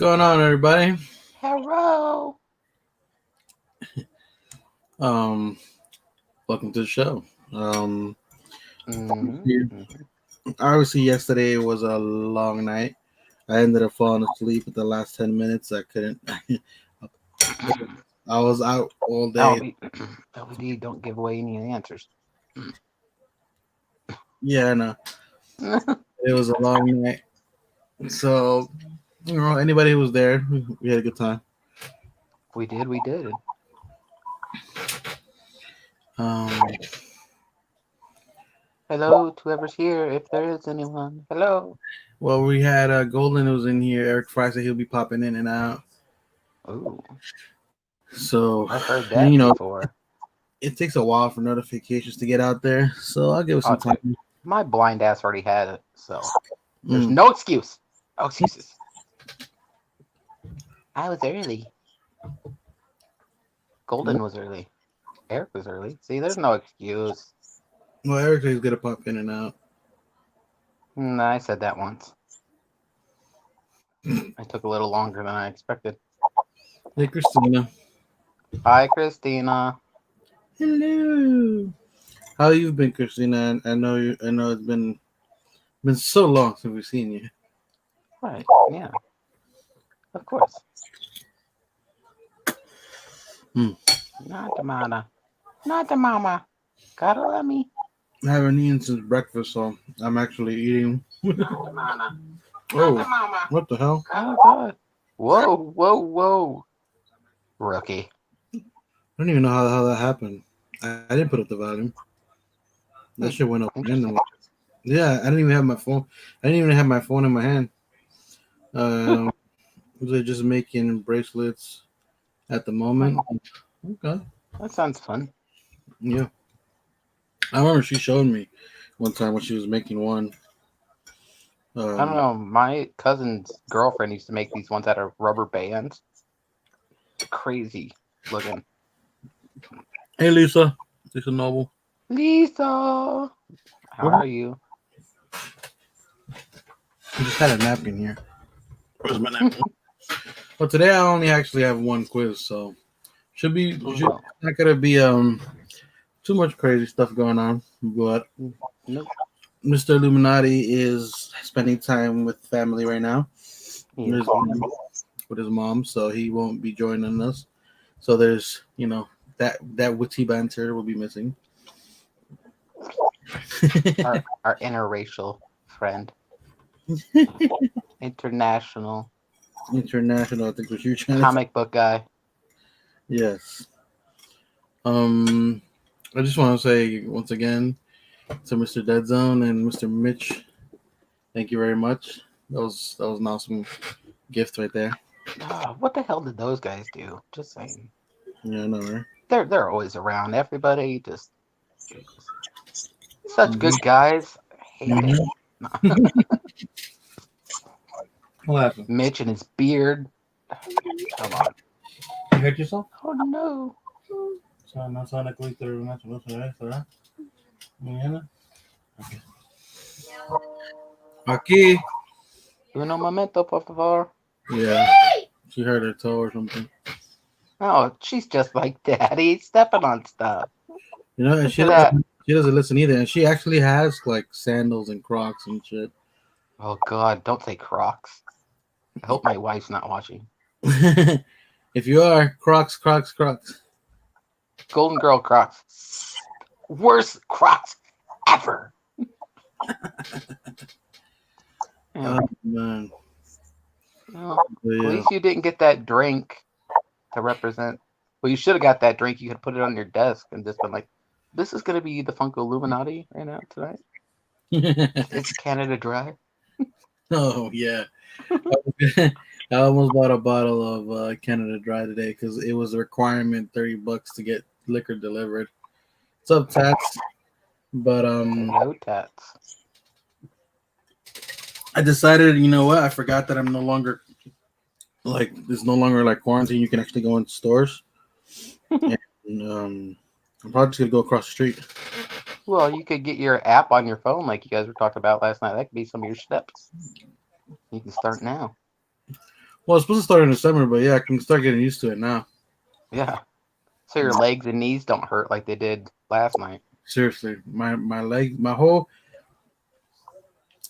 going on, everybody? Hello. Um, Welcome to the show. Yeah, obviously, yesterday was a long night. I ended up falling asleep at the last 10 minutes. I couldn't. I was out all day. LBD, don't give away any answers. Yeah, I know. It was a long night. So, anybody who was there, we had a good time. We did. Um, Hello to whoever's here, if there is anyone. Hello. well, we had Golden who was in here. Eric Fry said he'll be popping in and out. Ooh, So, I've heard and, that before. it takes a while for notifications to get out there. So I'll give it some Dude, time. my blind ass already had it, so there's Mm. no excuse. No excuses. I was early. Golden was early. Eric was early. See, there's no excuse. Well, Eric said he's gonna pop in and out. I said that once. I took a little longer than I expected. Hey, Christina. Hi, Christina. Hello. How you been, Christina? I know you. I know it's been so long since we've seen you. Right, yeah. Of course. Hmm. Not the mama. Not the mama. Gotta love me. I haven't eaten since breakfast, so I'm actually eating. Not the mama. Oh, Not the mama. what the hell? Oh, God. Whoa. Rookie. I don't even know how that happened. I didn't put up the volume. That shit went up Interesting. randomly. Yeah, I didn't even have my phone. I didn't even have my phone in my hand. They're just making bracelets at the moment. Okay. That sounds fun. Yeah. I remember she showed me one time when she was making one. I don't know. My cousin's girlfriend used to make these ones out of rubber bands. Crazy looking. Hey, Lisa. Lisa Noble. Lisa. How are you? I just had a napkin here. Where's my napkin? Well, today I only actually have one quiz, so should not gonna be too much crazy stuff going on. But Nope. Mr. Illuminati is spending time with family right now. Yes. With his mom, so he won't be joining us. So there's, that witty banter will be missing. Our interracial friend. International International, I think was you trying to. comic book guy. Yes. I just want to say once again to Mr. Dead Zone and Mr. Mitch, thank you very much. That was an awesome gift right there. What the hell did those guys do? Just saying. Yeah, I know, right? They're always around. Everybody just such good guys. I hate it. What happened? Mitch and his beard. Come on. You hurt yourself? Oh no. No sonically through mañana. Aquí. Uno momento, por favor. Yeah. She hurt her toe or something. Oh, she's just like Daddy, stepping on stuff. And she doesn't listen either. And she actually has like sandals and Crocs and shit. Oh God, don't say Crocs. I hope my wife's not watching. If you are, Crocs. Golden Girl Crocs. Worst Crocs ever. Oh, man. Well, at least you didn't get that drink to represent. Well, you should have got that drink. You could put it on your desk and just been like, "This is going to be the Funko Illuminati right now tonight." It's Canada Dry. Oh yeah. I almost bought a bottle of Canada Dry today because it was a requirement $30 to get liquor delivered. What's up, Tats? But No tats. I decided, you know what? I forgot that I'm no longer it's no longer like quarantine. You can actually go into stores. And I'm probably just gonna go across the street. Well, you could get your app on your phone, like you guys were talking about last night. That could be some of your steps. You can start now. Well, it's supposed to start in December, but yeah, I can start getting used to it now. Yeah. So your legs and knees don't hurt like they did last night. Seriously, my leg, my whole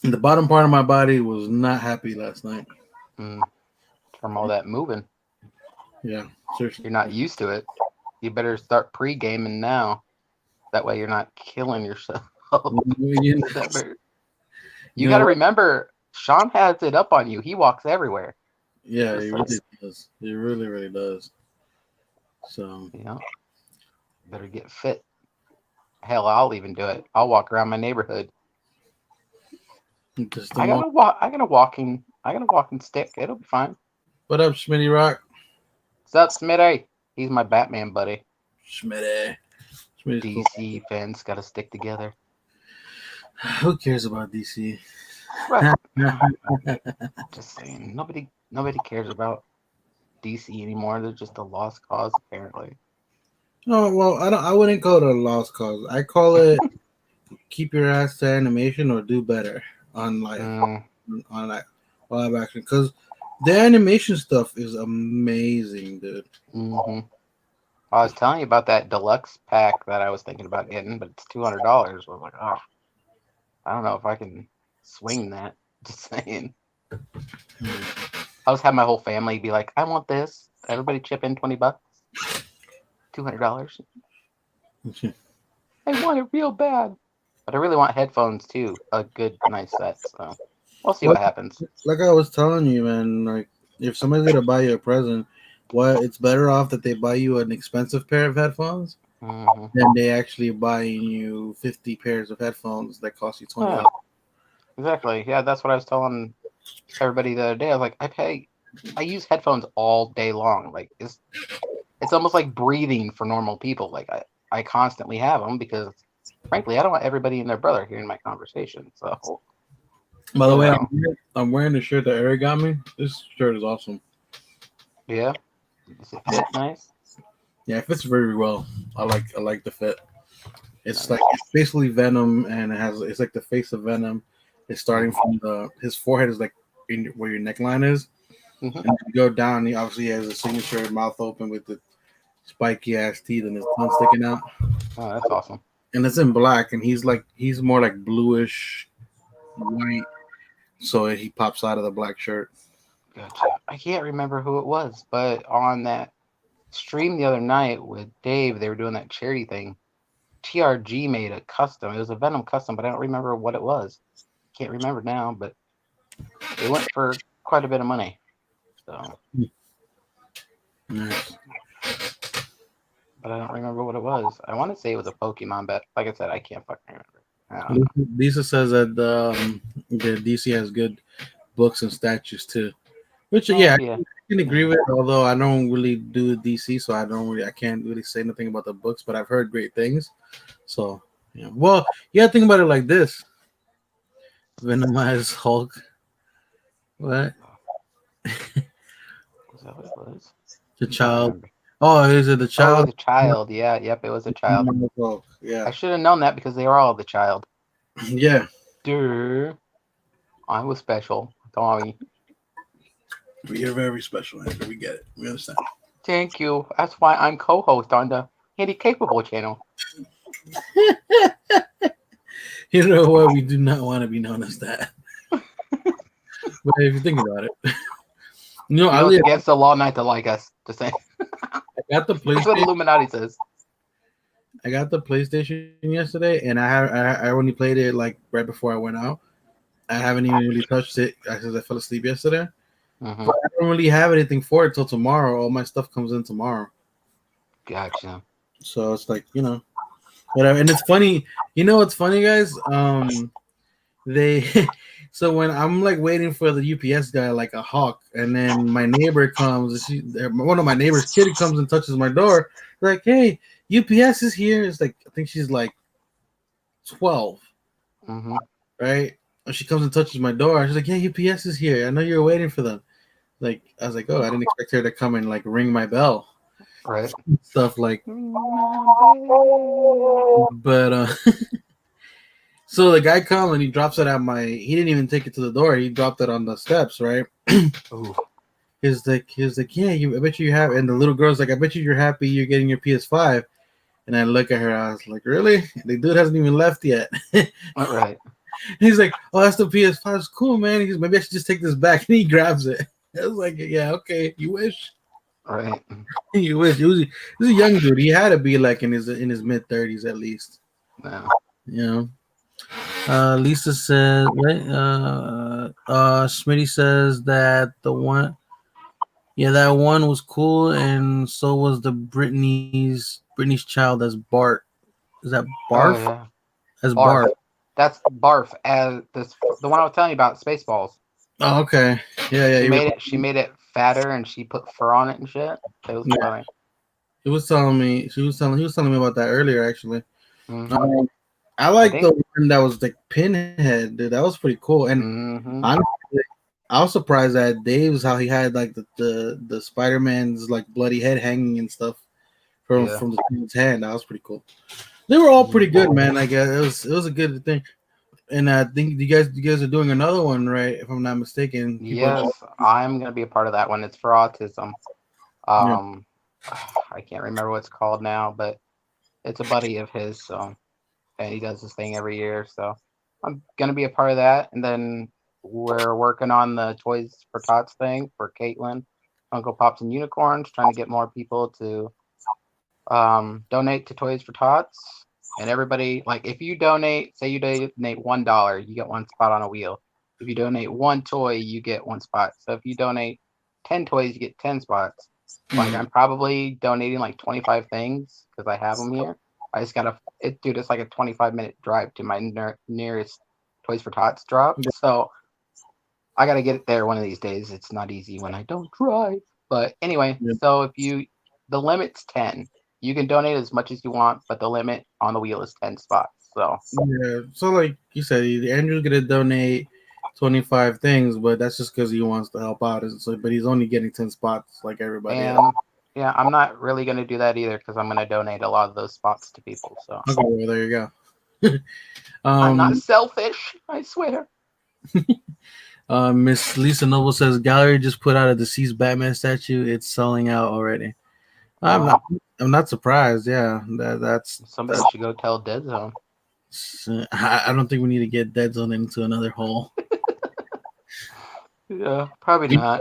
the bottom part of my body was not happy last night. Mm, from all that moving. Yeah, seriously. You're not used to it. You better start pre-gaming now. That way you're not killing yourself. You, You you got know to what? remember, Sean has it up on you. He walks everywhere. Yeah, Just it saying. really does. It really, really does. So You know, better get fit. Hell, I'll even do it. I'll walk around my neighborhood. just the I got more. a walk. I got a walking stick. It'll be fine. What up, Smitty Rock? What's up, Smitty? He's my Batman buddy. Smitty. Smitty's cool. DC fans got to stick together. Who cares about DC? Right. Just saying. Nobody cares about DC anymore. They're just a lost cause, apparently. Oh well, I don't. I wouldn't call it a lost cause. I call it keep your ass to animation or do better on Mm, like live action because the animation stuff is amazing, dude. hmm I was telling you about that deluxe pack that I was thinking about getting, but it's $200. I was like, oh, I don't know if I can swing that. Just saying. I was having my whole family be like, I want this. Everybody chip in $20, $200. I want it real bad. But I really want headphones too. A good, nice set. So we'll see Well, what happens. like I was telling you, man, like if somebody's gonna buy you a present, what it's better off that they buy you an expensive pair of headphones Hmm than they actually buying you 50 pairs of headphones that cost you Yeah, $20. exactly. Yeah, that's what I was telling everybody the other day. I was like, I use headphones all day long. Like it's almost like breathing for normal people. Like I constantly have them because frankly, I don't want everybody and their brother hearing my conversation. So, By the you way, know, I'm wearing the shirt that Eric got me. This shirt is awesome. yeah. Does it fit nice? Yeah, it fits very well. I like the fit. It's Nice. like it's basically Venom, and it's like the face of Venom. It's starting from his forehead is like where your neckline is, Mm-hmm. and if you go down. He obviously has a signature mouth open with the spiky ass teeth and his tongue sticking out, Oh, that's awesome. and it's in black. And he's more like bluish white, so he pops out of the black shirt. Gotcha. I can't remember who it was, but on that stream the other night with Dave, they were doing that charity thing. TRG made a custom. It was a Venom custom, but I don't remember what it was. Can't remember now, but it went for quite a bit of money. So, Nice. but I don't remember what it was. I want to say it was a Pokemon, but like I said, I can't fucking remember. I don't know. Lisa says that the DC has good books and statues too. Which Oh yeah, yeah. I can agree with. Although I don't really do DC, so I can't really say nothing about the books. But I've heard great things. So yeah, well, you gotta think about it like this: Venomized Hulk. What? Was that what it was? The I'm trying to child. remember. Oh, is it the Oh, it was child? a child. Yeah, yep, it was a child. Hulk. Yeah, I should have known that because they were all the child. yeah. Duh. I was special. Tommy. You're very special, Andrew. We get it. We understand. Thank you. That's why I'm co-host on the Handy Capable channel. You know what? We do not want to be known as that. But if you think about it, You know, it's against the law not to like us. Just saying. I got the That's what PlayStation. Illuminati says. I got the PlayStation yesterday, and I only played it like right before I went out. I haven't even really touched it because I fell asleep yesterday. Mm-hmm. But I don't really have anything for it till tomorrow. All my stuff comes in tomorrow, Gotcha. so it's like whatever. And it's funny. You know what's funny, guys? They so when I'm like waiting for the UPS guy like a hawk, and then my neighbor comes, one of my neighbor's kid comes and touches my door, like, "Hey, UPS is here." It's like I think she's like 12, Mm-hmm. right? And she comes and touches my door. She's like, "Yeah, UPS is here. I know you're waiting for them." Like I was like, "Oh, I didn't expect her to come and like ring my bell." Right. Stuff like, but so the guy comes and he drops it at my. He didn't even take it to the door. He dropped it on the steps, right? Ooh. He's like, yeah, I bet you have. And the little girl's like, I bet you're happy you're getting your PS5. And I look at her, I was like, really? The dude hasn't even left yet. All right. He's like, oh, that's the PS5. It's cool, man. He goes, maybe I should just take this back. And he grabs it. I was like, yeah, okay, you wish. All right. You wish. He was a young dude. He had to be like in his mid 30s at least. No. You know. Lisa says, right? Smitty says that the one, yeah, that one was cool, and so was the Britney's child as Bart. Is that Oh Barf? yeah. As Barf. Bart. That's Barf as this the one I was telling you about, Spaceballs. Oh, okay. Yeah, yeah. She made it. She made it fatter, and she put fur on it and shit. It was Yeah. funny. He was telling me about that earlier, actually. Mm-hmm. Um, I I like the think. one that was like Pinhead, dude. That was pretty cool. And Mm-hmm. honestly, I was surprised at Dave's how he had like the Spider Man's like bloody head hanging and stuff from Yeah. from the dude's hand. That was pretty cool. They were all pretty Mm-hmm. good, man. Like it was a good thing. And I think you guys are doing another one, right? If I'm not mistaken. People are Yes, I'm gonna be a part of that one. It's for autism. yeah. Um, I can't remember what it's called now, but it's a buddy of his. So, and he does this thing every year. So, I'm gonna be a part of that. And then we're working on the Toys for Tots thing for Caitlin, Uncle Pops and Unicorns, trying to get more people to donate to Toys for Tots. And everybody, like, if you donate, say you donate $1, you get one spot on a wheel. If you donate one toy, you get one spot. So if you donate 10 toys, you get 10 spots. Like, I'm probably donating like 25 things because I have them here. I just gotta, dude, it's like a 25-minute drive to my nearest Toys for Tots drop. So I gotta get it there one of these days. It's not easy when I don't drive. But anyway, Yeah. so the limit's 10. You can donate as much as you want, but the limit on the wheel is 10 spots. So Yeah. So like you said, Andrew's gonna donate 25 things, but that's just because he wants to help out. So, but he's only getting 10 spots like everybody else. and yeah, I'm not really gonna do that either because I'm gonna donate a lot of those spots to people. So Okay, well there you go. I'm not um, selfish, I swear. Miss Lisa Noble says gallery just put out a deceased Batman statue. It's selling out already. I'm not. Wow. I'm not surprised. Yeah, that's. Somebody should go tell Dead Zone. I don't think we need to get Dead Zone into another hole. Yeah, probably not.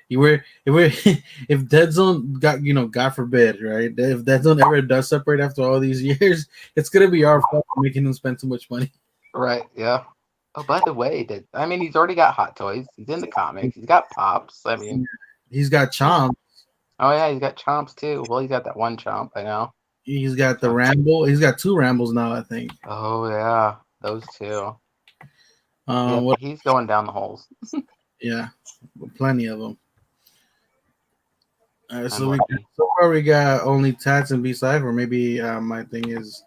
You were if Dead Zone got God forbid, right? If Dead Zone ever does separate after all these years, it's gonna be our fault for making him spend too much money. Right, yeah. Oh, by the way, he's already got Hot Toys. He's in the comics. He's got Pops. I mean, He's got Chomp. oh yeah, he's got Chomps too. Well, he's got that one Chomp, I know. He's got the Ramble. He's got two Rambles now, I think. Oh yeah, those two. Yeah, What? he's going down the holes. Yeah, plenty of them. So Unlucky. so far we got only Tats and B-Cypher. Maybe my thing is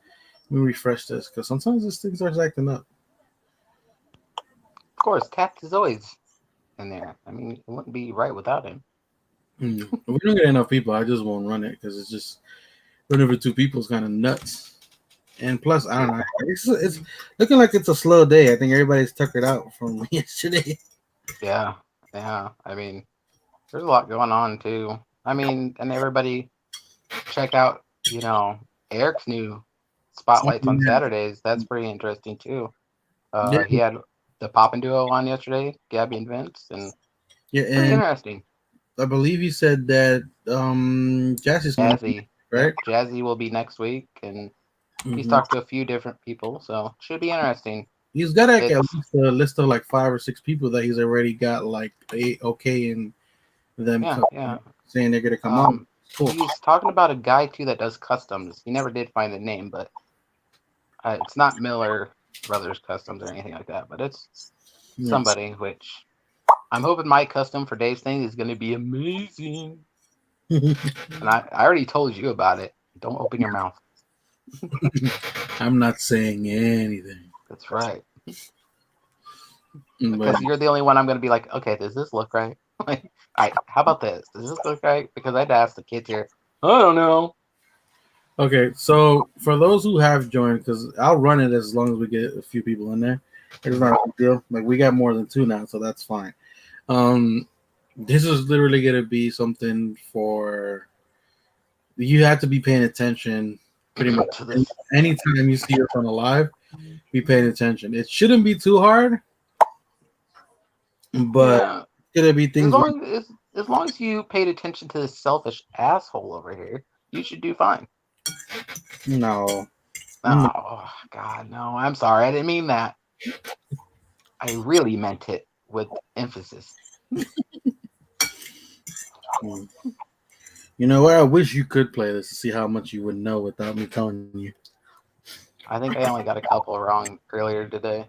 let me refresh this because sometimes this thing starts acting up. Of course, Taps is always in there. I mean, it wouldn't be right without him. If we don't get enough people, I just won't run it because it's just running for two people is kind of nuts. And plus, I don't know. It's looking like it's a slow day. I think everybody's tuckered out from yesterday. Yeah, yeah. I mean, there's a lot going on too. I mean, and everybody check out, Eric's new spotlights on Saturdays. That's pretty interesting too. Yeah, He had the Poppin' Duo on yesterday, Gabby and Vince, and yeah, pretty and interesting. I believe he said that Jassie's going to be Jazzy, right. yep, Jazzy will be next week, and he's Mm-hmm. talked to a few different people, so should be interesting. He's got like at It's least a list of like 5 or 6 people that he's already got like okay in them yeah. saying they're gonna come on. Cool. He's talking about a guy too that does customs. He never did find the name, but it's not Miller Brothers Customs or anything like that. But it's somebody which I'm hoping my custom for Dave's thing is going to be amazing. And I already told you about it. Don't open your mouth. I'm not saying anything. That's right. But Because you're the only one I'm going to be like, okay, does this look right? Like, how about this? Does this look right? Because I'd ask the kids here. I don't know. okay, so for those who have joined, because I'll run it as long as we get a few people in there. It's not a big deal. Like we got more than 2 now, so that's fine. This is literally gonna be something for you have to be paying attention pretty much to this. anytime you see us on a live. Be paying attention. It shouldn't be too hard, but Yeah, it's gonna be as things. long as long as you paid attention to this selfish asshole over here, you should do fine. No, no. Oh God, no! I'm sorry, I didn't mean that. I really meant it with emphasis. You know what? I wish you could play this to see how much you would know without me telling you. I think I only got a couple wrong earlier today.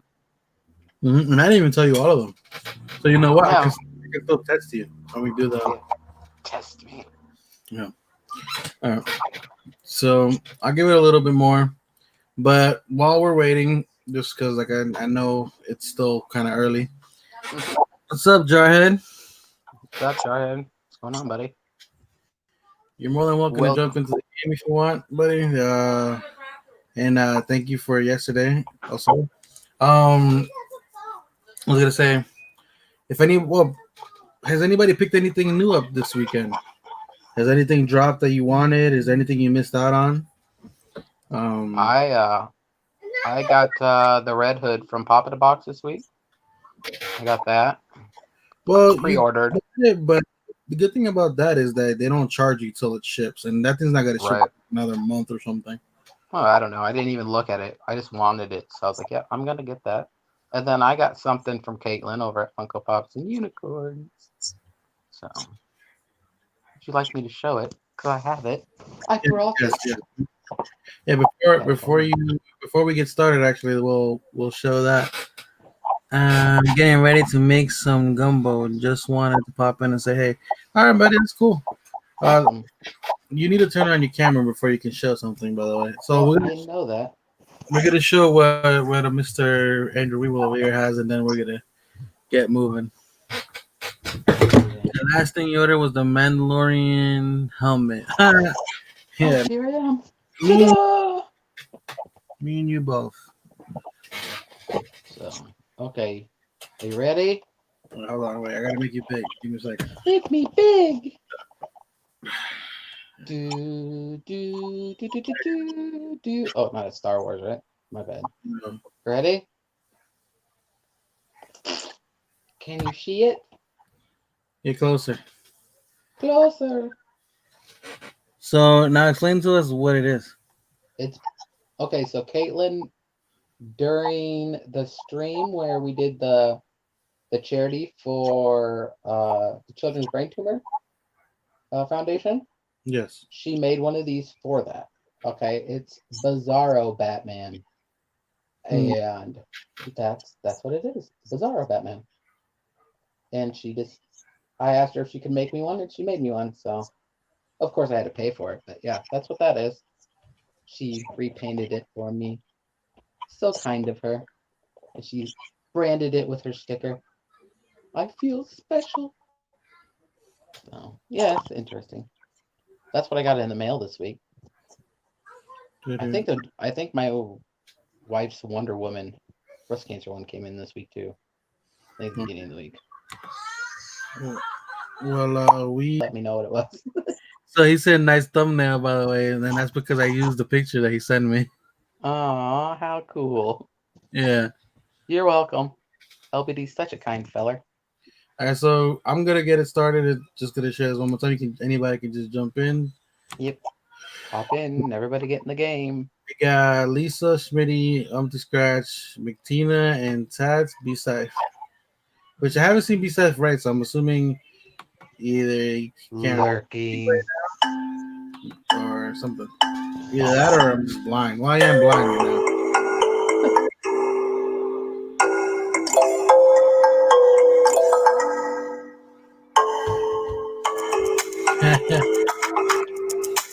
And I didn't even tell you all of them. So you know what? No, I can still text you when we do that. yeah, test me. Yeah. All right. So I'll give it a little bit more. But while we're waiting, just because like I know it's still kind of early. What's up, Jarhead? What's up, Jarhead? What's going on, buddy? You're more than welcome to jump Welcome. into the game if you want, buddy. And thank you for yesterday. Also, I was gonna say if any well, has anybody picked anything new up this weekend? Has anything dropped that you wanted? Is there anything you missed out on? Um, I I got the Red Hood from Pop in the Box this week. I got that well, you pre-ordered. did, but the good thing about that is that they don't charge you till it ships, and that thing's not gonna ship Right. another month or something. Well, I don't know. I didn't even look at it. I just wanted it, so I was like, "Yeah, I'm gonna get that." And then I got something from Caitlin over at Funko Pops and Unicorns. So, would you like me to show it? Cause I have it. I Yes, brought yes, it. yes. Yeah. Before Okay, before you before we get started, actually, we'll show that. I'm getting ready to make some gumbo. Just wanted to pop in and say, hey, all right, buddy, that's cool. Uh, awesome. you need to turn on your camera before you can show something, by the way. So Well, I didn't know that. we're gonna show what a Mr. Andrew Weevil over here has, and then we're gonna get moving. Amazing. The last thing you ordered was the Mandalorian helmet. Oh, Yeah, here I am. me, Ta-da! me and you both. So, okay, are you ready? Hold on, wait, I gotta make you big. Give me a second. Make me big. Do. Oh, not a Star Wars, right? My bad. Ready? Can you see it? Get closer. Closer. So now explain to us what it is. It's okay. So Caitlin, during the stream where we did the charity for the Children's Brain Tumor Foundation, Yes. she made one of these for that. Okay, it's Bizarro Batman, Hmm. and that's what it is. Bizarro Batman. And I asked her if she could make me one, and she made me one. So of course I had to pay for it, but yeah, that's what that is. She repainted it for me. So kind of her. And she branded it with her sticker. I feel special. So yeah, it's interesting. That's what I got in the mail this week. I think my wife's Wonder Woman breast cancer one came in this week too. I think the beginning of the week. Well, we. Let me know what it was. So he said nice thumbnail, by the way, and then that's because I used the picture that he sent me. Aw, how cool. Yeah. You're welcome. LBD's such a kind feller. All right, so I'm gonna get it started. Just gonna share this one more time. Anybody can just jump in. Yep. Hop in, everybody get in the game. We got Lisa, Schmitty, to Scratch, McTina, and Tats B side. Which I haven't seen B side right, so I'm assuming either you can't Lurking. or something. Either that or I'm just blind. Well, I am blind right now.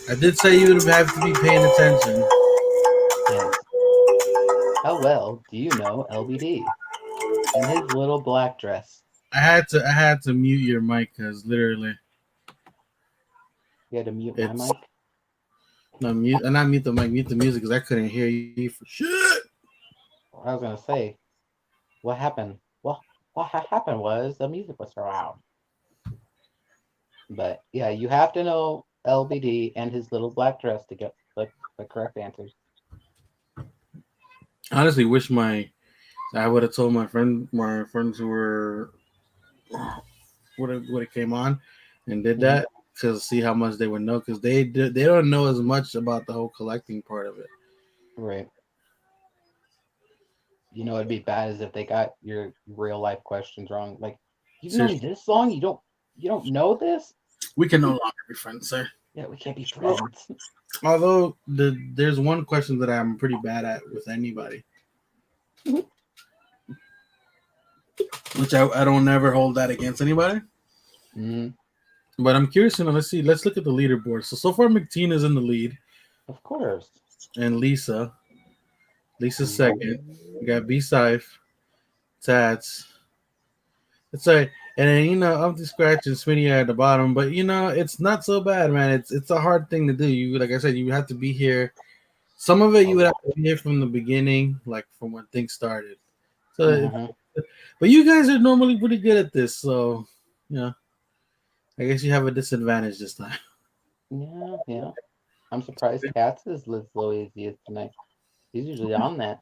I did say you would have to be paying attention. Yes. How well do you know LBD in his little black dress? I had to mute your mic because literally You had to mute my it's mic. no mute and not mute the mic, mute the music because I couldn't hear you for shit. I was gonna say, what happened? What happened was the music was so loud. But yeah, you have to know LBD and his little black dress to get the correct answers. I honestly wish I would have told my friends who were would have came on and did Hmm. that to see how much they would know because they don't know as much about the whole collecting part of it. Right. You know, it'd be bad as if they got your real life questions wrong. Like, you've known me Seriously, this long, you don't know this? we can no longer be friends, sir. Yeah, we can't be Well, friends. although there's one question that I'm pretty bad at with anybody, which I don't ever hold that against anybody. Mm, But I'm curious to know. Let's see. Let's look at the leaderboard. So far, McTina's in the lead, of course. and Lisa's second. Ooh. We got B Scythe, Tats. It's like, and then I'm just scratching Smitty at the bottom. But it's not so bad, man. It's a hard thing to do. You like I said, you have to be here. Some of it you Oh, would have to be here from the beginning, like from when things started. So, mm-hmm. but you guys are normally pretty good at this, so yeah. I guess you have a disadvantage this time. Yeah, yeah. I'm surprised Cats is as low as he is tonight. He's usually on that.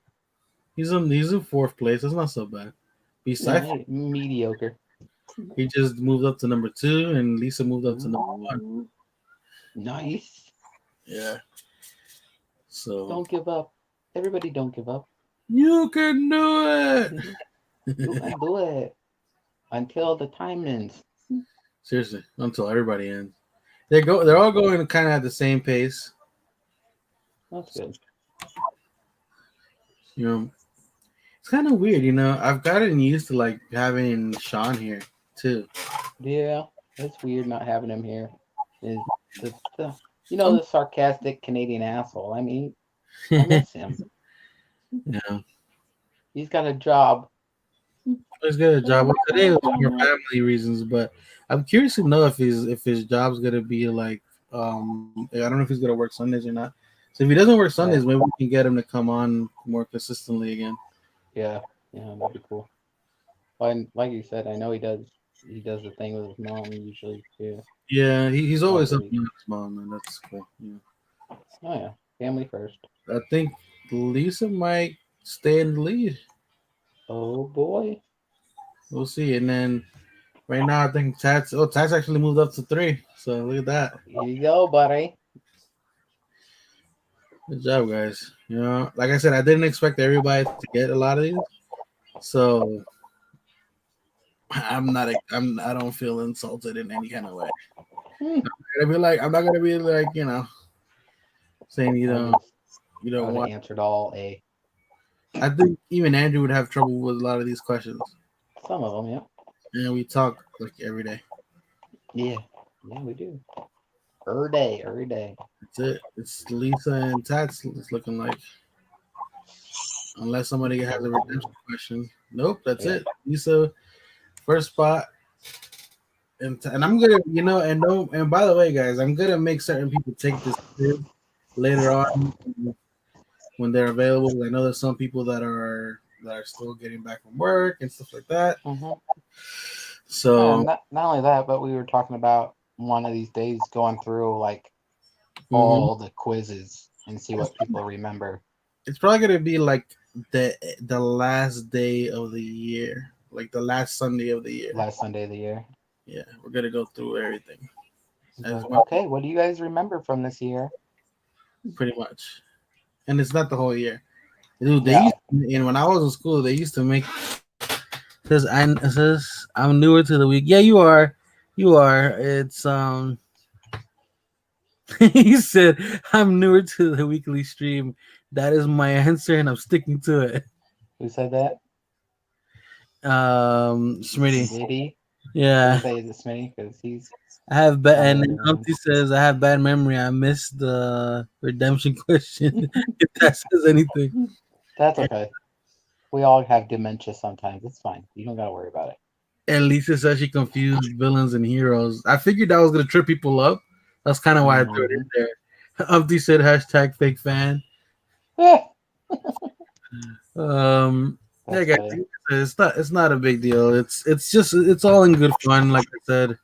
He's in fourth place. That's not so bad. Besides, Yeah, mediocre. he just moved up to number two, and Lisa moved up to number one. Ooh, nice. Yeah. So Don't give up. Everybody don't give up. you can do You it. can do it until the time ends. Seriously, until everybody ends. They're all going kind of at the same pace. That's good. You know, it's kind of weird. I've gotten used to like having Sean here too. Yeah, it's weird not having him here. Is the Some, the sarcastic Canadian asshole. I mean, I miss him. yeah, He's got a job. he's got a job. Well, today was for family reasons, but I'm curious to know if his job's gonna be like I don't know if he's gonna work Sundays or not. So if he doesn't work Right. Sundays, maybe we can get him to come on more consistently again. Yeah. Yeah, that'd be cool. And like you said, I know he does. He does the thing with his mom usually too, Yeah, he's once always a helping week. his mom, and that's cool. Yeah. Oh yeah, family first. I think Lisa might stay in the lead. Oh boy. We'll see. And then right now, I think Tats actually moved up to three. So look at that. Here you go, buddy. Good job, guys. Like I said, I didn't expect everybody to get a lot of these. So I don't feel insulted in any kind of way. Hmm. I'm not gonna be like, saying I would you I don't would have want. answered all A. I think even Andrew would have trouble with a lot of these questions. Some of them, yeah. And we talk like every day. Yeah. Yeah, we do. Every day, every day. That's it. It's Lisa and Tats. It's looking like, unless somebody has a redemption question. Nope, that's Yeah. it. Lisa, first spot, and I'm gonna, and no, and by the way, guys, I'm gonna make certain people take this quiz later on when they're available. I know there's some people that are still getting back from work and stuff like that. Mm-hmm. So, And not only that, but we were talking about one of these days going through like mhm. all the quizzes and see what people remember. It's probably gonna be like the last day of the year, like the last Sunday of the year. Last Sunday of the year. Yeah, we're gonna go through everything It's as like, well, okay, what do you guys remember from this year? pretty much. And it's not the whole year. Dude, No. and when I was in school, they used to make it says I'm newer to the week. Yeah, you are. It's he said I'm newer to the weekly stream. That is my answer, and I'm sticking to it. Who said that? Smitty. Did he? We're gonna Yeah, say it's Smitty because he's I have bad. one of And the then newer Humpty ones. says I have bad memory. I missed the redemption question. If that says anything. That's okay. We all have dementia sometimes. It's fine. You don't gotta worry about And Lisa says she confused villains and heroes. I figured that was gonna trip people up. That's kind it. of why I threw it in Mm-hmm. there. Humpty said hashtag fake fan. Yeah, That's guys, funny. it's not a big deal. It's all in good fun. Like I said,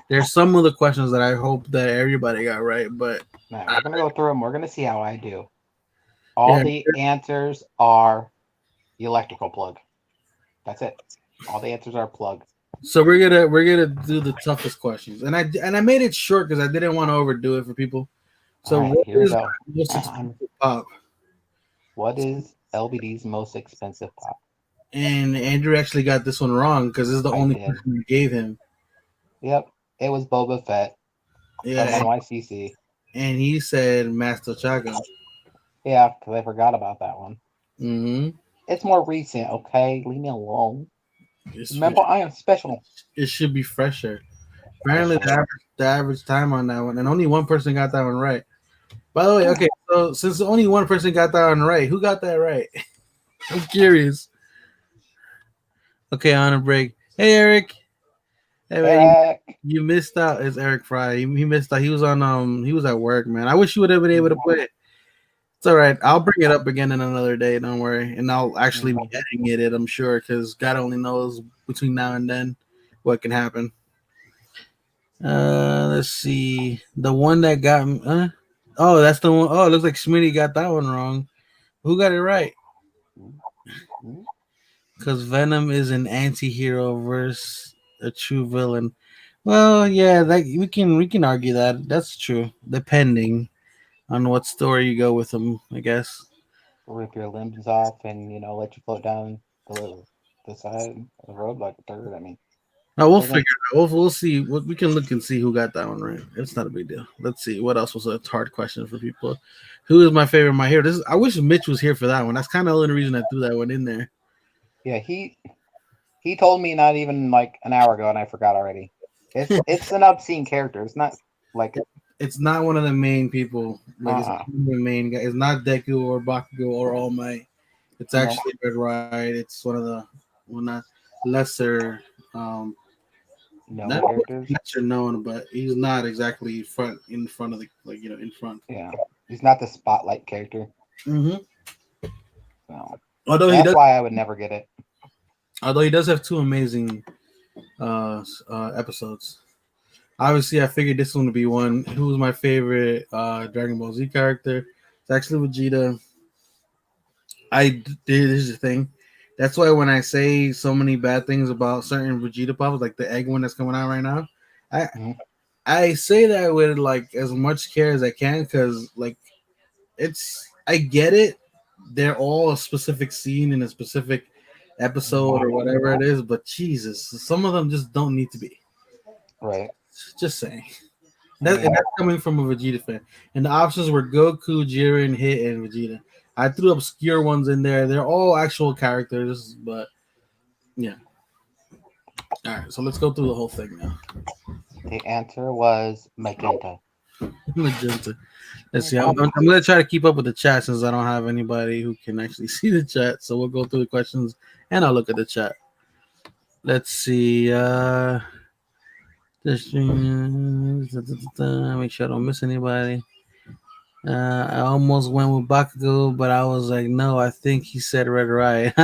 There's some of the questions that I hope that everybody got right, but Now we're gonna go through them. We're gonna see how I do. All yeah. the answers are the electrical plug. That's it. All the answers are plug. So we're gonna do the toughest questions, and I made it short because I didn't want to overdo it for people. All So right, what here we is go. the most expensive pop? What is LBD's most expensive pop? And Andrew actually got this one wrong because this is the I only did. person we gave him. Yep, it was Boba Fett from Yeah, NYCC. and he said Master Chaga. Yeah, because I forgot about that one. Mm-hmm. It's more recent, okay? Leave me alone. It's, Remember, I am special. it should be fresher. Apparently, Special. the average time on that one, and only one person got that one right. By the way, Hmm. okay, so since only one person got that one right, who got that right? I'm curious. Okay, on a break. Hey, Eric. Hey, man, Eric. you missed out. It's Eric Fry. He missed out. He was on he was at work, man. I wish you would have been able to play it. It's all right. I'll bring it up again in another day. Don't worry, and I'll actually be Mhm. editing it. I'm sure because God only knows between now and then what can happen. Let's see. The one that got me. Oh, that's the one. Oh, it looks like Smitty got that one wrong. Who got it right? Mhm. Because Venom is an anti-hero versus a true villain. Well, yeah, that we can argue that. That's true, depending on what story you go with him, I guess. Rip your limbs off and let you float down the side of the road like a bird. I mean, No, we'll it figure doesn't. it out. We'll see. We can look and see who got that one right. It's not a big deal. Let's see what else was a hard question for people. Who is my favorite my hero? This is, I wish Mitch was here for that one. That's kind of the only reason I threw that one in there. Yeah, he told me not even like an hour ago, and I forgot already. It's an obscene character. It's not like It's not one of the main people. Like it's not uh one of the main guy. It's not Deku or Bakugo or All Might. It's no actually Red Ride. It's one of the one of lesser, known not characters. lesser known, but he's not exactly front in front of the in front. Yeah, he's not the spotlight character. Hmm. So Although he that's does, why I would never get it. although he does have two amazing episodes. Obviously, I figured this one would be one. Who was my favorite Dragon Ball Z character? It's actually Vegeta. I did this is the thing. That's why when I say so many bad things about certain Vegeta pops, like the egg one that's coming out right now, I Mhm. I say that with like as much care as I can because like I get it. They're all a specific scene in a specific episode Mhm. or whatever it is, but Jesus, some of them just don't need to be. Right. Just saying. I And mean, that's coming from a Vegeta fan. And the options were Goku, Jiren, Hit, and Vegeta. I threw obscure ones in there. They're all actual characters, but yeah. All right, so let's go through the whole thing now. the answer was magenta. Magenta. Let's see. I'm gonna try to keep up with the chat since I don't have anybody who can actually see the chat. So we'll go through the questions and I'll look at the chat. Let's see. This make sure I don't miss anybody. I almost went with Bakugo, but I was like, no, I think he said Red Riot.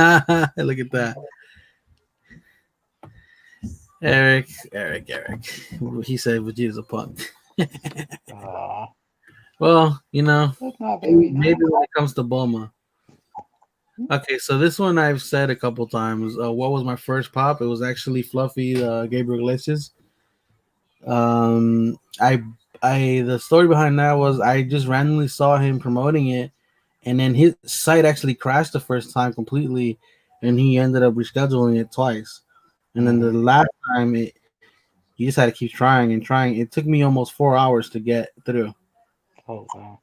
Look at that. Eric. He said Vegeta's a punk. Uh, Well, that's not very maybe nice. when it comes to Bulma. Okay, so this one I've said a couple times. What was my first pop? It was actually Fluffy, Gabriel Iglesias. I the story behind that was I just randomly saw him promoting it, and then his site actually crashed the first time completely, and he ended up rescheduling it twice. And then the Hmm. last time, he just had to keep trying and trying. It took me almost 4 hours to get through. Oh wow.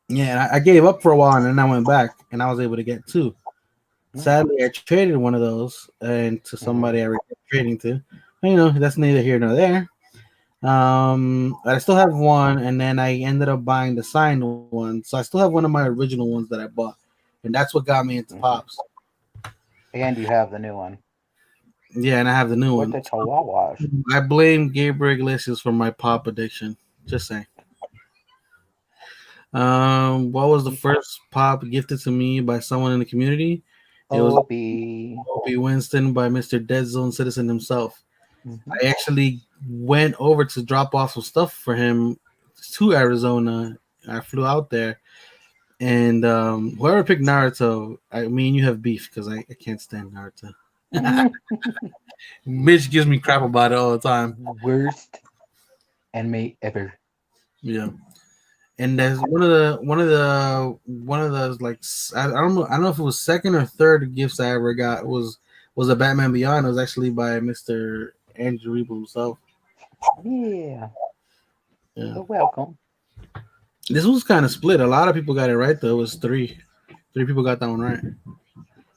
Yeah, and I gave up for a while, and then I went back, and I was able to get two. Nice. Sadly, I traded one of those and to somebody Hmm. I regret trading to. But, that's neither here nor there. I still have one, and then I ended up buying the signed one. So I still have one of my original ones that I bought, and that's what got me into Hmm. pops. And you have the new one Yeah, and I have the new with one. the chihuahuas. I blame Gabriel Iglesias for my pop addiction. Just saying. What was the first pop gifted to me by someone in the community? It was OB. Opie Winston by Mr. Dead Zone Citizen himself. Hmm. I actually went over to drop off some stuff for him to Arizona. I flew out there, and whoever picked Naruto, I mean, you have beef because I can't stand Naruto. Mitch gives me crap about it all the time. Worst anime ever. Yeah, and there's one of the like I don't know if it was second or third gifts I ever got was a Batman Beyond. It was actually by Mr. Andrew Rebo himself. Yeah. Yeah, You're welcome. this was kind of split. A lot of people got it right though. It was three people got that one right.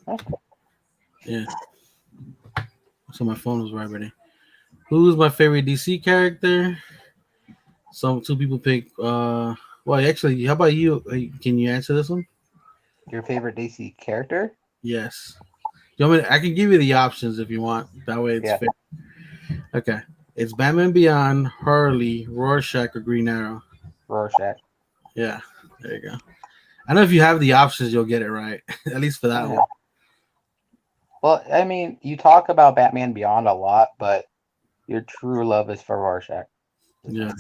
That's cool. Yeah, so my phone was vibrating. Who's my favorite DC character? Some two people pick. Well, actually, how about you? Can you answer this one? Your favorite DC character? Yes. You want me I can give you the options if you want. That way it's Yeah, fair. Okay. It's Batman Beyond, Harley, Rorschach, or Green Arrow. Rorschach. Yeah. There you go. I know if you have the options, you'll get it right. At least for that Yeah. one. Well, I mean, you talk about Batman Beyond a lot, but your true love is for Rorschach. Yeah.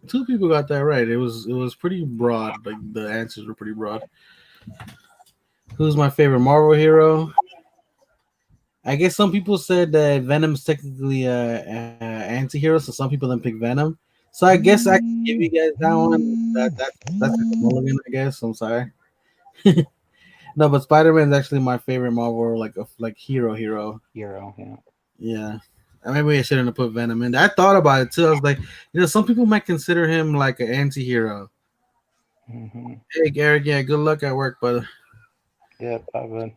Two people got that right. It was pretty broad. Like the answers were pretty broad. Who's my favorite Marvel hero? I guess some people said that Venom's technically a anti-hero, so some people then pick Venom. So I guess I can give you guys that one. That's like a mulligan, I guess. I'm sorry. No, but Spider-Man's actually my favorite Marvel like hero. Hero, yeah. Yeah. Maybe I shouldn't have put Venom in there. I thought about it too. I was like, some people might consider him like an anti-hero. Mm-hmm. Hey, Garrett, yeah, good luck at work, brother. Yeah, probably.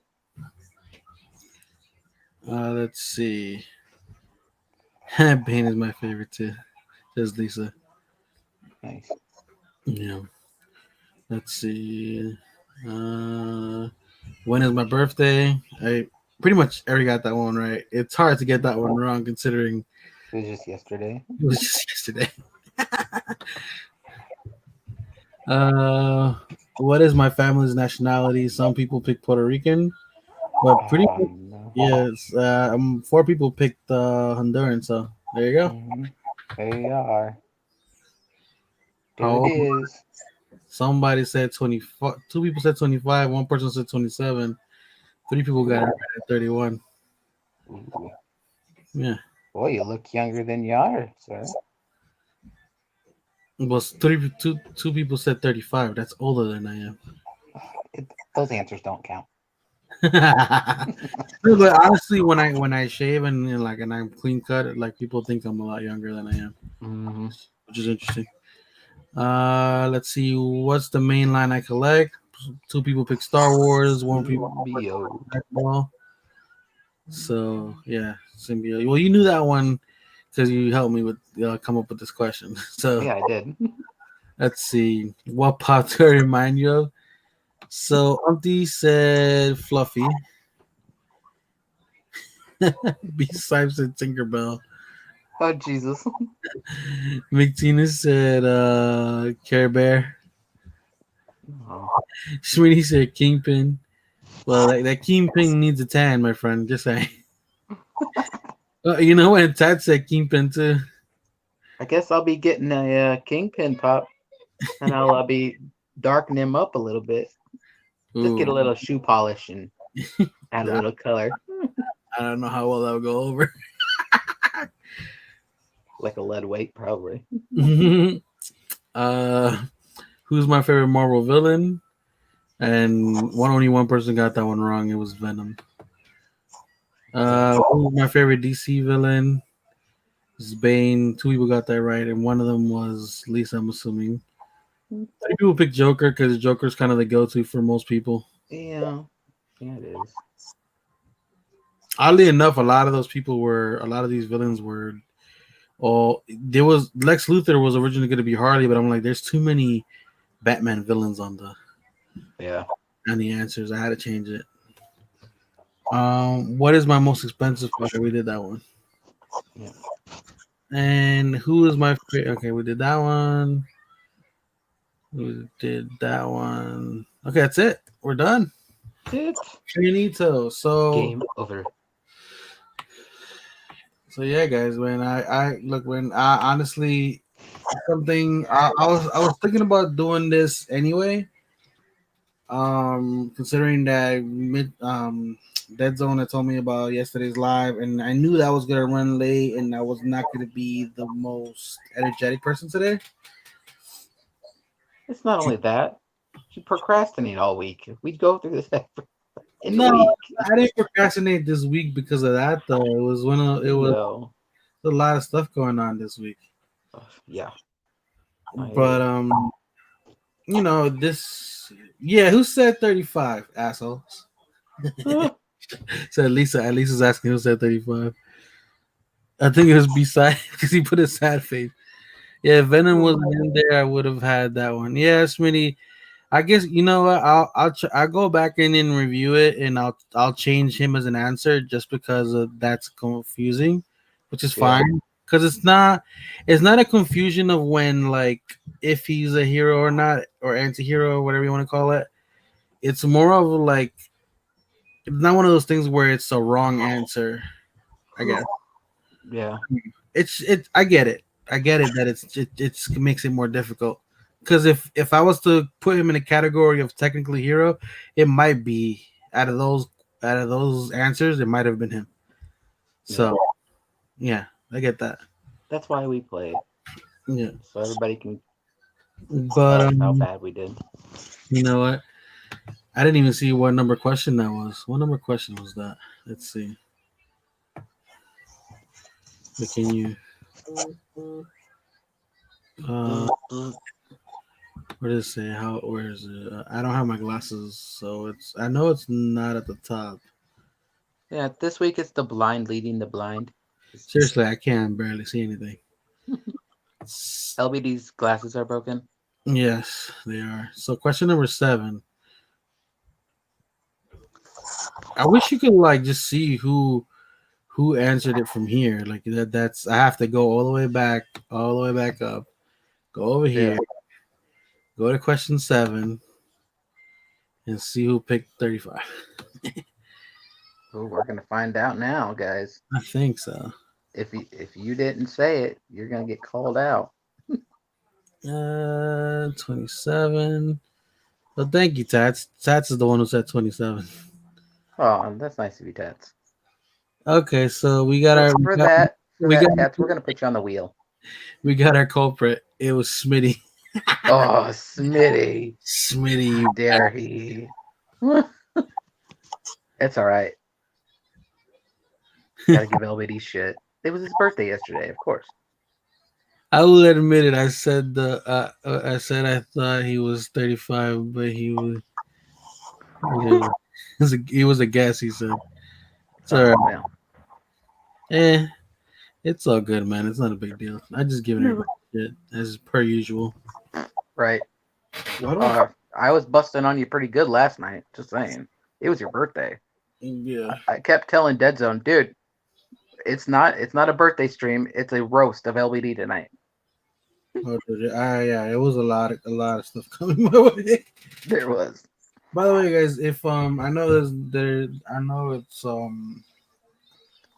Let's see. Bane is my favorite too. Says Lisa. Nice. Yeah. Let's see. Uh, when is my birthday? I pretty much already got that one right. It's hard to get that one wrong considering It was just yesterday. it was just yesterday. Uh, what is my family's nationality? Some people pick Puerto Rican, but pretty Oh, much, no. yes. Four people picked Honduran. So there you go. Mm-hmm. There you are. How There it old? is. Somebody said 24. Two people said 25. One person said 27. Three people got it right at 31. Ooh. Yeah. Boy, you look younger than you are, sir. Well, two people said 35. That's older than I am. Those answers don't count. No, but honestly, when I shave and I'm clean cut, like people think I'm a lot younger than I am, Mm-hmm. which is interesting. Let's see. What's the main line I collect? Two people pick Star Wars. One people Symbiote. pick ball. So yeah, symbiote. Well, you knew that one because you helped me with come up with this question. So Yeah, I did. let's see. What pop to remind you of? So Umpty said Fluffy. B Sipes said Tinkerbell. Oh, Jesus. McTina said Care Bear. Oh. Schmitty said Kingpin. Well, that Kingpin needs a tan, my friend. Just saying. You know what? Tad said Kingpin too. I guess I'll be getting a kingpin pop, and I'll be darkening him up a little bit. Just get a Ooh, little shoe polish and add a I little color, I don't know how well that would go over. like a lead weight, probably. uh, who's my favorite Marvel villain? And only one person got that one wrong. It was Venom. Who's my favorite DC villain? It's Bane. Two people got that right, and one of them was Lisa. I'm assuming. Three people picked Joker because Joker's kind of the go-to for most people. Yeah, yeah, it is. Oddly enough, a lot of these villains were. Oh, there was Lex Luthor was originally going to be Harley, but I'm like, there's too many Batman villains Yeah. on the answers. I had to change it. What is my most expensive car? We did that one. Yeah. And who is my favorite? Okay, we did that one. We did that one. Okay, that's it. We're done. It. Finito. So Game over. So yeah, guys, when I look when I honestly something I was thinking about doing this anyway. Considering that Dead Zone had told me about yesterday's live, and I knew that I was gonna run late, and I was not gonna be the most energetic person today. It's not only that. You procrastinate all week. We go through this in the No, week. I didn't procrastinate this week because of that though. It was No. a lot of stuff going on this week. Yeah, I hear But you. this yeah, who said 35, assholes? Said Lisa. At least is asking who said 35. I think it was beside because he put a sad face. Yeah, if Venom wasn't in there, I would have had that one. Yeah, Smitty. I guess you know what? I'll go back in and review it, and I'll change him as an answer just because that's confusing, which is Yeah. fine because it's not a confusion of when like if he's a hero or not or anti-hero or whatever you want to call it. It's more of like it's not one of those things where it's a wrong answer. I guess Yeah. I get it. I get it that it makes it more difficult. Because if I was to put him in a category of technically hero, it might be out of those answers, it might have been him. Yeah. So yeah, I get that. That's why we play. Yeah, So everybody can but tell us how bad we did. you know what? I didn't even see what number question that was. What number question was that? Let's see. But can you? Uh, where does it say? How? Where is it? I don't have my glasses, so it's. I know it's not at the top. Yeah, this week it's the blind leading the blind. Seriously, I can barely see anything. LBD's glasses are broken. Yes, they are. So question number 7. I wish you could like just see who answered it from here. Like that's I have to go all the way back up, go over here, Yeah. go to question 7, and see who picked 35. Oh, we're gonna find out now, guys. I think so. If you didn't say it, you're gonna get called out. 27. Well, thank you, Tats. Tats is the one who said 27. Oh, that's nice of you, Tats. Okay, so we got For our for that for we got that, Tats, we're gonna put you on the wheel. we got our culprit. It was Smitty. Oh, Smitty. Smitty, How you dare he? It's all right. Gotta give LBD shit. It was his birthday yesterday, of course. I will admit it. I said I thought he was 35, but he was a guess. He said it's all Oh, right. yeah. Eh, it's all good, man. It's not a big deal. I just giving No. everybody shit as per usual. Right. Why do I? I was busting on you pretty good last night. Just saying. It was your birthday. Yeah. I kept telling Dead Zone, dude, it's not a birthday stream. It's a roast of LBD tonight. Yeah. It was a lot of stuff coming my way. There was. By the way, guys, if I know I know it's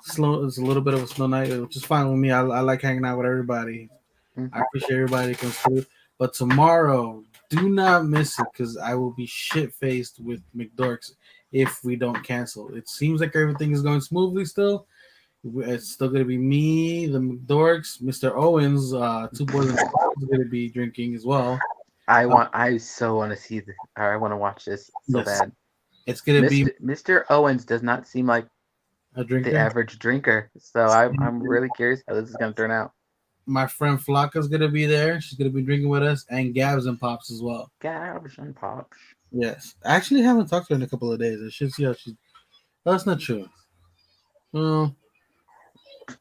slow. It's a little bit of a slow night, which is fine with me. I like hanging out with everybody. I Mhm. appreciate everybody that comes through. But tomorrow, do not miss it because I will be shit faced with McDorks if we don't cancel. It seems like everything is going smoothly still. It's still going to be me, the McDorks, Mr. Owens, two boys and is going to be drinking as well. I so want to see I want to watch this so Yes, bad. it's going to be Mr. Owens does not seem like a the drinker. average drinker. So I'm really curious how this is gonna turn out. My friend Flocka's going to be there. She's going to be drinking with us, and Gabs and Pops as well. Gabs and pops. Yes, I actually haven't talked to her in a couple of days. I should see how she. That's not true. Well,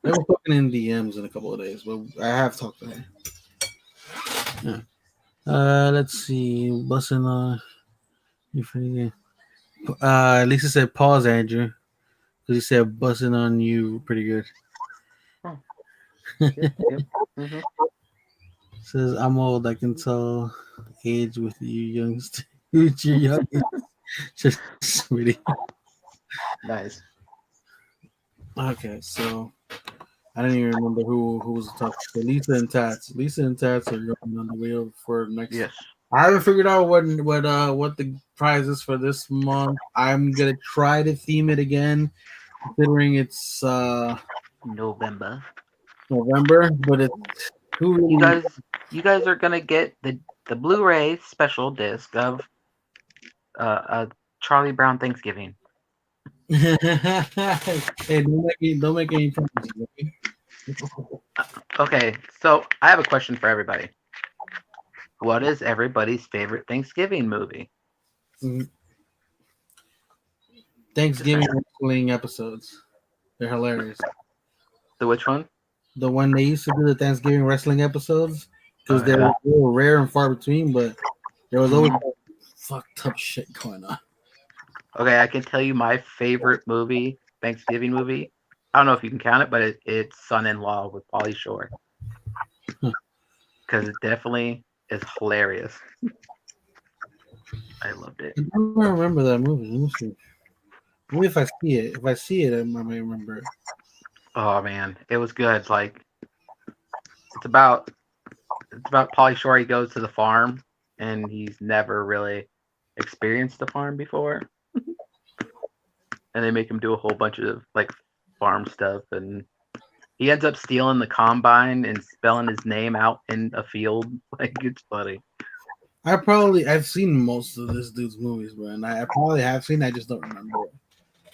I was talking in DMs in a couple of days, but I have talked to her. Yeah. Let's see. Busting on you forget. Lisa said pause, Andrew, because he said busting on you pretty good. Oh, yep, yep. Mm-hmm. Says I'm old. I can tell age with you youngsters. With your young, just really. Nice. Okay, so I don't even remember who was the top. So Lisa and Tats. Lisa and Tats are going on the wheel for next. Yes. I haven't figured out what the prize is for this month. I'm gonna try to theme it again, considering it's November. November, but it's who You really. guys, you guys are gonna get the Blu-ray special disc of Charlie Brown Thanksgiving. Hey, don't make any promises. Okay? Okay, so I have a question for everybody. What is everybody's favorite Thanksgiving movie? Mm, Just Thanksgiving saying. wrestling episodes. They're hilarious. The which one? The one they used to do the Thanksgiving wrestling episodes because Oh yeah. they were rare and far between, but there was always Mhm. fucked up shit going on. Okay, I can tell you my favorite movie, Thanksgiving movie. I don't know if you can count it, but it's Son-in-Law with Pauly Shore because it definitely is hilarious. I loved it. I don't remember that movie. Let me see. Maybe if I see it, I might remember it. Oh man, it was good. Like it's about it's about Pauly Shore. He goes to the farm and he's never really experienced the farm before, and they make him do a whole bunch of like farm stuff, and he ends up stealing the combine and spelling his name out in a field. Like it's funny. I've seen most of this dude's movies, bro, and I probably have seen. I just don't remember it.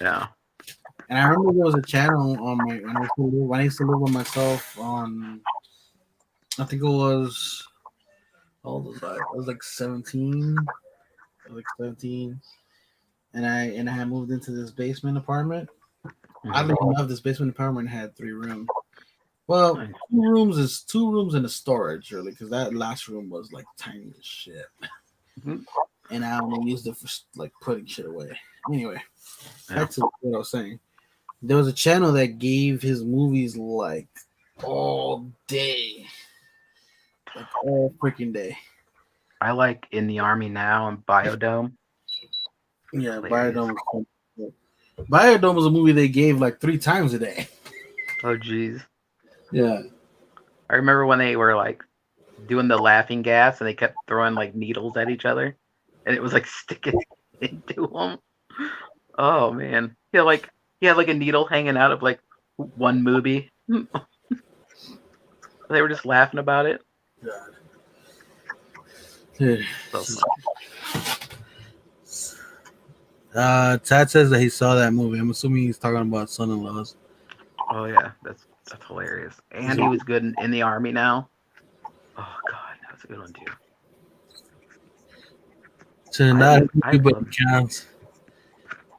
Yeah. And I remember there was a channel on my when I used to live with myself on. I think it was. How old was I? I was like 17. I was like 17, and I had moved into this basement apartment. Mhm. Oddly enough, this basement apartment had 3 rooms. Well, Nice. two rooms and a storage, really, because that last room was like tiny as shit, Mhm. and I only used it for like putting shit away. Anyway, Yeah. back to what I was saying. There was a channel that gave his movies like all day, like all freaking day. I like In the Army Now and Biodome. Yeah, Hilarious. Biodome was a movie they gave like 3 times a day. Oh jeez. Yeah. I remember when they were like doing the laughing gas and they kept throwing like needles at each other and it was like sticking into them. Oh man. He had like a needle hanging out of like one movie. They were just laughing about it. Dude. So funny. Tad says that he saw that movie. I'm assuming he's talking about Son-in-Laws. Oh yeah, that's hilarious. And he was good in the army now. Oh god, that's a good one too. So not I everybody love counts.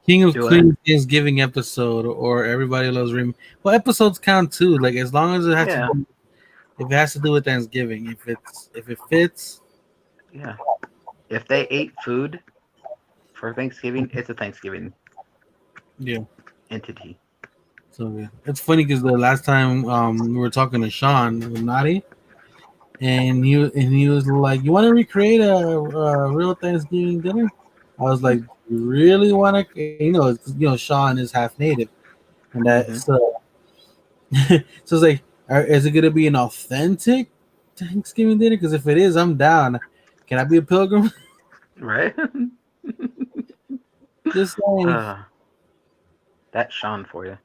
King of do it. Queens Thanksgiving episode or Everybody Loves Raymond. Well, episodes count too. Like as long as it has to Yeah, do, if it has to do with Thanksgiving, if it fits, yeah. If they ate food for Thanksgiving, it's a Thanksgiving yeah. entity. So yeah, it's funny because the last time we were talking to Sean with Nadi, and he was like, "You want to recreate a real Thanksgiving dinner?" I was like, "You really want to?" Sean is half native, and that Hmm. so it's like, is it gonna be an authentic Thanksgiving dinner? Because if it is, I'm down. Can I be a pilgrim? Right? Just saying. uh, that's Sean for you.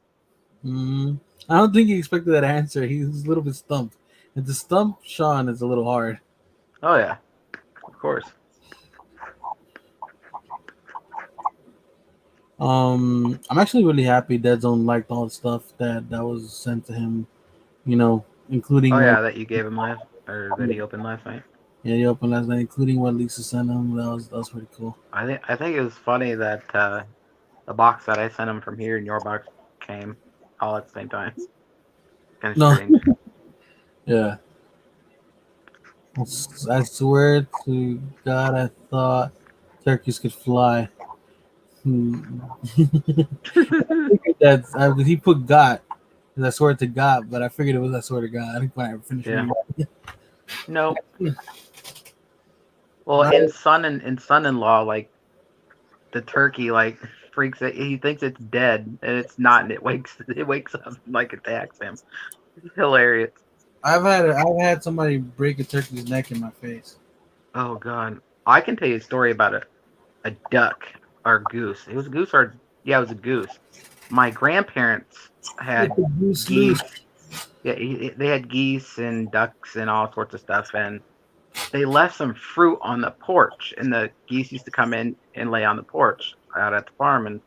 Mm, I don't think he expected that answer. He's a little bit stumped. And to stump Sean is a little hard. Oh yeah, of course. I'm actually really happy Dead Zone liked all the stuff that was sent to him. Oh Including what yeah, that you gave him last or that he opened last night. yeah, he opened last night, including what Lisa sent him. That was pretty cool. I think it was funny that the box that I sent him from here and your box came all at the same time. Kind of No, strange. yeah. I swear to God, I thought turkeys could fly. Hmm. He put God. 'Cause I swear to God, but I figured it was I swear to God. I think when I finished Yeah. reading it. No. Well, Right. in son-in-law, like the turkey, like freaks it. He thinks it's dead, and it's not, and it wakes up and like attacks him. It's hilarious. I've had somebody break a turkey's neck in my face. Oh god, I can tell you a story about a duck or goose. It was a goose or yeah, it was a goose. My grandparents Let had the goose loose. geese. Yeah, they had geese and ducks and all sorts of stuff, and they left some fruit on the porch. And the geese used to come in and lay on the porch out at the farm, and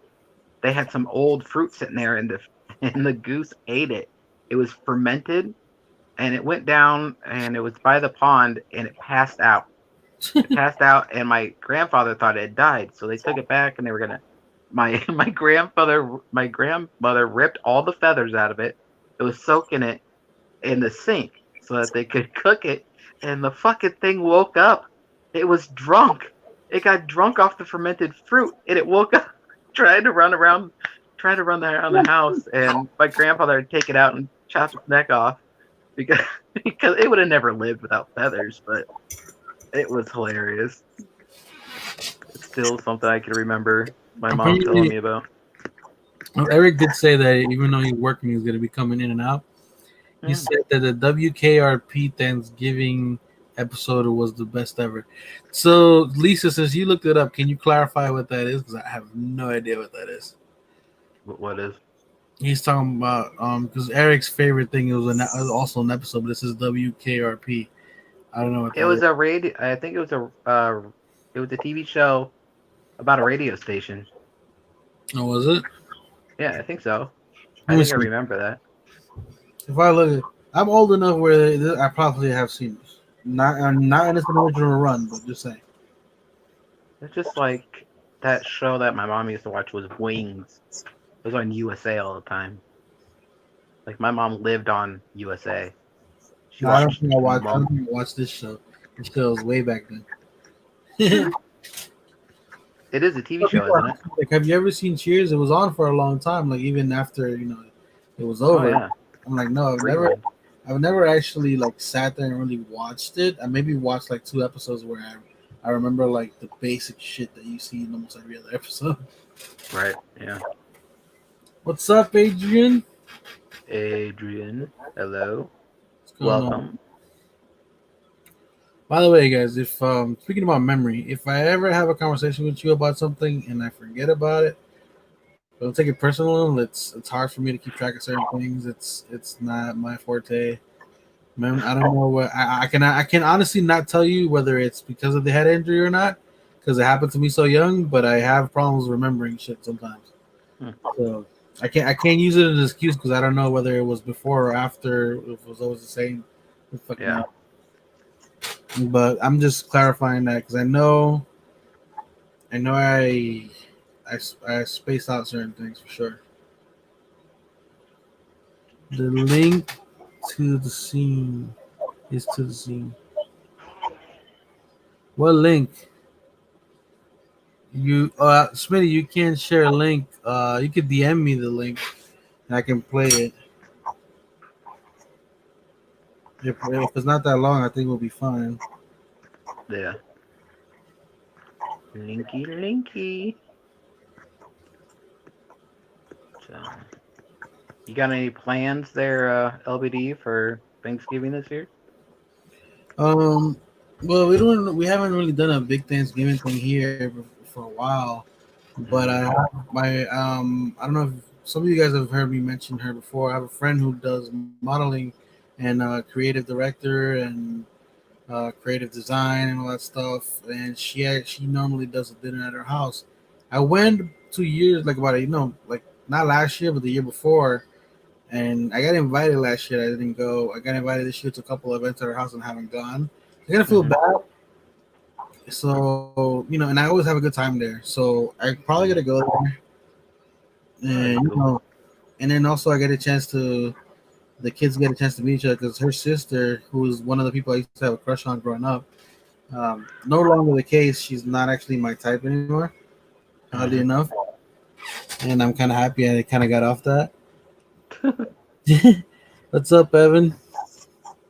they had some old fruit sitting there, and the and the goose ate it. It was fermented, and it went down, and it was by the pond, and it passed out. It passed out, and my grandfather thought it had died, so they took it back, and they were gonna. My grandmother ripped all the feathers out of it. It was soaking it in the sink so that they could cook it, and the fucking thing woke up. It was drunk. It got drunk off the fermented fruit, and it woke up, trying to run around, trying to run around the house. And my grandfather had taken it out and chopped its neck off because because it would have never lived without feathers, but it was hilarious. It's still something I can remember my mom telling me Apparently, about. Eric did say that even though he's working, he's going to be coming in and out. He Yeah. said that the WKRP Thanksgiving episode was the best ever. So, Lisa, since you looked it up, can you clarify what that is? Because I have no idea what that is. What is? He's talking about because Eric's favorite thing also an episode, but this is WKRP. I don't know what It that was is. a radio. I think it was a TV show about a radio station. Oh, was it? Yeah, I think so. Let I me think I see. remember that. If I look, I'm old enough where I probably have seen this. Not in its original run, but just saying. It's just like that show that my mom used to watch was Wings. It was on USA all the time. Like my mom lived on USA. She No, I don't watched think I watched. I don't Monk. think I watched this show. This show was way back then. It is a TV Some show, people are isn't it? asking, like, have you ever seen Cheers? It was on for a long time, like even after it was Oh over. yeah, I'm like, no, Rewind. I've never actually like sat there and really watched it. I maybe watched like two episodes where I remember like the basic shit that you see in almost every other episode. Right. Yeah. What's up, Adrian? Adrian, hello, What's going on? welcome. By the way, guys, if speaking about memory, if I ever have a conversation with you about something and I forget about it, don't take it personal. It's hard for me to keep track of certain things. It's not my forte. Man, I don't know what I can honestly not tell you whether it's because of the head injury or not, because it happened to me so young. But I have problems remembering shit sometimes. Hmm. So I can't use it as an excuse because I don't know whether it was before or after. If it was always the same. Fucking Yeah. hell. But I'm just clarifying that because I know I spaced out certain things for sure. The link to the scene is to the scene. What link? You Smitty, you can't share a link. You could DM me the link and I can play it. If it's not that long, I think we'll be fine. Yeah. Linky, linky. So, you got any plans there, LBD, for Thanksgiving this year? Um, well, we haven't really done a big Thanksgiving thing here for a while, but I Mm. have I don't know if some of you guys have heard me mention her before. I have a friend who does modeling and creative director and creative design and all that stuff, and she normally does a dinner at her house. I went 2 years, like about like not last year, but the year before, and I got invited last year. I didn't go. I got invited this year to a couple of events at her house and haven't gone. I gotta feel Mm-hmm. bad. So and I always have a good time there. So I probably gotta Mm. go there, Oh, that'd and be cool. and then also I get a chance to the kids get a chance to meet each other because her sister, who was one of the people I used to have a crush on growing up, no longer the case. She's not actually my type anymore, oddly Mm-hmm. enough, and I'm kind of happy I kind of got off that. What's up, Evan?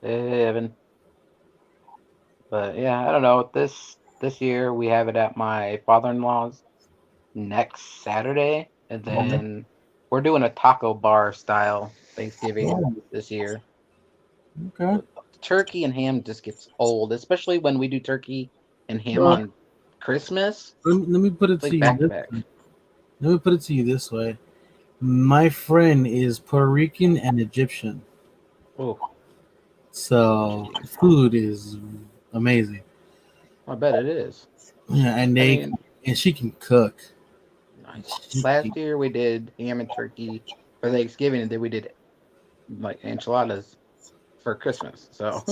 Hey, Evan. But yeah, I don't know. This year we have it at my father-in-law's next Saturday, and Mhm. then We're doing a taco bar style Thanksgiving Oh, this year. okay. Turkey and ham just gets old, especially when we do turkey and ham Well, on Christmas. let me put it It's to like you back to this. back. Let me put it to you this way. My friend is Puerto Rican and Egyptian, Oh, so interesting. food is amazing. I bet it is. Yeah, I mean, and she can cook. nice. She Last can, year we did ham and turkey for Thanksgiving, and then we did like enchiladas for Christmas. So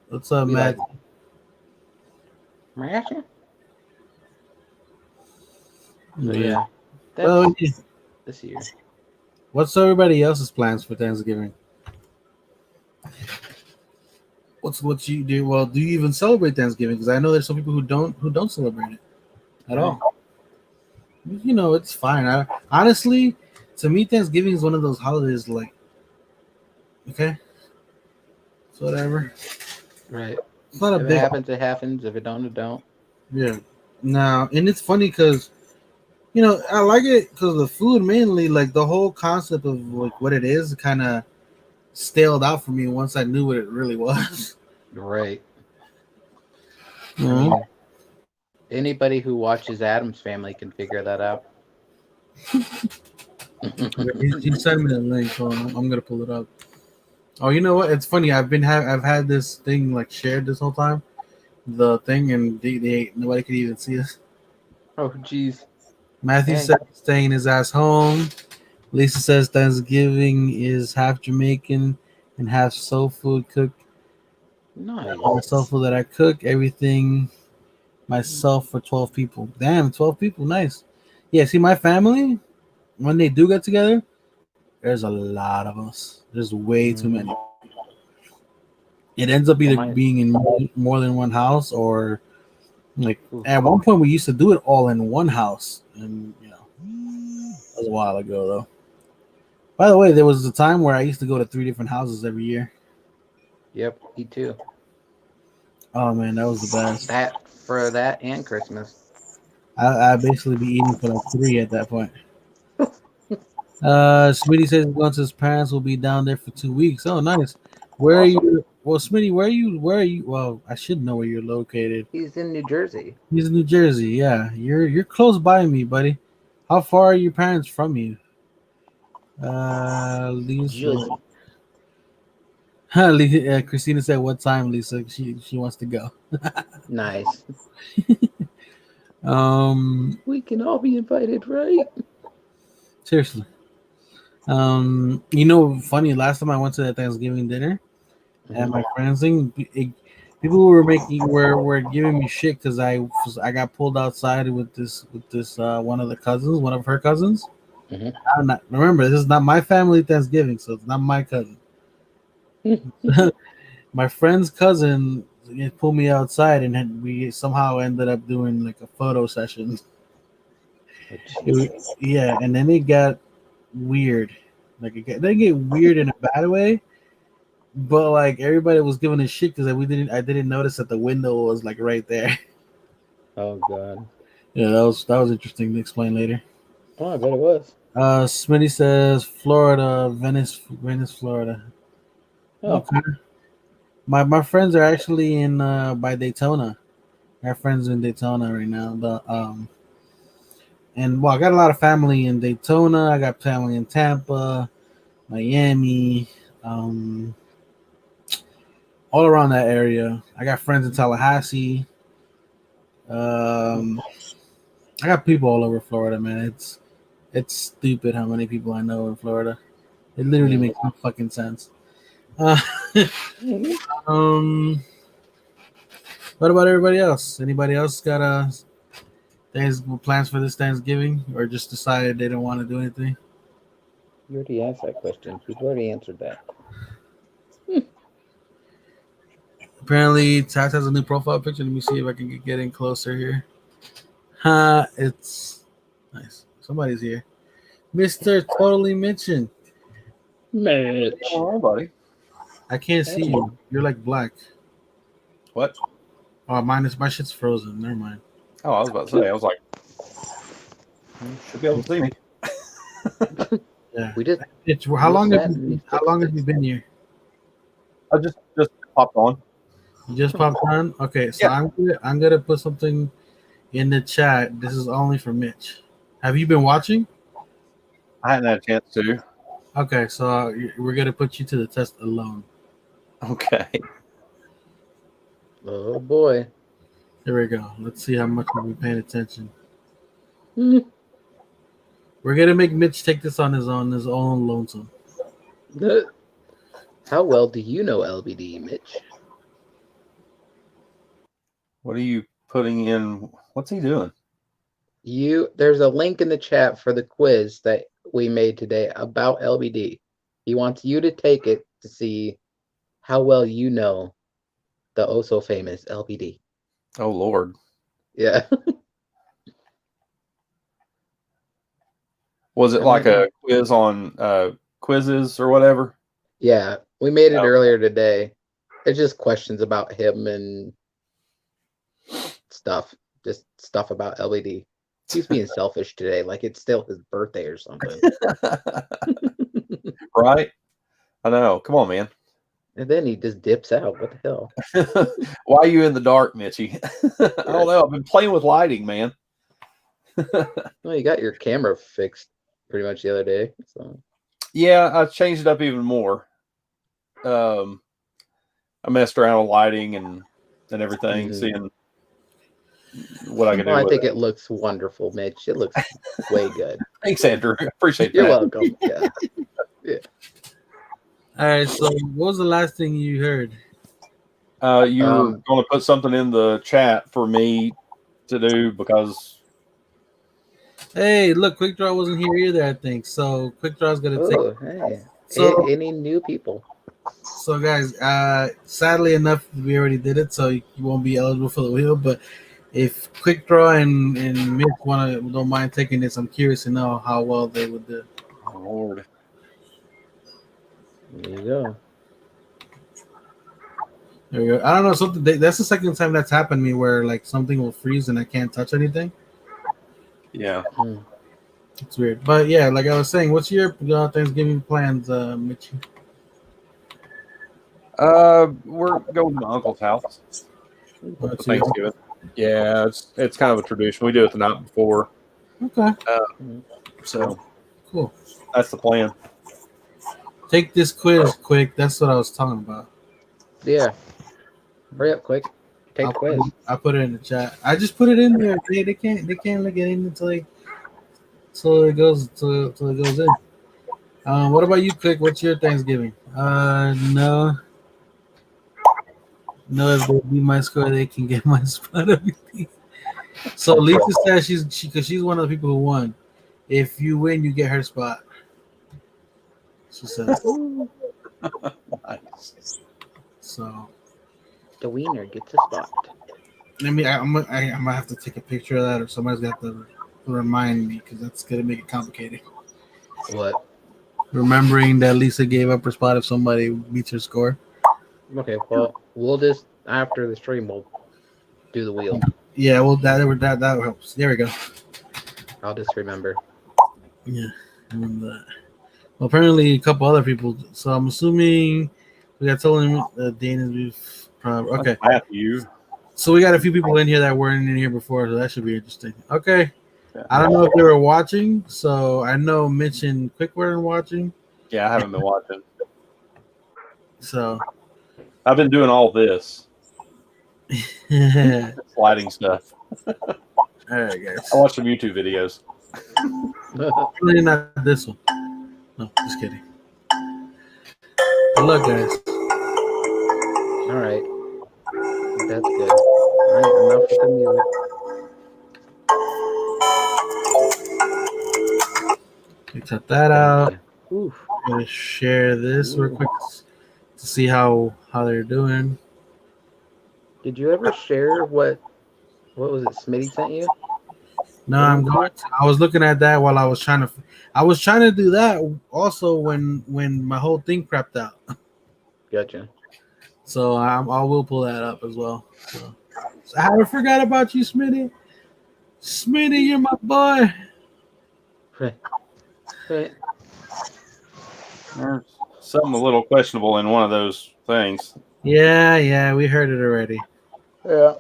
what's up, we Matt? like Mariachi. But Yeah. yeah, Well, that's yeah. this year. What's everybody else's plans for Thanksgiving? What's what you do? Well, do you even celebrate Thanksgiving? Because I know there's some people who don't celebrate it at Right. all. It's fine. Honestly, to me, Thanksgiving is one of those holidays. Like, okay, it's whatever. Right. It's not a If it big. happens, it happens. If it don't, it don't. Yeah. Now, and it's funny because I like it because the food mainly, like the whole concept of like what it is, kind of staled out for me once I knew what it really was. Right. I Mhm. mean, anybody who watches Adam's Family can figure that out. He sent me the link, so I'm gonna pull it up. Oh, you know what? It's funny. I've had this thing like shared this whole time, the thing, and nobody could even see us. Oh, jeez. Matthew Hey, said he's staying his ass home. Lisa says Thanksgiving is half Jamaican and half soul food cooked. nice. Soul food that I cook, everything myself for 12 people. Damn, 12 people, nice. Yeah, see, my family, when they do get together, there's a lot of us. There's way too Mm, many. It ends up well, either my being in more than one house, or like oof. at one point we used to do it all in one house, and that was a while ago though. By the way, there was a time where I used to go to three different houses every year. Yep, me too. Oh man, that was the best. That for that and Christmas. I basically be eating for like three at that point. Smitty says once his parents will be down there for 2 weeks. Oh, nice. Where are Awesome. you? Well, Smitty, where are you? Where are you? Well, I should know where you're located. He's in New Jersey. He's in New Jersey. Yeah, you're close by me, buddy. How far are your parents from you? Lisa. Jersey. Christina said, "What time, Lisa? She wants to go." Nice. Um, We can all be invited, right? seriously. Funny. Last time I went to that Thanksgiving dinner at Hmm. my friend's thing, people were giving me shit because I got pulled outside with this one of the cousins, one of her cousins. Hmm. I'm not remember this is not my family Thanksgiving, so it's not my cousin. My friend's cousin pulled me outside, and we somehow ended up doing like a photo session. Oh, jeez. Yeah, and then it got weird. Like it didn't get weird in a bad way, but like everybody was giving a shit because I didn't notice that the window was like right there. Oh God. Yeah, that was interesting to explain later. Oh, I bet it was. Smitty says Florida, Venice, Florida. Oh, Okay. My friends are actually in by Daytona. My friends in Daytona right now. I got a lot of family in Daytona. I got family in Tampa, Miami, um, all around that area. I got friends in Tallahassee. Um, I got people all over Florida, man. It's stupid how many people I know in Florida. It literally mm. makes no fucking sense. Uh, Mhm. um, what about everybody else? Anybody else got things plans for this Thanksgiving, or just decided they don't want to do anything? You already asked that question. We've already answered that. Hmm. Apparently, Tax has a new profile picture. Let me see if I can get in closer here. It's nice. Somebody's here. Mr. Totally Mentioned. Mitch. All right, buddy. I can't see Hey. you. You're like black. What? Oh, my shit's frozen. Never mind. Oh, I was about to say. I was like, should be able to see me. Yeah. We just How long sat have and you, we how fixed long have it. you been here? I just popped on. You just popped on? Okay, so Yeah. I'm gonna put something in the chat. This is only for Mitch. Have you been watching? I hadn't had a chance to. Okay, so we're gonna put you to the test alone. Okay. Oh boy. Here we go. Let's see how much we've been paying attention. Hmm. We're gonna make Mitch take this on his own lonesome. How well do you know LBD, Mitch? What are you putting in? What's he doing? There's a link in the chat for the quiz that we made today about LBD. He wants you to take it to see how well you know the oh so famous LBD. Oh Lord. Yeah. Was it That like might be. a quiz on quizzes or whatever? Yeah, we made it Oh. earlier today. It's just questions about him and stuff. Just stuff about LBD. He's being selfish today, like it's still his birthday or something. Right? I know. Come on, man. And then he just dips out. What the hell? Why are you in the dark, Mitchy? I don't know. I've been playing with lighting, man. Well, you got your camera fixed pretty much the other day. So Yeah, I changed it up even more. I messed around with lighting and everything, seeing what I can well, do I with think it. it looks wonderful, Mitch. It looks way good. Thanks, Andrew. Appreciate You're that. welcome. Yeah. All right. So, what was the last thing you heard? You were going to put something in the chat for me to do because. Hey, look, Quick Draw wasn't here either. I think so. Quick Draw is gonna take. Oh, hey. So, Any new people? so guys, sadly enough, we already did it, so you won't be eligible for the wheel. But if Quick Draw and Mitch don't mind taking this, I'm curious to know how well they would do. Oh, Lord. There you go. There we go. I don't know something. That's the second time that's happened to me where like something will freeze and I can't touch anything. Yeah. It's weird, but yeah, like I was saying, what's your Thanksgiving plans, Mitch? We're going to my uncle's house for What's your- Thanksgiving. Yeah, it's kind of a tradition. We do it the night before. Okay, So cool. that's the plan. Take this quiz quick. That's what I was talking about. Yeah. Hurry up, quick. Take the quiz. I'll put it in the chat. I just put it in there. They can't look at it until it goes in. What about you, Quick? What's your Thanksgiving? No. No, if they beat my score, they can get my spot. So Lisa says she's one of the people who won. If you win, you get her spot. She says. Nice. So The wiener gets a spot. I'm gonna have to take a picture of that, or somebody's got to remind me because that's gonna make it complicated. What? Remembering that Lisa gave up her spot if somebody beats her score. Okay, well, we'll just after the stream we'll do the wheel. Yeah, well that helps. There we go. I'll just remember. Yeah. Well, apparently a couple other people. So I'm assuming we got telling Dana's we've probably okay. Matthew. So we got a few people in here that weren't in here before, so that should be interesting. Okay. I don't know if they were watching, so I know Mitch and Quick weren't watching. Yeah, I haven't been watching. So I've been doing all this all sliding stuff. right, guys. I watch some YouTube videos. Really not this one. No, just kidding. Good luck, guys. All right. That's good. All right, enough with the music. Cut that out. Oof. I'm gonna share this real quick to see how they're doing. Did you ever share what was it Smitty sent you? No, I'm going to. I was looking at that while I was trying to do that also when my whole thing crapped out. Gotcha. So I will pull that up as well. So I forgot about you, Smitty. Smitty, you're my boy. Right. There's something a little questionable in one of those things. Yeah, we heard it already. Yeah.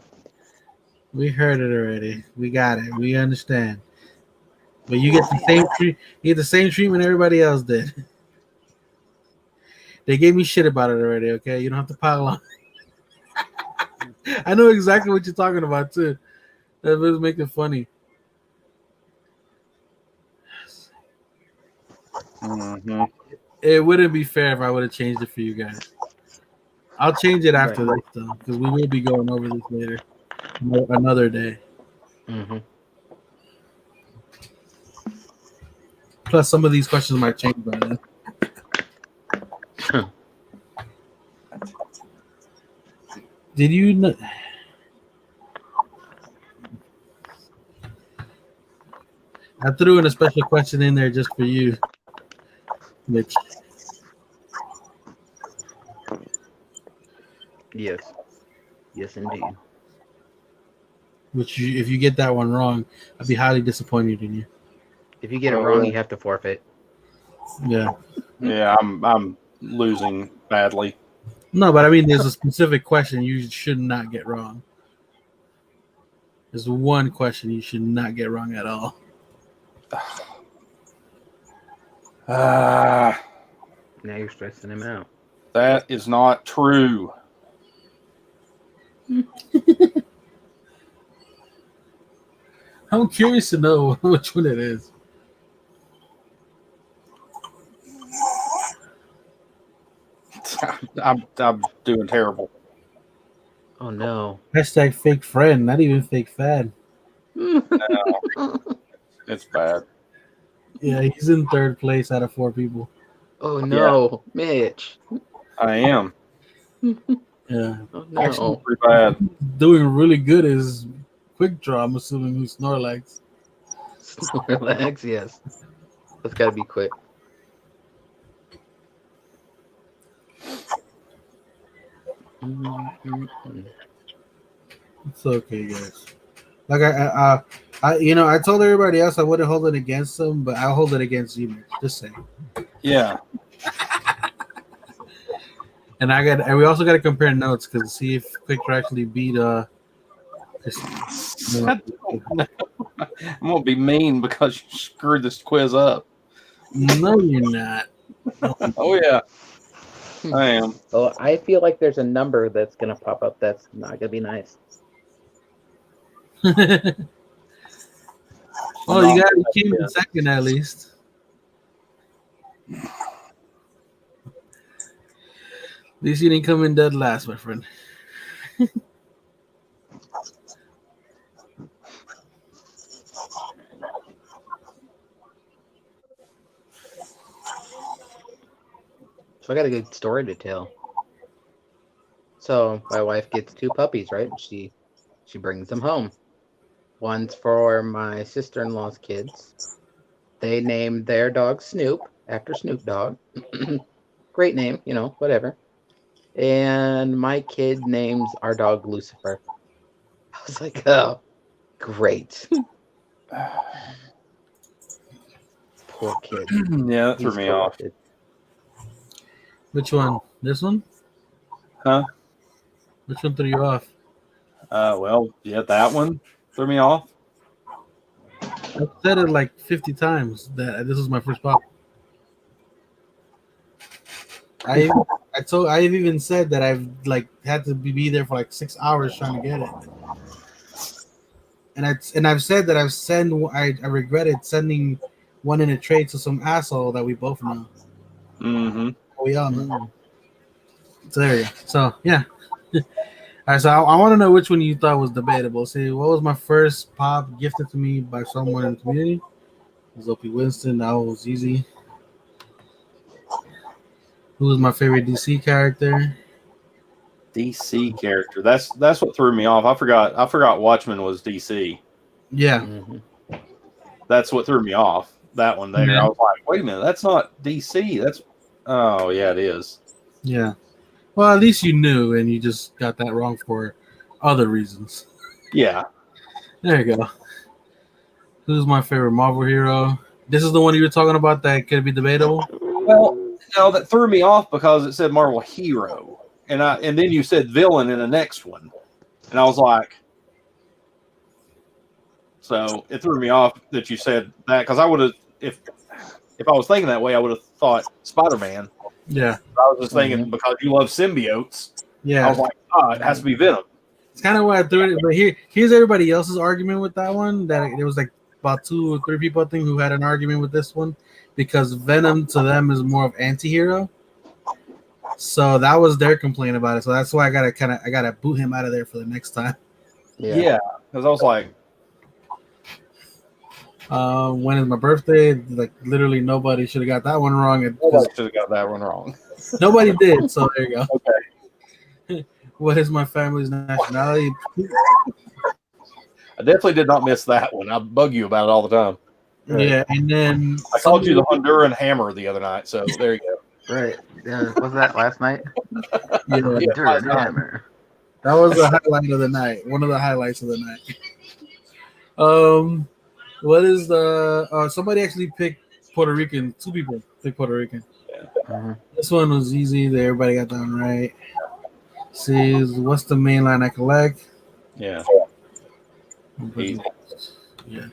We heard it already. We got it. We understand. But you get the same you get the same treatment everybody else did. They gave me shit about it already, okay? You don't have to pile on. I know exactly what you're talking about too. That was making it funny. Mm-hmm. It wouldn't be fair if I would have changed it for you guys. I'll change it after this though, because we will be going over this later, another day. Mm-hmm. Plus, some of these questions might change by then. Did you know? I threw in a special question in there just for you, Mitch. Yes. Yes, indeed. Which, if you get that one wrong, I'd be highly disappointed in you. If you get it wrong, you have to forfeit. Yeah. Yeah, I'm losing badly. No, but I mean, there's a specific question you should not get wrong. There's one question you should not get wrong at all. Now you're stressing him out. That is not true. I'm curious to know which one it is. I'm doing terrible. Oh no. Hashtag fake friend, not even fake fan. No, it's bad. Yeah, he's in third place out of 4 people. Oh no, yeah. Mitch. I am. Yeah. Oh no. Actually, pretty bad. Doing really good is Quick Draw, I'm assuming, who's Snorlax. Snorlax, yes. That's gotta be quick. It's okay, guys. Like I told everybody else I wouldn't hold it against them, but I'll hold it against you, Mitch. Just saying. Yeah. And we also got to compare notes because see if Quick Draw actually beat I'm gonna be mean because you screwed this quiz up. No, you're not. Oh yeah, I am. Oh, I feel like there's a number that's gonna pop up that's not gonna be nice. Well, you came in second at least. At least you didn't come in dead last, my friend. So I got a good story to tell. So my wife gets 2 puppies, right? She brings them home. One's for my sister-in-law's kids. They named their dog Snoop after Snoop Dogg. Great name, whatever. And my kid names our dog Lucifer. I was like, oh, great. Poor kid. Yeah, that threw me off. Which one? This one? Huh? Which one threw you off? Well, yeah, that one threw me off. I've said it like 50 times that this is my first pop. I've even said that I've had to be there for 6 hours trying to get it. And I've said that I regretted sending one in a trade to some asshole that we both know. Mm-hmm. We all know. So there you go. So yeah. All right, so I want to know which one you thought was debatable. See, what was my first pop gifted to me by someone in the community? It was Opie Winston. That was easy. Who was my favorite DC character? DC character. That's what threw me off. I forgot Watchmen was DC. Yeah. Mm-hmm. That's what threw me off. That one there. I was like, wait a minute, that's not DC. Oh yeah, it is. Yeah. Well, at least you knew, and you just got that wrong for other reasons. Yeah. There you go. Who's my favorite Marvel hero? This is the one you were talking about that could be debatable? Well, No, that threw me off because it said Marvel hero, and then you said villain in the next one, and I was like, so it threw me off that you said that because I would have if I was thinking that way, I would have thought Spider-Man. Yeah. I was just thinking because you love symbiotes. Yeah. I was like, it has to be Venom. It's kind of why I threw it, but here's everybody else's argument with that one. That there was like about 2 or 3 people I think who had an argument with this one because Venom to them is more of anti-hero. So that was their complaint about it. So that's why I gotta boot him out of there for the next time. Yeah, because I was like, when is my birthday? Like literally nobody should have got that one wrong. nobody should have got that one wrong. Nobody did. So there you go. Okay. What is my family's nationality? I definitely did not miss that one. I bug you about it all the time. Right. Yeah, and then I called you the Honduran hammer the other night, so there you go. Right. Yeah. Was that last night? Yeah, Honduran hammer. that was the highlight of the night. One of the highlights of the night. What is the? Somebody actually picked Puerto Rican. 2 people picked Puerto Rican. Mhm. This one was easy. Everybody got that one right. Says, what's the main line I collect? Yeah. Easy. Yeah.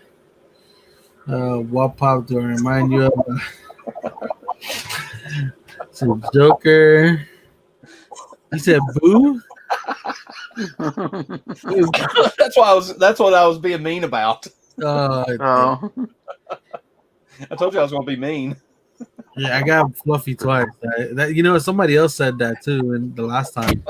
What pop do I remind you of? Some Joker. He said, "Boo." That's what I was being mean about. Oh. I told you I was going to be mean. Yeah, I got Fluffy twice. Somebody else said that too in the last time.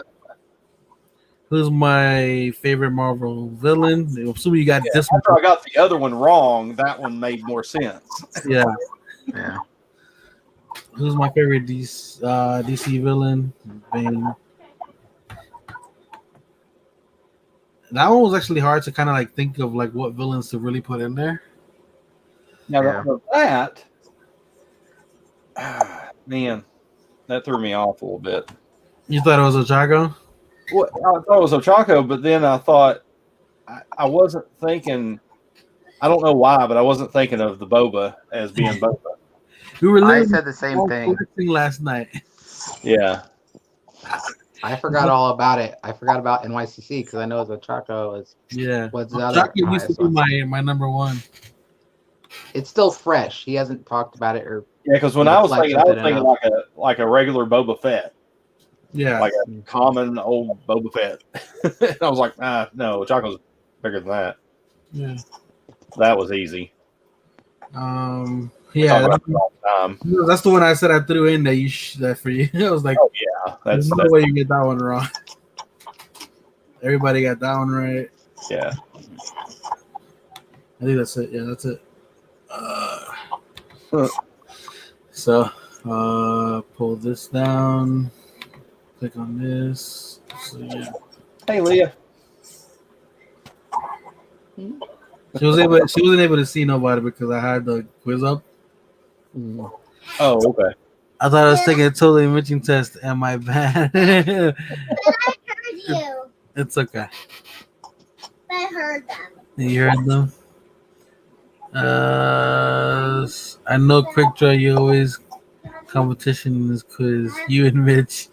Who's my favorite Marvel villain? Assuming you got this one. After I got the other one wrong, that one made more sense. Yeah. Yeah. Who's my favorite DC villain? Bane. That one was actually hard to kind of like think of like what villains to really put in there. Now man, that threw me off a little bit. You thought it was Ochaco? Well, I thought it was Ochaco, but then I thought I wasn't thinking. I don't know why, but I wasn't thinking of the boba as being boba. I said the same thing last night. Yeah. I forgot all about it. I forgot about NYCC because I know the Chaco is. Yeah. What's the other? Chaco used to be my number one. It's still fresh. He hasn't talked about it or. Yeah, because when I was thinking like a regular Boba Fett. Yeah. Like a common old Boba Fett. I was like, no, Chaco's bigger than that. Yeah. That was easy. Yeah. That's the one I said I threw in that for you. I was like, oh yeah, there's no way you get that one wrong. Everybody got that one right. Yeah. I think that's it. Yeah, that's it. So, pull this down. Click on this. So, yeah. Hey, Leah. She wasn't able to see nobody because I had the quiz up. Oh, okay. I thought I was taking a total imaging test. Am I bad? But I heard you. It's okay. But I heard them. You heard them? I know Quick Draw, you always competition in this quiz. You and Mitch.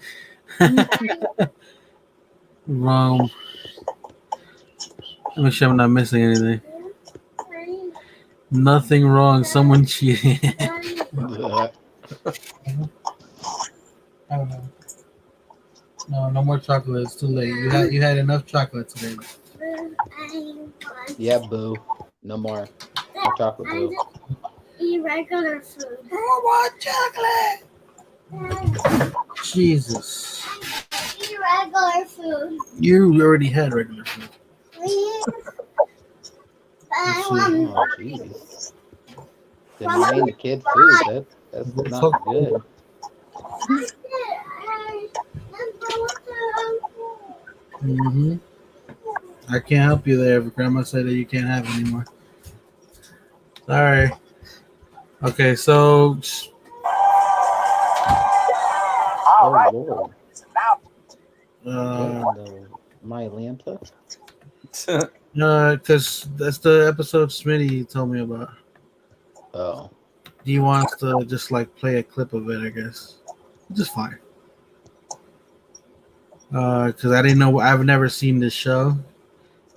Wrong. Make sure I'm not missing anything. Nothing wrong. Someone cheated. I don't know. No more chocolate. It's too late. You had enough chocolate today. Yeah, boo. No more. No chocolate, boo. Eat regular food. I want chocolate. Jesus. Eat regular food. You already had regular food. Please. But I want Oh, jeez. Denying the kid food. That's not good. Mm-hmm. I can't help you there. If Grandma said that you can't have it anymore. Sorry. Okay, so. Oh, Lord. My Lanta? Because that's the episode Smitty told me about. Oh. He wants to just like play a clip of it, I guess. which is fine. Because I didn't know. I've never seen this show.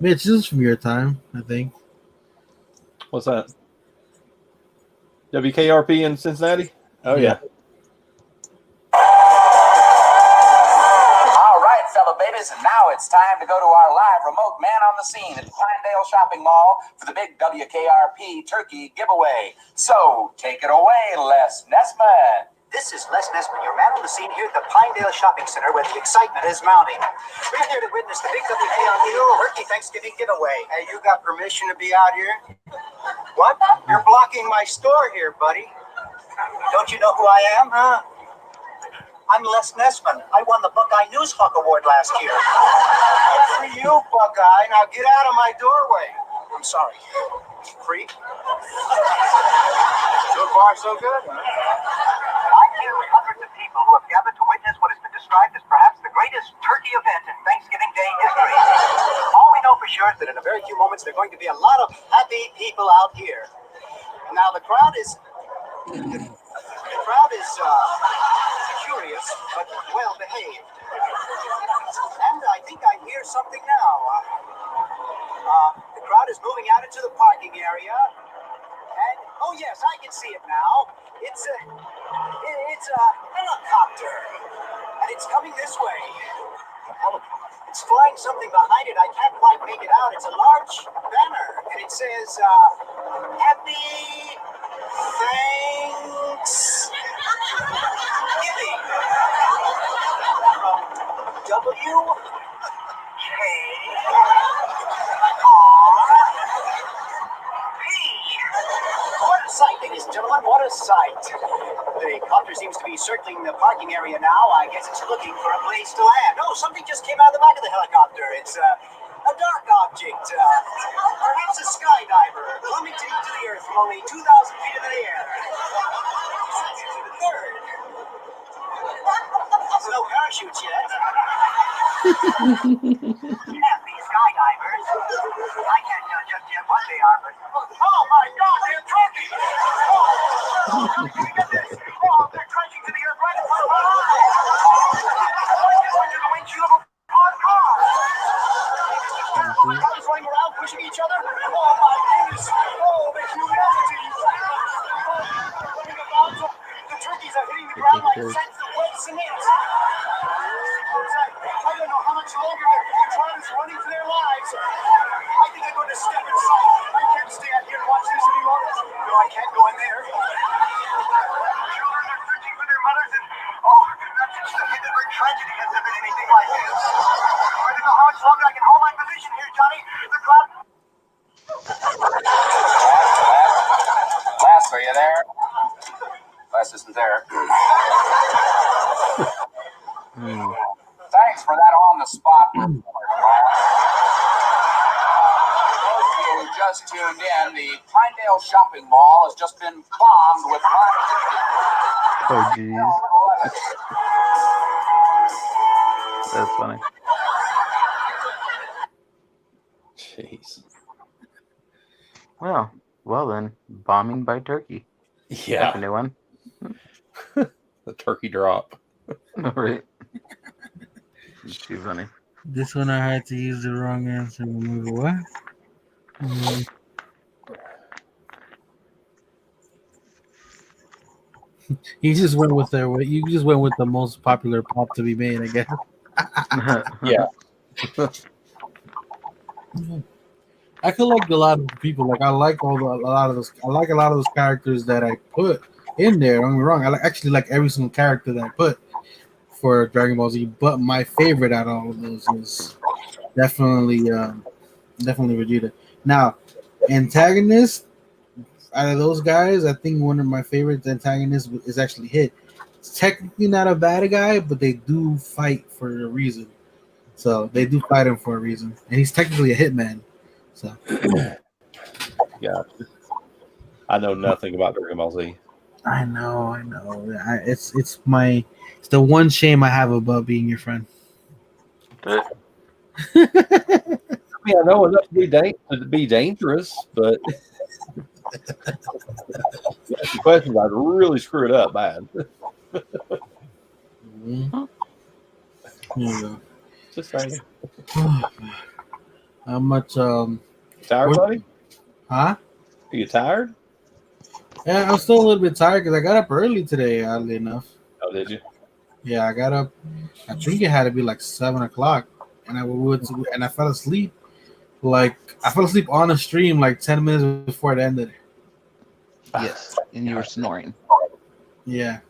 Mitch, this is from your time, I think. What's that? WKRP in Cincinnati? Oh, yeah. All right, fellow babies, and now it's time to go to our live remote man on the scene at Pinedale Shopping Mall for the big WKRP turkey giveaway. So, take it away, Les Nessman. This is Les Nessman, your man on the scene here at the Pinedale Shopping Center where the excitement is mounting. We're here to witness the big WKRP Turkey Thanksgiving giveaway. Hey, you got permission to be out here? What? You're blocking my store here, buddy. Don't you know who I am, huh? I'm Les Nessman. I won the Buckeye News Hawk Award last year. Good for you, Buckeye. Now get out of my doorway. I'm sorry. Creep. So far, so good, huh? I'm here with hundreds of people who have gathered to witness what has been described as perhaps the greatest turkey event in Thanksgiving Day history. All we know for sure is that in a very few moments there are going to be a lot of happy people out here. Now the crowd is curious but well behaved, and I think I hear something now. The crowd is moving out into the parking area, and oh yes, I can see it now. It's a helicopter, and it's coming this way. It's flying something behind it. I can't quite make it out. It's a large banner, and it says, Happy Thanksgiving from WKRP. What a sight, ladies and gentlemen, what a sight. The copter seems to be circling the parking area now. I guess it's looking for a place to land. Oh, something just came out of the back of the helicopter. It's a dark object. Perhaps a skydiver plummeting to the earth from only 2,000 feet in the air. The third. There's no parachutes yet. Happy skydivers. I can't tell just yet what they are, but oh my God, they're turkeys! Oh, how can we get this? Oh, they're crashing to the earth right in front of our eyes. Under the windshield of a parked car. Terrible cars running around pushing each other. Oh my goodness! Oh, the humanity! The turkeys are hitting the ground like sacks of wet cement. I don't know how much longer the crowd is running for their lives. I think I'm going to step inside. I can't stay out here and watch this anymore. No, I can't go in there. Children are searching for their mothers, and oh, that's just a Hindenburg tragedy has never been anything like this. I don't know how much longer I can hold my position here, Johnny. The crowd. Les, are you there? Les isn't there. Thanks for that on-the-spot report. Those of you who just tuned in, the Pinedale Shopping Mall has just been bombed with Oh, geez. That's funny. Jeez. Well then, bombing by turkey. Yeah. That's a new one. The turkey drop. All right. Too funny. This one I had to use the wrong answer. Remove what? You just went with you just went with the most popular pop to be made, I guess. Yeah. I feel like a lot of people like I like a lot of those characters that I put in there. Don't get me wrong. I actually like every single character that I put for Dragon Ball Z, but my favorite out of all of those is definitely Vegeta. Now, antagonist out of those guys, I think one of my favorite antagonists is actually Hit. It's technically not a bad guy, but they do fight for a reason. So they do fight him for a reason, and he's technically a hitman. So Yeah. I know nothing about Dragon Ball Z. I know. It's the one shame I have about being your friend. I mean, I know enough to be dangerous, but the questions I'd really screw it up bad. Mm-hmm. Here you Just saying. go. How much? Tired, what- buddy? Huh? Are you tired? Yeah, I'm still a little bit tired because I got up early today. Oddly enough. Oh, did you? Yeah, I got up. I think it had to be like 7 o'clock, and I fell asleep. Like I fell asleep on a stream like 10 minutes before it ended. Yes, and you were snoring. Yeah,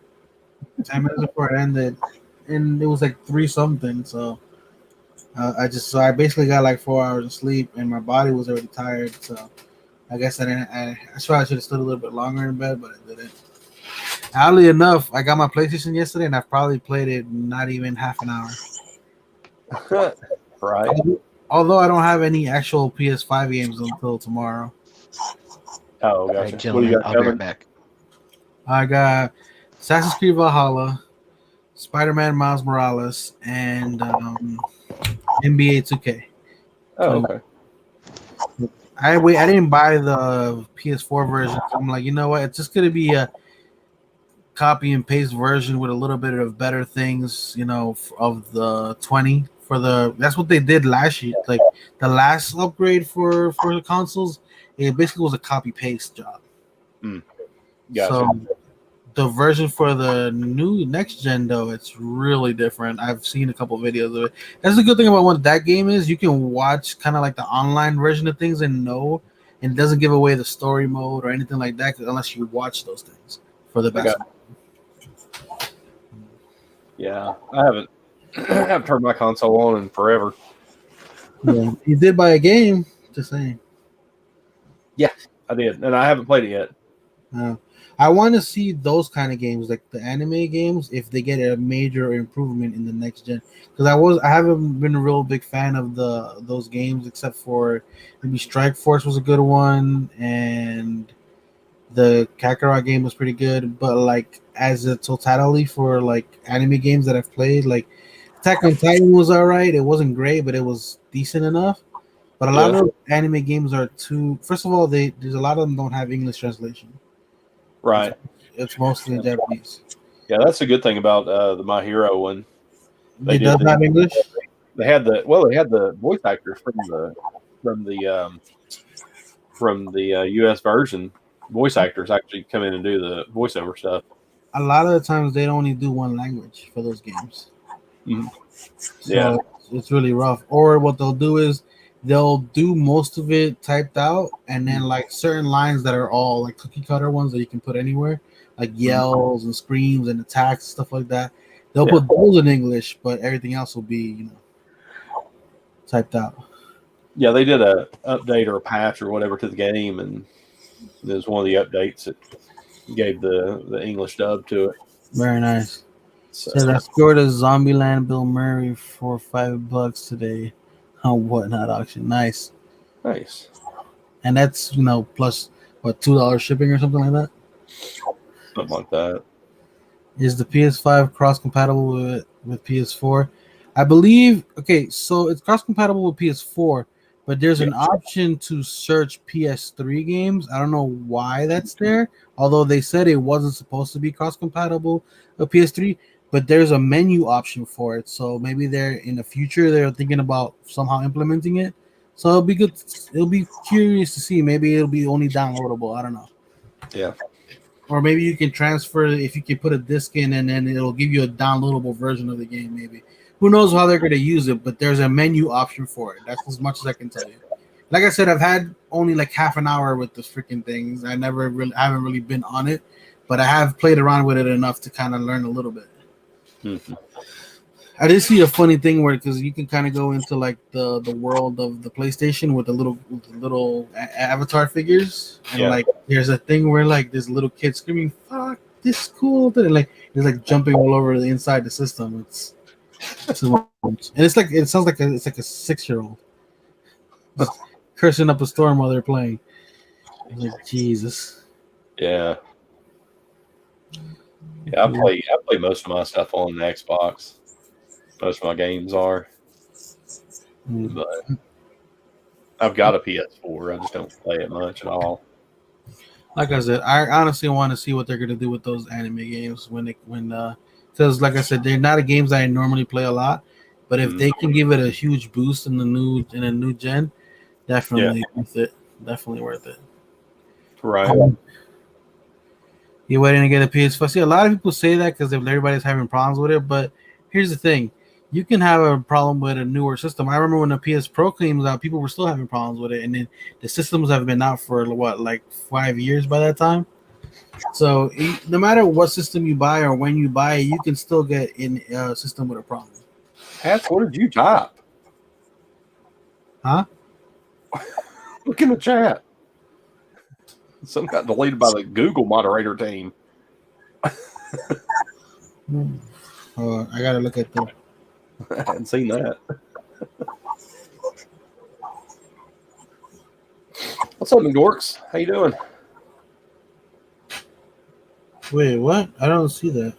10 minutes before it ended, and it was like three something. So I basically got like 4 hours of sleep, and my body was already tired. So I guess I didn't. I swear I should have stood a little bit longer in bed, but I didn't. Oddly enough, I got my PlayStation yesterday, and I've probably played it not even half an hour. Right. Although I don't have any actual PS5 games until tomorrow. Oh, All gotcha. right, What do you gentlemen, got I'll be right coming? back. I got Assassin's Creed Valhalla, Spider-Man Miles Morales, and NBA 2K. Oh, okay. I didn't buy the PS4 version. So I'm like, you know what? It's just gonna be a copy and paste version with a little bit of better things, of the 20 for the. That's what they did last year. Like the last upgrade for the consoles, it basically was a copy paste job. Gotcha. So the version for the new next gen though, it's really different. I've seen a couple videos of it. That's the good thing about what that game is. You can watch kind of like the online version of things and it doesn't give away the story mode or anything like that unless you watch those things for the best. Yeah, I haven't I haven't turned my console on in forever. Yeah, you did buy a game, just saying. Yeah, I did, and I haven't played it yet. I want to see those kind of games, like the anime games, if they get a major improvement in the next gen. Because I haven't been a real big fan of those games, except for maybe Strike Force was a good one, and the Kakarot game was pretty good. But like as a totality for like anime games that I've played, like Attack on Titan was alright. It wasn't great, but it was decent enough. But a lot of anime games are too. First of all, there's a lot of them don't have English translation. Right. It's mostly in Japanese. Yeah, that's a good thing about the My Hero one. It does have English. They had the voice actors from the U.S. version. Voice actors actually come in and do the voiceover stuff. A lot of the times they only do one language for those games. Mm-hmm. So it's really rough. Or what they'll do is they'll do most of it typed out, and then like certain lines that are all like cookie cutter ones that you can put anywhere, like yells and screams and attacks, stuff like that. They'll put those in English, but everything else will be, typed out. Yeah, they did a update or a patch or whatever to the game, and it was one of the updates that gave the English dub to it. Very nice. So I scored a Zombieland Bill Murray for $5 today on Whatnot auction. Nice. And that's plus what, $2 shipping or something like that. Something like that. Is the PS5 cross compatible with PS4? I believe. Okay, so it's cross compatible with PS4, but there's an option to search PS3 games. I don't know why that's there. Although they said it wasn't supposed to be cross compatible with PS3, but there's a menu option for it. So maybe they're in the future they're thinking about somehow implementing it. So it'll be good. It'll be curious to see. Maybe it'll be only downloadable. I don't know. Yeah. Or maybe you can transfer if you can put a disc in, and then it'll give you a downloadable version of the game. Maybe who knows how they're going to use it? But there's a menu option for it. That's as much as I can tell you. Like I said, I've had only like half an hour with the freaking things. I haven't really been on it, but I have played around with it enough to kind of learn a little bit. Mm-hmm. I did see a funny thing where because you can kind of go into like the world of the PlayStation with the little avatar figures, and like there's a thing where like this little kid screaming "fuck this cool," and like he's like jumping all over the inside the system. And it's like it sounds like it's like a 6-year-old cursing up a storm while they're playing. I was like, Jesus. Yeah. Yeah, I play most of my stuff on the Xbox. Most of my games are. But I've got a PS4. I just don't play it much at all. Like I said, I honestly want to see what they're gonna do with those anime games when because, like I said, they're not a games I normally play a lot. But if Mm. they can give it a huge boost in a new gen, definitely worth it. Definitely worth it. Right. You waiting to get a PS4? See, a lot of people say that because everybody's having problems with it. But here's the thing: you can have a problem with a newer system. I remember when the PS Pro came out, people were still having problems with it, and then the systems have been out for what, like 5 years by that time. So no matter what system you buy or when you buy it, you can still get in a system with a problem. Hats, what did you type? Huh? Look in the chat. Some got deleted by the Google moderator team. I gotta look at the. I hadn't seen that. What's up, McDorks? How you doing? Wait, what? I don't see that.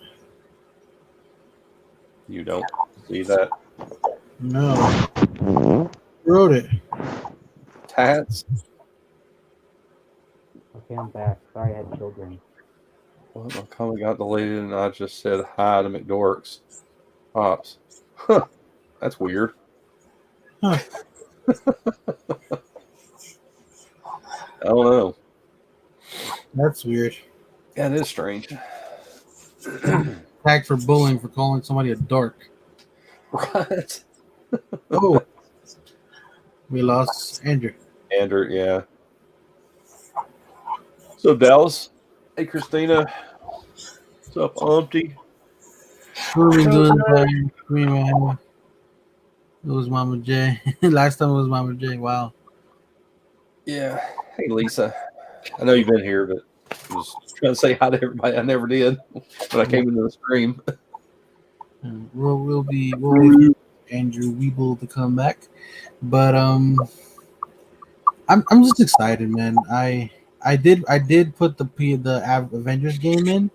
You don't see that? No. Who wrote it? Tats? Okay, I'm back. Sorry, I had children. Well, my comment got deleted, and I just said hi to McDorks. Pops. Huh. That's weird. Huh. I don't know. That's weird. Yeah, it is strange. Tagged for bullying for calling somebody a dork. Right. Oh, we lost Andrew. Andrew, yeah. So Dallas. Hey, Christina. What's up, Umpty? What have we been doing? It was Mama J. Last time it was Mama J. Wow. Yeah. Hey, Lisa. I know you've been here, but I was trying to say hi to everybody. I never did when I came into the stream. We'll be Andrew Weeble to come back, but I'm just excited, man. I did put the Avengers game in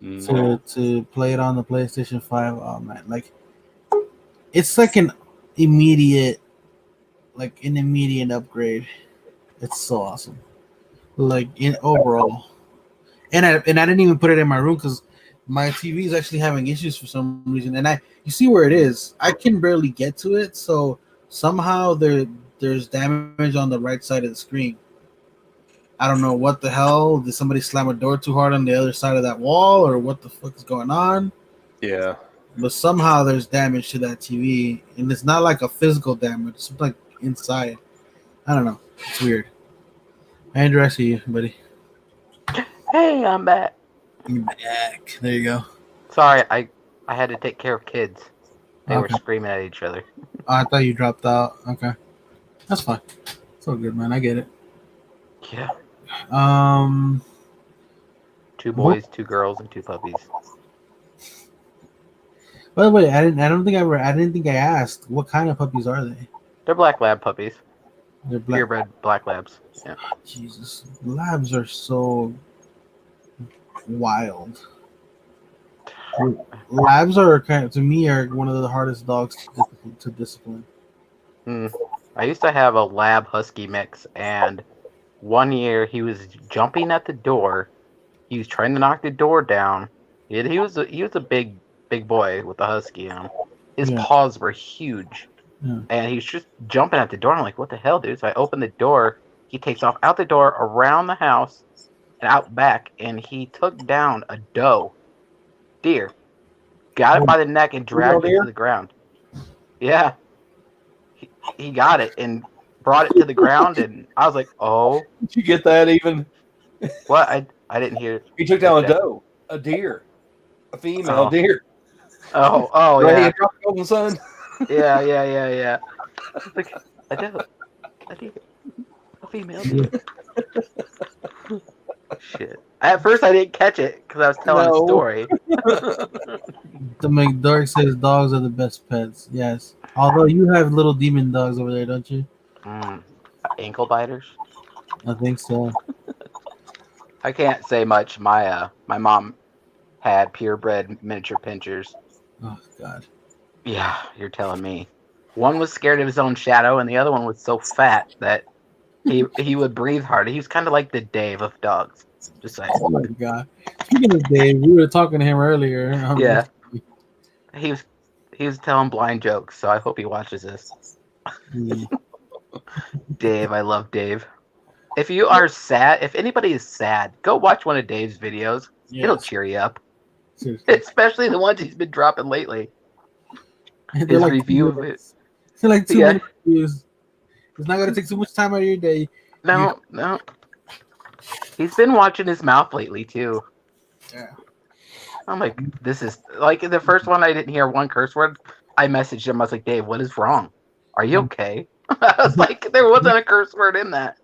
to play it on the PlayStation 5. Oh man, like it's like an immediate upgrade. It's so awesome. Like in overall, and I didn't even put it in my room because my TV is actually having issues for some reason, and you see where it is. I can barely get to it, so somehow there's damage on the right side of the screen. I don't know what the hell. Did somebody slam a door too hard on the other side of that wall, or what the fuck is going on? Yeah. But somehow there's damage to that TV, and it's not like a physical damage. It's like inside. I don't know. It's weird. Andrew, I see you, buddy. Hey, I'm back. You're back. There you go. Sorry, I had to take care of kids. They were Okay. screaming at each other. Oh, I thought you dropped out. Okay. That's fine. It's all good, man. I get it. Yeah. 2 boys, 2 girls, and 2 puppies. By the way, I didn't think I asked what kind of puppies are they? They're black lab puppies. They're black. Purebred black labs. Yeah. Jesus, labs are so wild. Labs are to me one of the hardest dogs to discipline. I used to have a lab husky mix, and one year he was jumping at the door. He was trying to knock the door down. He was a big boy with a husky on him. His paws were huge. Yeah. And he was just jumping at the door. I'm like, what the hell, dude? So I opened the door. He takes off out the door, around the house, and out back, and he took down a deer. Got it by the neck and dragged it to the ground. Yeah. He got it and brought it to the ground, and I was like, oh. Did you get that even? What? I didn't hear it. He took down a deer. A female deer. Oh, right, yeah. Dropped it on the sun. Yeah. I was like, a deer. A female deer. Shit. At first, I didn't catch it because I was telling a story. The McDark says dogs are the best pets. Yes. Although you have little demon dogs over there, don't you? Ankle biters? I think so. I can't say much. My mom had purebred miniature pinchers. Oh, God. Yeah, you're telling me. One was scared of his own shadow, and the other one was so fat that he would breathe hard. He was kind of like the Dave of dogs. Just saying. Oh my God. Speaking of Dave, we were talking to him earlier. Yeah. he was telling blind jokes, so I hope he watches this. Yeah. Dave, I love Dave. If you are sad, if anybody is sad, go watch one of Dave's videos. It'll Yes. cheer you up. Seriously. Especially the ones he's been dropping lately. They're His like review of it. They're like 2 Yeah. minute views. It's not gonna take too much time out of your day. No. He's been watching his mouth lately too. Yeah. I'm like, this is like the first one I didn't hear one curse word. I messaged him. I was like, Dave, what is wrong? Are you okay? I was like, there wasn't a curse word in that.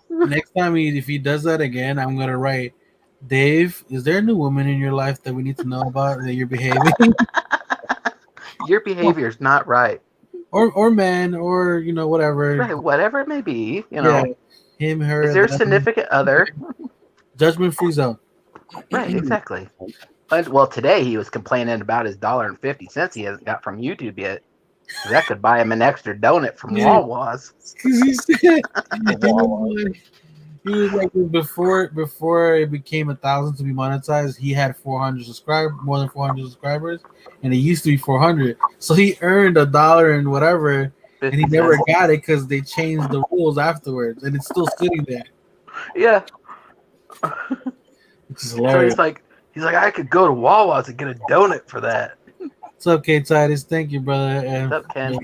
Next time if he does that again, I'm gonna write, Dave, is there a new woman in your life that we need to know about that you're behaving? Your behavior's not right. or man, or whatever. Right, whatever it may be, Yeah. Him, her, Is there a them. significant other? Judgment free zone. Right, exactly. Well, today he was complaining about his $1.50 he hasn't got from YouTube yet. That could buy him an extra donut from Yeah. Wawa's. Because he was like before it became 1,000 to be monetized, he had more than 400 subscribers, and it used to be 400. So he earned $1 and whatever, and he never got it because they changed the rules afterwards, and it's still sitting there. Yeah. Which is So hilarious. he's like, I could go to Wawa's and get a donut for that. What's up, K Titus? Thank you, brother. What's up, Ken?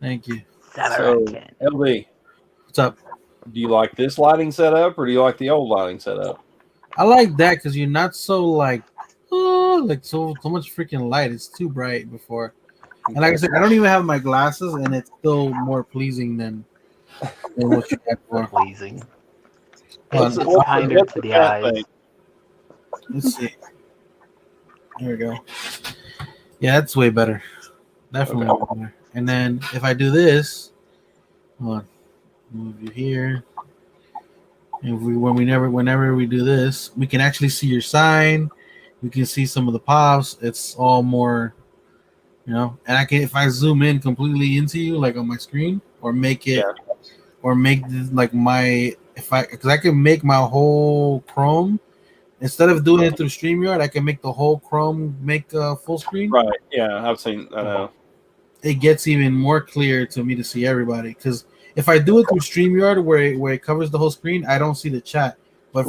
Thank you. So, Ken. LB, What's up? do you like this lighting setup or do you like the old lighting setup? I like that because you're not so so much freaking light. It's too bright before. And like I said, I don't even have my glasses, and it's still more pleasing than what you had before. Pleasing. What's It's the- kinder to the eyes. Let's see. There we go. Yeah, that's way better. Definitely way better. And then if I do this, hold on, move you here. And whenever we do this, we can actually see your sign. We can see some of the pops. It's all more, and I can, if I zoom in completely into you, like on my screen, or make it, or make this like because I can make my whole Chrome. Instead of doing it through StreamYard, I can make the whole Chrome make full screen. Right. Yeah, I've seen. I know. It gets even more clear to me to see everybody. Because if I do it through StreamYard, where it covers the whole screen, I don't see the chat. But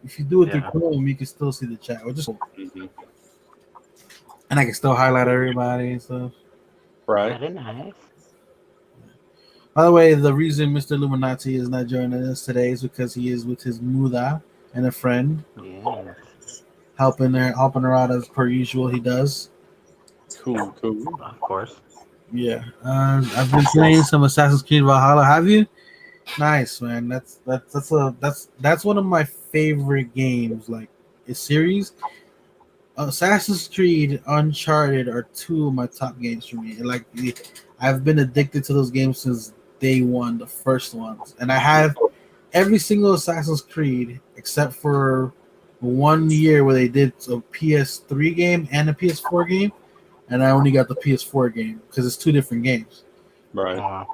if you do it through Chrome, you can still see the chat, which is cool. Mm-hmm. And I can still highlight everybody and stuff. Right. Very nice. By the way, the reason Mr. Illuminati is not joining us today is because he is with his Muda and a friend. Yeah. Helping her out as per usual. He does. Cool. Of course. Yeah, I've been playing some Assassin's Creed Valhalla. Have you? Nice, man. That's one of my favorite games. Like a series, Assassin's Creed, Uncharted are two of my top games for me. Like I've been addicted to those games since day one, the first ones, and I have every single Assassin's Creed except for 1 year where they did a PS3 game and a PS4 game. And I only got the PS4 game because it's two different games. Right.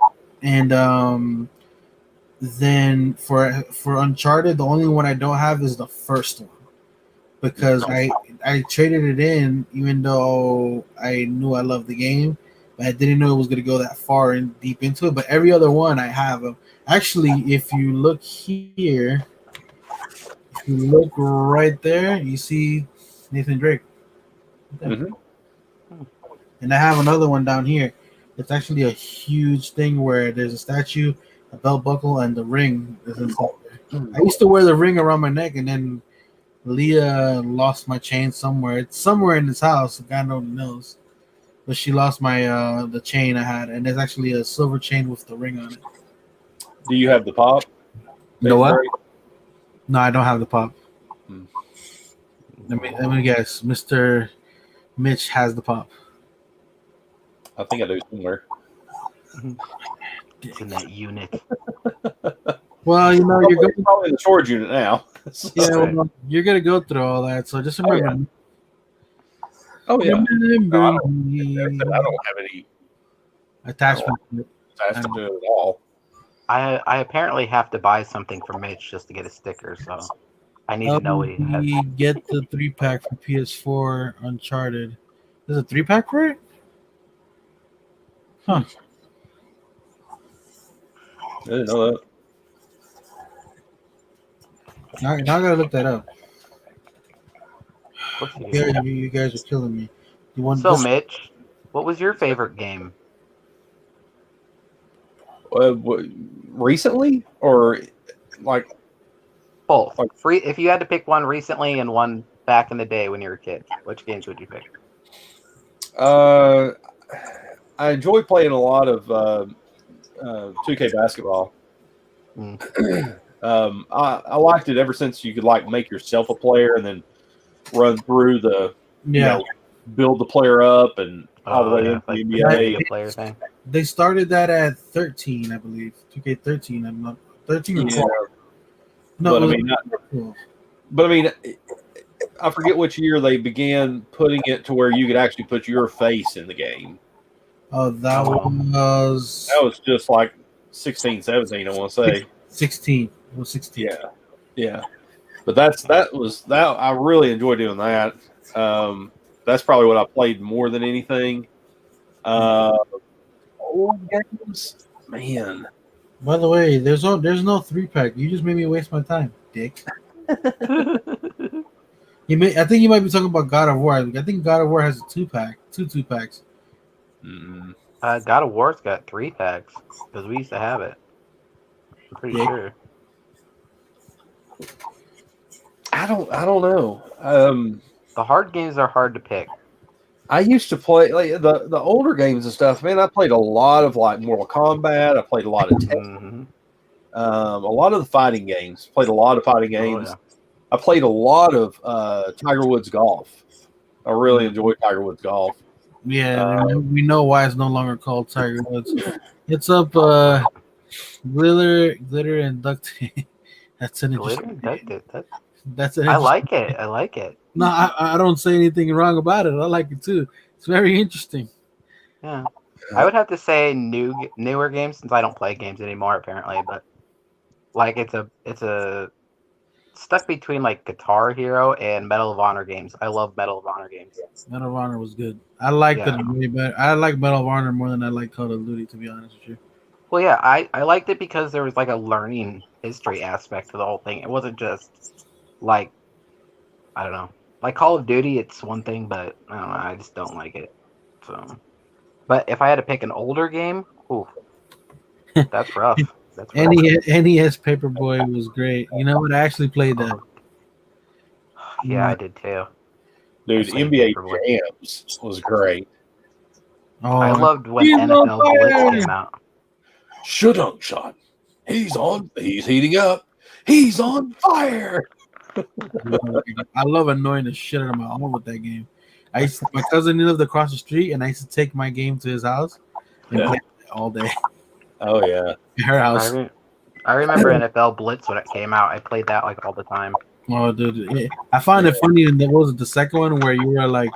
And then for Uncharted, the only one I don't have is the first one because I traded it in even though I knew I loved the game, but I didn't know it was going to go that far and deep into it. But every other one I have them. Actually, if you look here, if you look right there, you see Nathan Drake. Mm-hmm. And I have another one down here. It's actually a huge thing where there's a statue, a belt buckle, and the ring is inside there. I used to wear the ring around my neck, and then Leah lost my chain somewhere. It's somewhere in this house. God only knows. But she lost my the chain I had, and there's actually a silver chain with the ring on it. Do you have the pop? No what? No, I don't have the pop. Let me guess. Mr. Mitch has the pop. I think I do somewhere. It's in that unit. Well, you're going probably in the storage unit now. Yeah, well, you're gonna go through all that. So just remember. Oh yeah. Remember I don't have any attachment to it. attached to it at all. I apparently have to buy something for Mitch just to get a sticker, so I need to know what he has. We get the 3-pack for PS4 Uncharted. There's a 3-pack for it? Huh. I didn't know that. Now I gotta look that up. Of course you Yeah, do. you guys are killing me. You want So, this? Mitch, what was your favorite game? Recently or like Both. Free. If you had to pick one recently and one back in the day when you were a kid, which games would you pick? I enjoy playing a lot of 2K basketball. Mm. I liked it ever since you could like make yourself a player and then run through the Yeah. build the player up and all the way yeah, into like the the NBA. media player thing. They started that at 13, I believe. 2K13. I'm not 13 or 12. Yeah, No, but it I was mean, 12. but I mean, I forget which year they began putting it to where you could actually put your face in the game. Oh, that Oh. was That was just like 16, 17, I want to say. 16. It was 16. Yeah. But that was I really enjoyed doing that. That's probably what I played more than anything. Old games, man. By the way, there's no 3-pack. You just made me waste my time, dick. I think you might be talking about God of War. I think God of War has a 2-pack, two 2-packs. Mm. God of War's got 3 packs because we used to have it. I'm pretty sure. I don't know. The hard games are hard to pick. I used to play like the older games and stuff. Man, I played a lot of like Mortal Kombat. I played a lot of Tekken. Mm-hmm. A lot of the fighting games. Played a lot of fighting games. Oh, yeah. I played a lot of Tiger Woods golf. I really enjoyed Tiger Woods golf. Yeah, we know why it's no longer called Tiger Woods. It's up glitter and duct tape. That's an Glitter interesting. and duct tape. That's an. I like it. I like it. No, I don't say anything wrong about it. I like it too. It's very interesting. Yeah, I would have to say newer games since I don't play games anymore apparently, but like it's a stuck between like Guitar Hero and Medal of Honor games. I love Medal of Honor games. Medal of Honor was good. I liked it way better. I like Medal of Honor more than I like Call of Duty, to be honest with you. Well, yeah, I liked it because there was like a learning history aspect to the whole thing. It wasn't just like, I don't know, like Call of Duty. It's one thing, but I don't know. I just don't like it. So, but if I had to pick an older game, ooh, that's rough. That's rough. NES Paperboy was great. You know what? I actually played that. Yeah, I did too. Dude, NBA Jams was great. Oh, I loved when NFL Blitz came out. Shudunk shot. He's heating up. He's on fire. I love annoying the shit out of my own with that game. My cousin lived across the street, and I used to take my game to his house and play it all day. Oh yeah, her house. I remember NFL Blitz when it came out. I played that like all the time. Oh, dude, I found it funny. And what was it, the second one where you were like,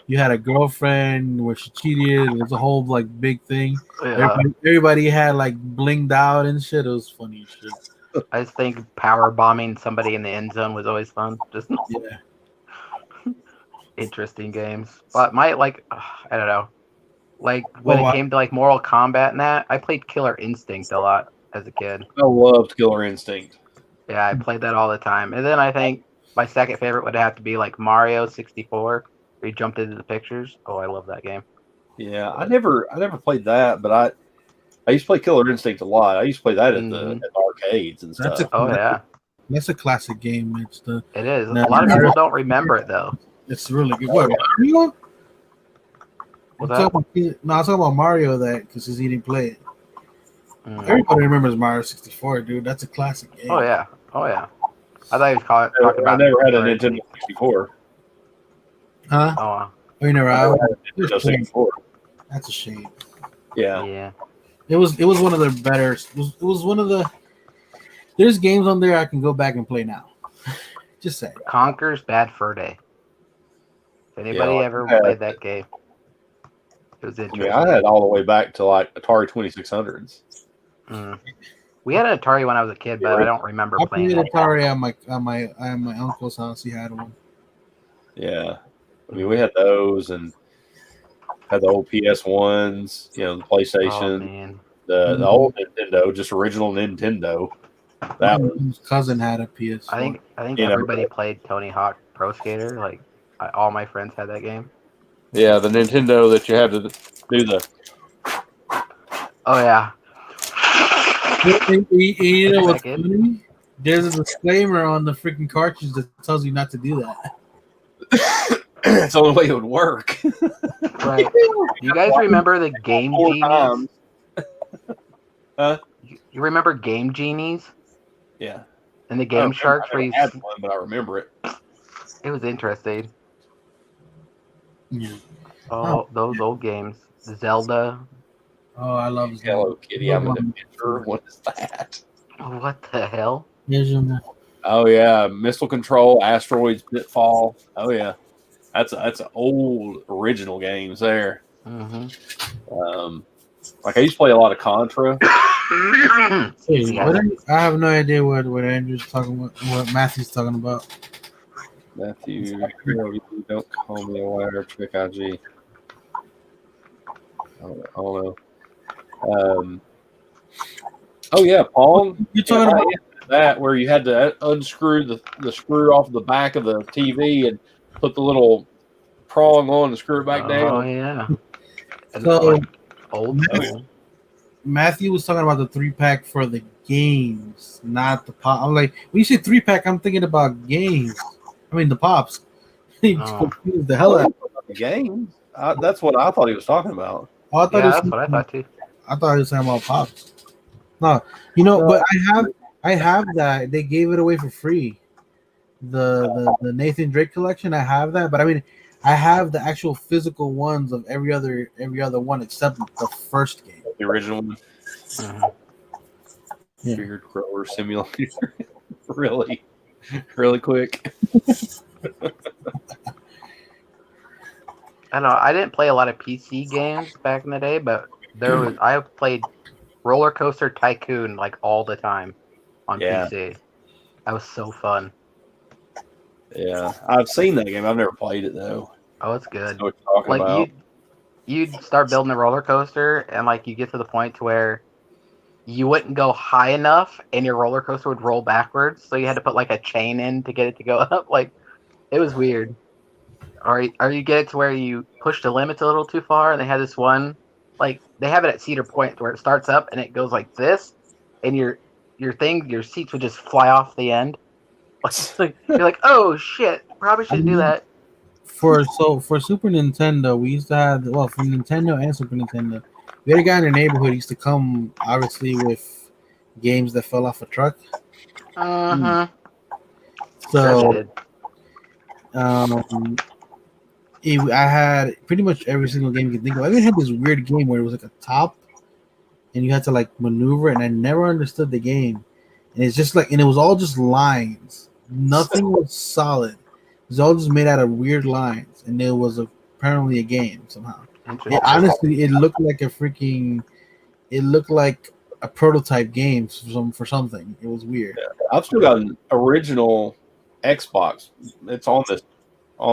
you had a girlfriend where she cheated? It was a whole like big thing. Yeah. Everybody had like blinged out and shit. It was funny shit. I just think power bombing somebody in the end zone was always fun. Just interesting games. But I don't know. Like when it came to like Mortal Kombat and that, I played Killer Instinct a lot as a kid. I loved Killer Instinct. Yeah, I played that all the time. And then I think my second favorite would have to be like Mario 64, where you jumped into the pictures. Oh, I love that game. Yeah, I never played that, but I used to play Killer Instinct a lot. I used to play that at the arcades and stuff. That's a classic game. It is. A lot of people don't remember it though. It's really good. What, Mario? What's that? I was talking about Mario because he didn't play it. Everybody remembers Mario 64, dude. That's a classic game. Oh yeah. I thought he was talking about. I never had a Nintendo 64. Huh? Oh. You never had a Nintendo 64. That's a shame. Yeah. Yeah. It was one of the better. It was one of the. There's games on there I can go back and play now. Just say. Conker's Bad Fur Day. If anybody ever played that game, it was interesting. I had all the way back to like Atari 2600s. We had an Atari when I was a kid, but I don't remember playing it. Atari at my uncle's house. He had one. Yeah, I mean we had those, and Had the old PS1s, the Oh PlayStation, man, the old Nintendo, just original Nintendo. That was, his cousin had a PS4. I think You know, everybody played Tony Hawk Pro Skater. Like all my friends had that game. yeah, the Nintendo that you had to do the. Oh yeah. You know what's Second. funny? There's a disclaimer on the freaking cartridge that tells you not to do that. It's the only way it would work. Right. You guys remember the Game 4 Genies? times. Huh? You remember Game Genies Yeah. and the Game Sharks? I Where never had one, but I remember it. it was interesting. Yeah. Oh, those old games. Zelda. Oh, I love Hello Kitty, I'm an adventurer. What is that? What the hell? Oh yeah, Missile Control, Asteroids, Pitfall. Oh yeah, that's an old original games there. Mm-hmm. Like I used to play a lot of Contra. Hey, I have no idea what Andrew's talking about, what Matthew's talking about. Matthew, don't call me a liar, trick IG. I don't know. Oh yeah, Pong. You're talking about that where you had to unscrew the screw off the back of the TV and put the little prong on and screw it back down. Oh yeah. So old school. Matthew was talking about the 3-pack for the games, not the pop. I'm like, when you say 3-pack, I'm thinking about games. I mean the pops. He confused the hell out of the games. That's what I thought he was talking about. Oh, I thought that's what I thought too. I thought he was talking about pops. No, but I have that. They gave it away for free. The Nathan Drake collection. I have that, but I mean, I have the actual physical ones of every other one except the first game, the original one. Yeah. Beard grower simulator. really quick. I don't know. I didn't play a lot of PC games back in the day, but I played Roller Coaster Tycoon like all the time on PC. That was so fun. Yeah, I've seen that game. I've never played it though. Oh, it's good. What you're talking about. You'd start building a roller coaster, and like you get to the point to where you wouldn't go high enough, and your roller coaster would roll backwards. So you had to put like a chain in to get it to go up. Like it was weird. Or you get it to where you push the limits a little too far, and they had this one, like they have it at Cedar Point where it starts up and it goes like this, and your seats would just fly off the end. Like, you're like, oh shit, probably shouldn't do that. For Super Nintendo, we used to have for Nintendo and Super Nintendo, we had a guy in the neighborhood who used to come obviously with games that fell off a truck. So I had pretty much every single game you could think of. I even had this weird game where it was like a top, and you had to like maneuver, and I never understood the game. And it's just like, and it was all just lines. Nothing was solid. It was all just made out of weird lines, and it was apparently a game somehow. Honestly, it looked like a prototype game for something. It was weird. Yeah. I've still got an original Xbox. It's on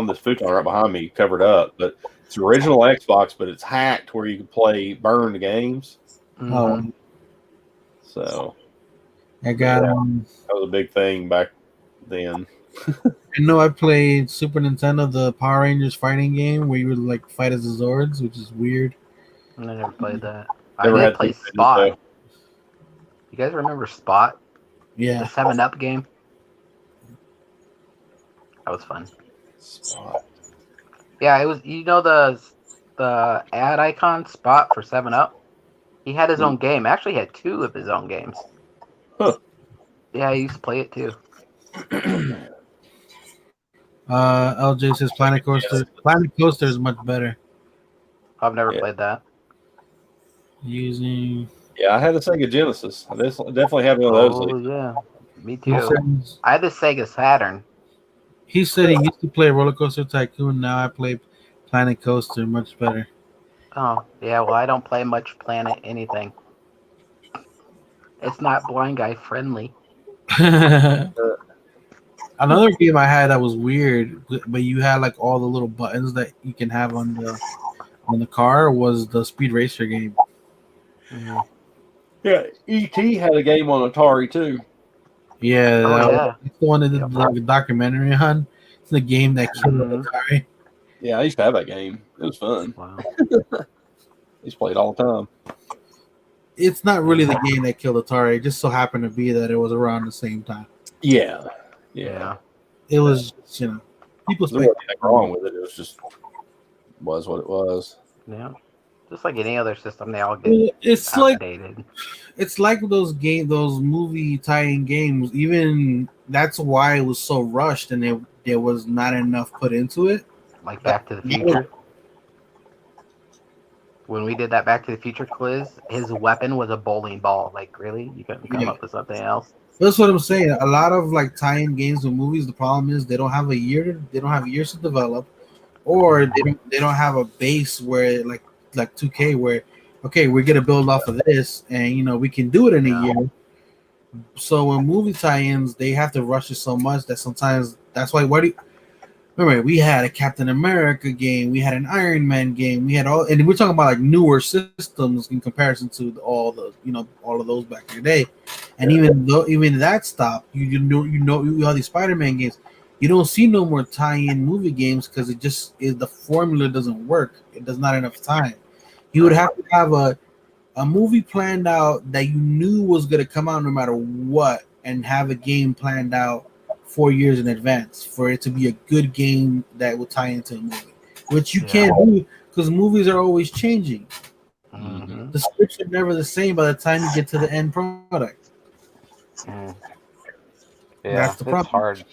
this futon right behind me, covered up, but it's original Xbox, but it's hacked where you can play burned games. Oh, so I got that was a big thing back then. I know I played Super Nintendo, the Power Rangers fighting game where you would like fight as the Zords, which is weird. I never played that. Never I had did play to play Spot. this, You guys remember Spot? Yeah. The 7-Up game? That was fun. Spot. Yeah, it was. You know the ad icon Spot for 7-Up? He had his own game. Actually, he had 2 of his own games. Huh. Yeah, I used to play it too. LJ says Planet Coaster. Yes. Planet Coaster is much better. I've never played that. Using. Yeah, I had the Sega Genesis. I definitely had one of those. Oh yeah, me too. I had the Sega Saturn. He said he used to play Roller Coaster Tycoon. Now I play Planet Coaster much better. Oh yeah, well I don't play much Planet anything. It's not blind guy friendly. Another game I had that was weird, but you had like all the little buttons that you can have on in the car was the Speed Racer game. Mhm. Yeah, E.T. had a game on Atari too. Yeah, Oh yeah. it's the one that did Yep. the documentary on. It's the game that killed Mhm. Atari. Yeah, I used to have that game. It was fun. Wow. I used to play it all the time. It's not really the game that killed Atari. It just so happened to be that it was around the same time. Yeah. Yeah. It was, people There wasn't speculate. anything wrong with it. It was just was what it was. Yeah. Just like any other system, they all get It's like outdated. those movie tie-in games. Even that's why it was so rushed, and there was not enough put into it. Like Back to the Future. When we did that Back to the Future quiz, his weapon was a bowling ball. Like, really? You couldn't come Yeah. up with something else? That's what I'm saying. A lot of like tie-in games with movies. The problem is they don't have a year. They don't have years to develop, or they don't have a base where like 2K where okay, we're gonna build off of this, and we can do it in a year. So when movie tie-ins, they have to rush it so much that sometimes that's why. Remember, we had a Captain America game, we had an Iron Man game, we had and we're talking about like newer systems in comparison to all of those back in the day. And even that stopped, you have these Spider-Man games. You don't see no more tie-in movie games because the formula doesn't work. There's not enough time. You would have to have a movie planned out that you knew was going to come out no matter what, and have a game planned out 4 years in advance for it to be a good game that will tie into a movie, which you can't do because movies are always changing. Mm-hmm. The scripts are never the same by the time you get to the end product. Yeah, That's the problem. it's hard.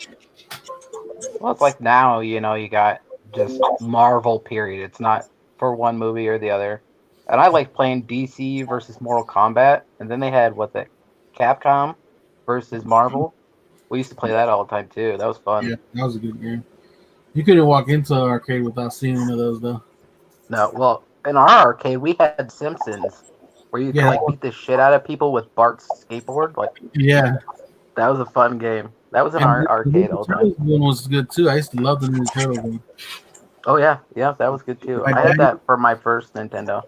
Well, it's like now, you got just Marvel, period. It's not for one movie or the other. And I like playing DC versus Mortal Kombat. And then they had, Capcom versus Marvel. We used to play that all the time, too. That was fun. Yeah, that was a good game. You couldn't walk into an arcade without seeing one of those, though. No, well, in our arcade, we had Simpsons, where you could, beat the shit out of people with Bart's skateboard. That was a fun game. That was in our arcade all the time. The one was good, too. I used to love the Ninja Turtle game. Oh, yeah, that was good, too. I had that for my first Nintendo.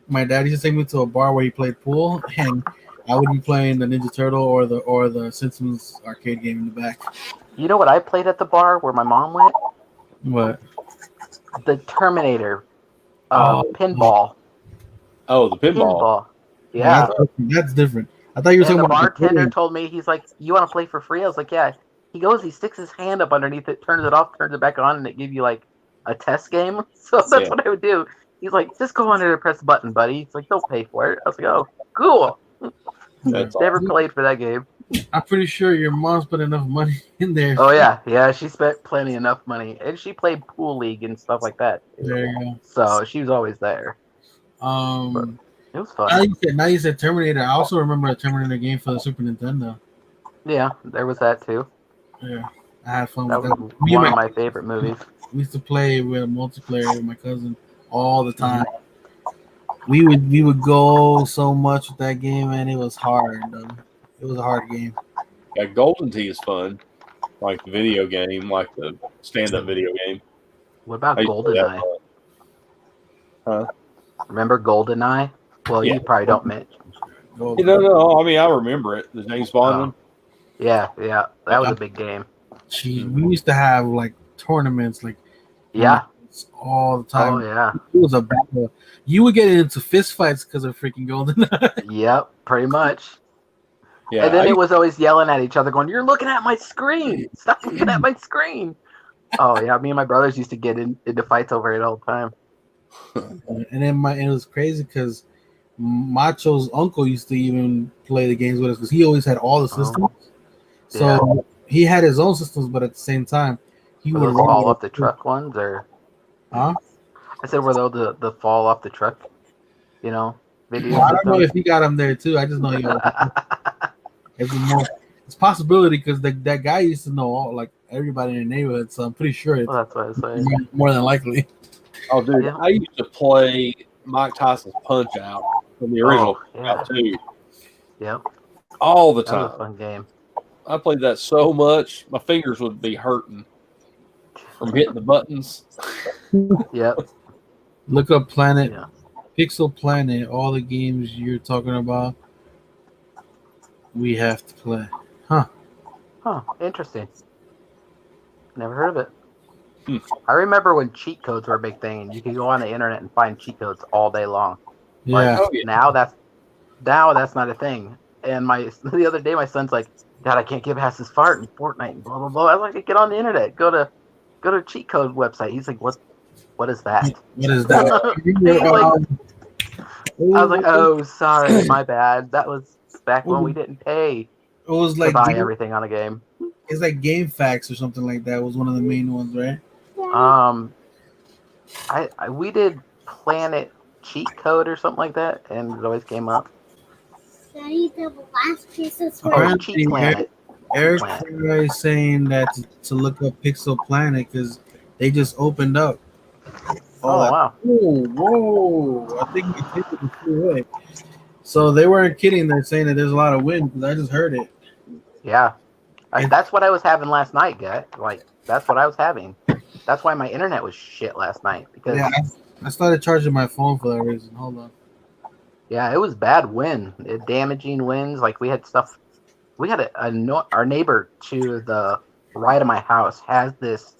My dad used to take me to a bar where he played pool, and I would be playing the Ninja Turtle or the Simpsons arcade game in the back. You know what I played at the bar where my mom went? What? The Terminator pinball. Oh, the pinball. Yeah. That's different. I thought you were talking about the bartender the told me, he's like, "You want to play for free?" I was like, "Yeah." He goes, he sticks his hand up underneath it, turns it off, turns it back on, and it gives you like a test game. So that's what I would do. He's like, "Just go under and press the button, buddy." He's like, "Don't pay for it." I was like, "Oh, cool." Never played for that game. I'm pretty sure your mom's put enough money in there. Oh yeah, she spent plenty enough money, and she played pool league and stuff like that. There you go. So she was always there. But it was fun. Now you said Terminator. I also remember a Terminator game for the Super Nintendo. Yeah, there was that too. Yeah, I had fun that with was that. One of my favorite movies. We used to play with a multiplayer with my cousin all the time. We would go so much with that game, and it was hard. It was a hard game. Yeah, Golden Tee is fun. Like the video game, like the stand-up video game. What about GoldenEye? Huh? Remember GoldenEye? Well, you probably don't, Mitch. No. I mean, I remember it. The James Bond one. Yeah. That was a big game. We used to have like tournaments, all the time. Oh yeah. It was a battle. You would get into fist fights because of freaking GoldenEye. Yep, pretty much. Yeah, and then it was always yelling at each other, going, "You're looking at my screen! Stop looking at my screen!" Oh yeah, me and my brothers used to get into fights over it all the time. And then it was crazy because Macho's uncle used to even play the games with us because he always had all the systems. So he had his own systems, but at the same time, he would fall off the truck ones, or huh? I said, were those the fall off the truck? Video. I don't know if he got them there too. I just know he got it's a possibility because that guy used to know everybody in the neighborhood, so I'm pretty sure that's what I was saying. More than likely. Oh, dude, I used to play Mike Tyson's Punch Out from the original too. Yep. All the time. That was a fun game. I played that so much, my fingers would be hurting from hitting the buttons. Yep. Look up Planet Yeah. Pixel Planet. All the games you're talking about, we have to play. Huh? Huh. Interesting. Never heard of it. Hmm. I remember when cheat codes were a big thing, and you could go on the internet and find cheat codes all day long. Like Yeah. Oh yeah. now that's not a thing. And the other day my son's like, Dad, I can't get past this fart in Fortnite and blah blah blah. I was like, get on the internet, go to cheat code website. He's like, what is that? What is that? He's like, I was like, It oh, sorry, my bad. That was back when we didn't pay was to like buy everything on a game. it's like Game Facts or something like that. Was one of the main ones, right? We did Planet Cheat Code or something like that, and it always came up. Daddy, the last pieces Oh, were. Apparently, Cheat Planet. Eric Planet. is saying that to look up Pixel Planet because they just opened up. Oh wow. Whoa! I think it was away. So they weren't kidding. They're saying that there's a lot of wind because I just heard it. Yeah. That's what I was having last night, guy. Like that's what I was having. That's why my internet was shit last night because Yeah, I started charging my phone for that reason. Hold on. yeah, it was bad wind, damaging winds. Like we had stuff. We had our neighbor to the right of my house has this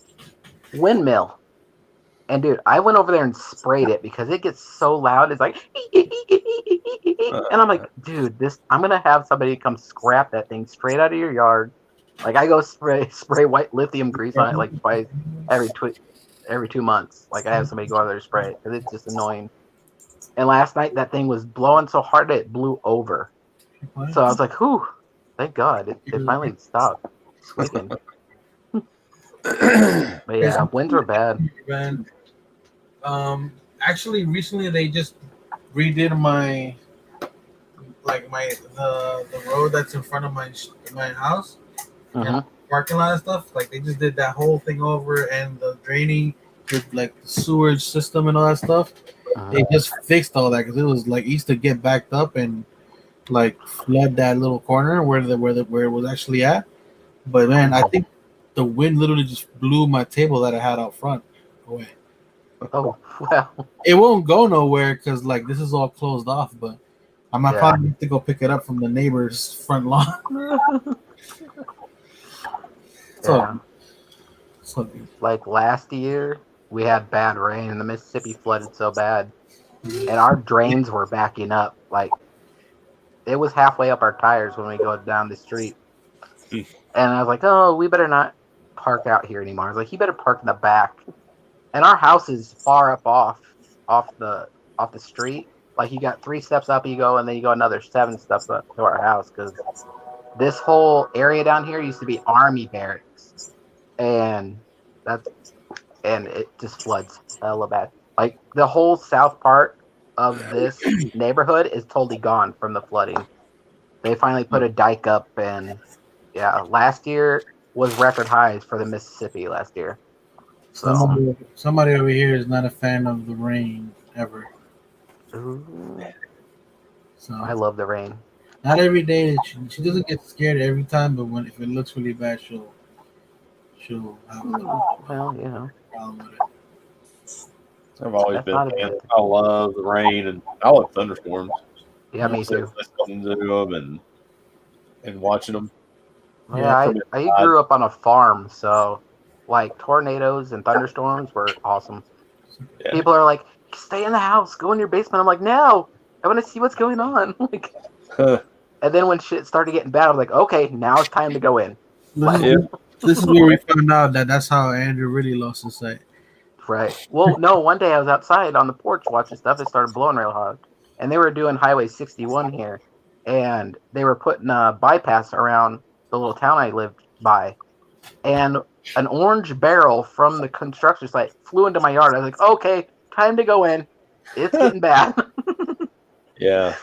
windmill, and dude, I went over there and sprayed it because it gets so loud. It's like, and I'm like, dude, I'm gonna have somebody come scrap that thing straight out of your yard. Like I go spray white lithium grease on it like twice every 2 months. Like I have somebody go over there and spray it because it's just annoying. And last night that thing was blowing so hard that it blew over. So I was like, whew, thank God. It finally stopped squeaking. But yeah, winds are bad. Actually, recently they just redid the road that's in front of my house. Uh-huh. Parking lot and stuff. Like they just did that whole thing over and the draining with like the sewage system and all that stuff. Uh-huh. They just fixed all that because it was like used to get backed up and like flood that little corner where it was actually at. But man, I think the wind literally just blew my table that I had out front away. Oh well. It won't go nowhere because like this is all closed off. But I might Yeah. probably have to go pick it up from the neighbor's front lawn. Yeah. So Like last year, we had bad rain and the Mississippi flooded so bad, and our drains were backing up. Like it was halfway up our tires when we go down the street. And I was like, oh, we better not park out here anymore. I was like, you better park in the back. And our house is far up off the street. Like you got 3 steps up, you go, and then you go another 7 steps up to our house because this whole area down here used to be Army barracks, and it just floods hella bad. Like the whole south part of this neighborhood is totally gone from the flooding. They finally put a dike up, and yeah, last year was record highs for the Mississippi last year. So somebody over here is not a fan of the rain ever. ooh, So I love the rain. not every day that she doesn't get scared every time, but if it looks really bad, she'll have Well, you know, a problem with it. I've always That's been not a a fan. good I love the rain and I love thunderstorms. yeah, me too. Listening to them and watching them. Yeah, I grew up on a farm, so like tornadoes and thunderstorms were awesome. Yeah. People are like, stay in the house, go in your basement. I'm like, no, I want to see what's going on. Like, and then when shit started getting bad, I was like, okay, now it's time to go in. This is where we found out that that's how Andrew really lost his sight. Right. Well, no, one day I was outside on the porch watching stuff. It started blowing real hard. And they were doing Highway 61 here. And they were putting a bypass around the little town I lived by. And an orange barrel from the construction site flew into my yard. I was like, okay, time to go in. It's getting bad. Yeah.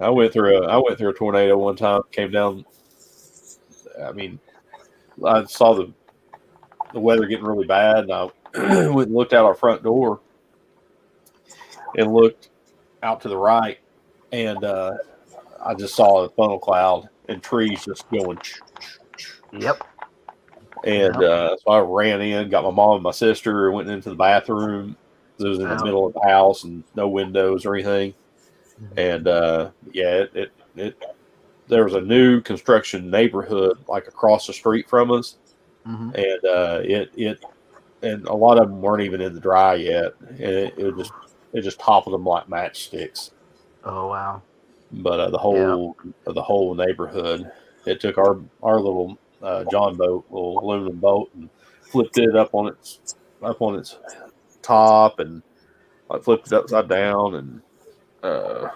I went through a tornado one time, came down. I mean, I saw the weather getting really bad, and I went and looked out our front door and looked out to the right, and I just saw a funnel cloud and trees just going. Yep. And so I ran in, got my mom and my sister, went into the bathroom. It was in the middle of the house and no windows or anything. And there was a new construction neighborhood like across the street from us, and and a lot of them weren't even in the dry yet, and it just toppled them like matchsticks. Oh wow! But the whole neighborhood, it took our little John boat, little aluminum boat, and flipped it up on its top, and like flipped it upside down, and tore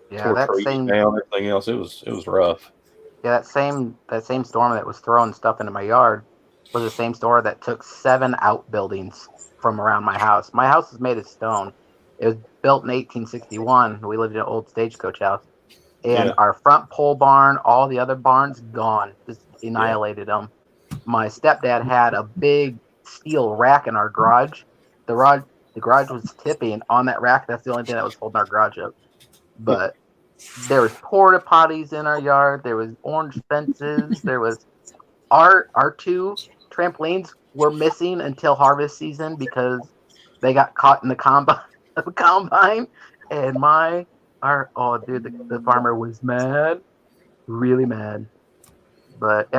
that trees same down, everything else. It was rough. that same storm that was throwing stuff into my yard was the same storm that took 7 outbuildings from around my house. My house is made of stone. It was built in 1861. We lived in an old stagecoach house. And our front pole barn, all the other barns, gone. Just annihilated them. My stepdad had a big steel rack in our garage. The garage was tipping on that rack. That's the only thing that was holding our garage up. But there was porta potties in our yard. There was orange fences. There was our 2 trampolines were missing until harvest season because they got caught in the combine. And the farmer was mad, really mad. But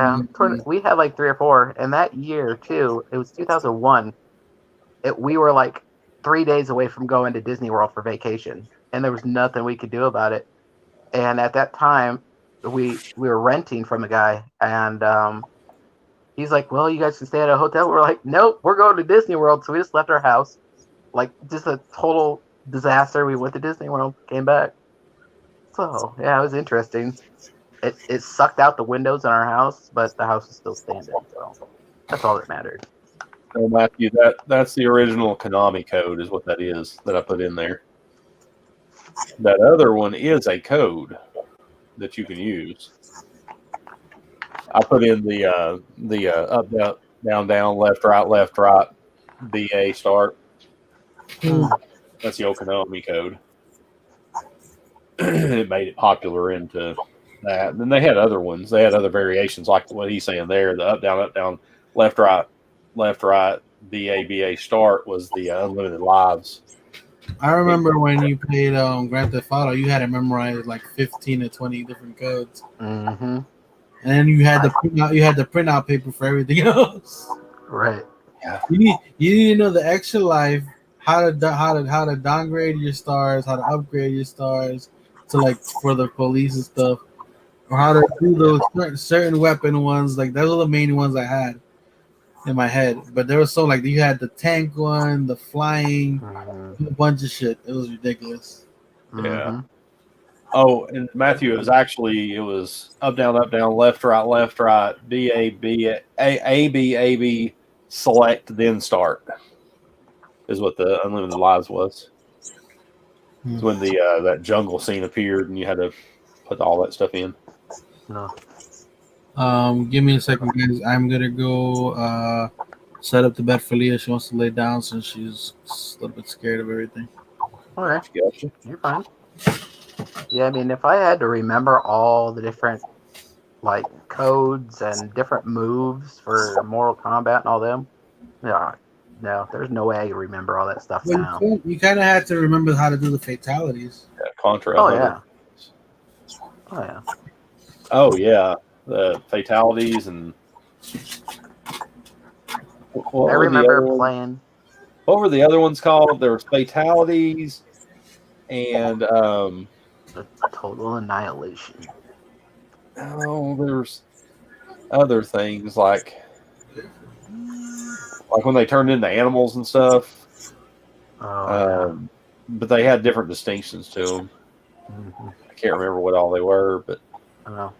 we had like 3 or 4, and that year too, it was 2001. We were like 3 days away from going to Disney World for vacation, and there was nothing we could do about it. And at that time, we were renting from a guy, and he's like, "Well, you guys can stay at a hotel." We're like, "Nope, we're going to Disney World." So we just left our house, like just a total disaster. We went to Disney World, came back. So yeah, it was interesting. It sucked out the windows in our house, but the house is still standing. So that's all that mattered. So Matthew, that's the original Konami code, is what that is that I put in there. That other one is a code that you can use. I put in the up, down, left, right, BA start. That's the old Konami code. It made it popular into that. And then they had other ones. They had other variations like what he's saying there. The up, down, left, right, BA start was the unlimited lives. I remember when you played Grand Theft Auto, you had to memorize like 15 to 20 different codes. Mm-hmm. And then you had the printout paper for everything else. Right. Yeah. You need to know the extra life, how to downgrade your stars, how to upgrade your stars to like for the police and stuff, or how to do those certain weapon ones. Like those are the main ones I had in my head. But there was so like you had the tank one, the flying, a bunch of shit. It was ridiculous. Yeah. Mm-hmm. Oh, and Matthew, it was up, down, left, right, B, select, then start, is what the unlimited lives was. It's when the that jungle scene appeared and you had to put all that stuff in. No. Give me a second, guys. I'm gonna go set up the bed for Leah. She wants to lay down since she's a little bit scared of everything. All right. Gotcha. You're fine. Yeah, I mean, if I had to remember all the different like codes and different moves for Mortal Kombat and all them, no, there's no way I can remember all that stuff now. You kind of had to remember how to do the fatalities. Yeah, Contra. Oh yeah. Oh yeah. Oh yeah, the fatalities and. I remember playing. What were the other ones called? There was fatalities, and The total annihilation. oh, there's other things like when they turned into animals and stuff. But they had different distinctions to them. Mm-hmm. I can't remember what all they were, but I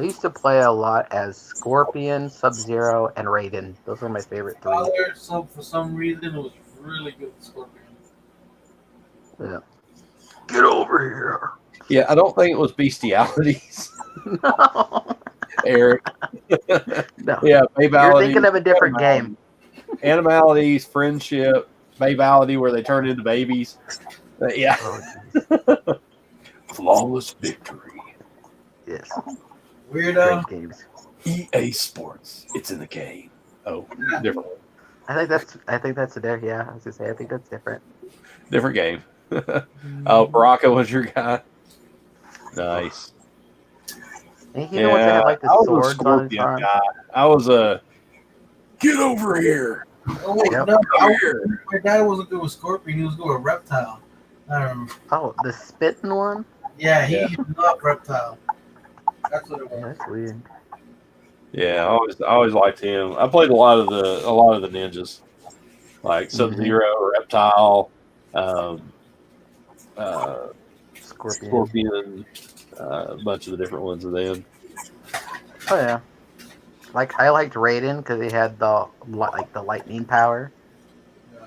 used to play a lot as Scorpion, Sub-Zero, and Raiden. Those were my favorite 3. So for some reason, it was really good with Scorpion. Yeah. Get over here. yeah, I don't think it was bestialities. No. Eric. No. Yeah, You're thinking of a different game. Animalities, friendship, babality, where they turn into babies. Yeah. Oh, Flawless victory. yes. Weirdo. Great games. EA Sports. It's in the game. Oh, different. I think that's a different. Yeah, I was gonna say I think that's different. Different game. Oh, Baraka was your guy. Nice. And you know what? They had like the I was a swords on his Scorpion arm. guy. I was a get over here. Oh wait, Yep. no, Over here. my dad wasn't good with Scorpion. He was good with Reptile. Oh, the spitting one. Yeah, Yeah. he loved Reptile. That's what it Yeah, was. that's weird. Yeah, I always liked him. I played a lot of the ninjas, like Sub-Zero, Reptile, um, Scorpion. Scorpion, a bunch of the different ones of them. Oh yeah. Like I liked Raiden because he had the lightning power,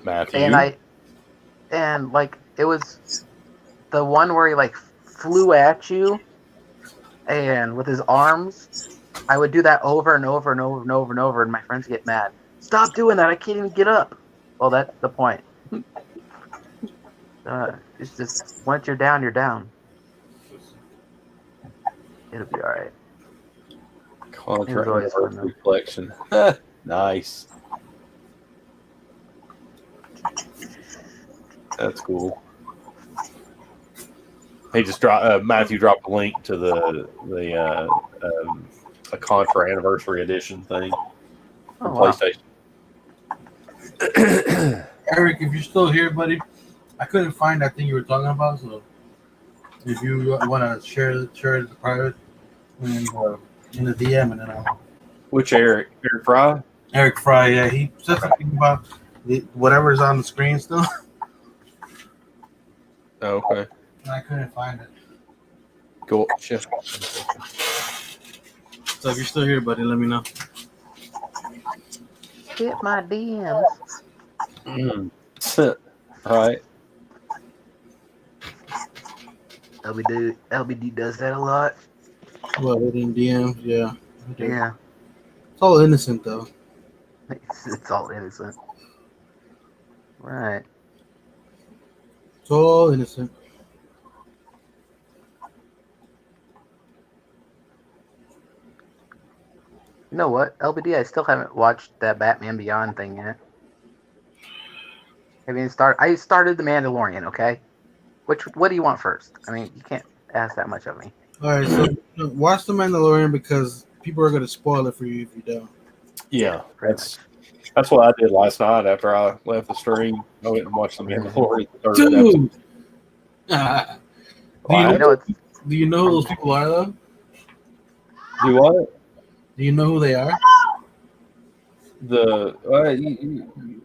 Matthew. and like it was the one where he like flew at you, and with his arms, I would do that over and over and over and over and over, and my friends get mad. Stop doing that! I can't even get up. Well, that's the point. It's just once you're down, you're down. It'll be all right. Contra always fun, Anniversary Collection. Nice. That's cool. He just dropped. Matthew dropped a link to the a Contra Anniversary Edition thing Oh, on wow. PlayStation. Eric, if you're still here, buddy, I couldn't find that thing you were talking about. So if you want to share it the private and in the DM, and then I'll. Which Eric? Eric Fry? Eric Fry, yeah, he said something about whatever's on the screen still. Oh, okay. And I couldn't find it. Cool. Shit. So if you're still here, buddy, let me know. Hit my DMs. All right. LBD does that a lot. Well, hitting DMs, yeah. Yeah, It's all innocent though. it's all innocent. Right. It's all innocent. You know what? LBD, I still haven't watched that Batman Beyond thing yet. I started The Mandalorian, okay? What do you want first? I mean, you can't ask that much of me. All right, so watch The Mandalorian because people are going to spoil it for you if you don't. Yeah, pretty that's what I did last night after I left the stream. I went and watched The Mandalorian. Dude! Wow. Do you know who those people are, though? Do what? Do you know who they are?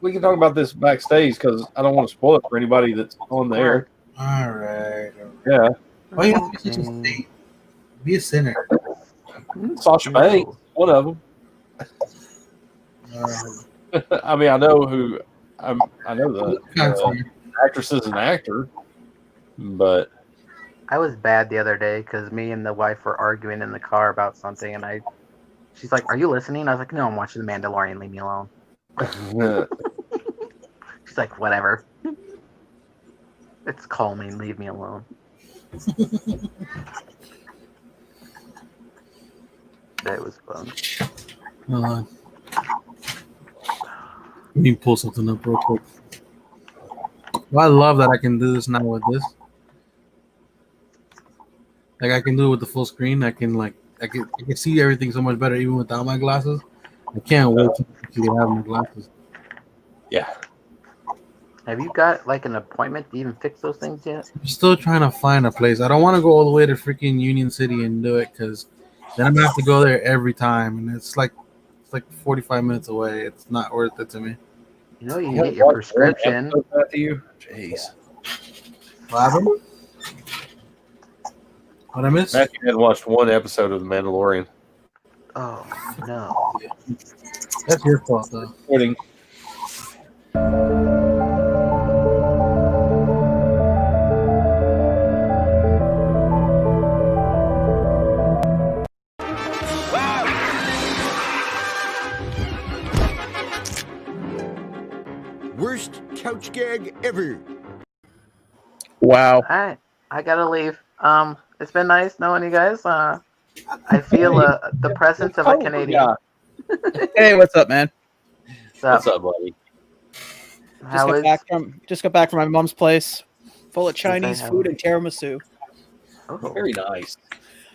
We can talk about this backstage because I don't want to spoil it for anybody that's on there. All right. Yeah, Why you have to be such a saint? Be a sinner. Sasha Banks, one of them. Uh, I mean, I know who. I know the actress is an actor, but I was bad the other day because me and the wife were arguing in the car about something, and she's like, "Are you listening?" I was like, "No, I'm watching The Mandalorian. Leave me alone." She's like, "Whatever. It's calming. Leave me alone." That was fun. Let me pull something up real quick. Well, I love that I can do this now with this. Like I can do it with the full screen. I can see everything so much better even without my glasses. I can't wait to have my glasses. yeah. Have you got like an appointment to even fix those things yet? I'm still trying to find a place. I don't want to go all the way to freaking Union City and do it because then I'm gonna have to go there every time, and it's like 45 minutes away. It's not worth it to me. You know, you can get your prescription. Jeez. What happened? What I missed? Matthew had watched one episode of The Mandalorian. Oh no! That's your fault, though. Quitting. Worst couch gag ever. Wow. All right, I gotta leave. It's been nice knowing you guys. I feel the presence of a Canadian. Hey, what's up, man? So, What's up, buddy? How is? Just got back from my mom's place, full of they Chinese have- food and tiramisu. Oh, Very nice.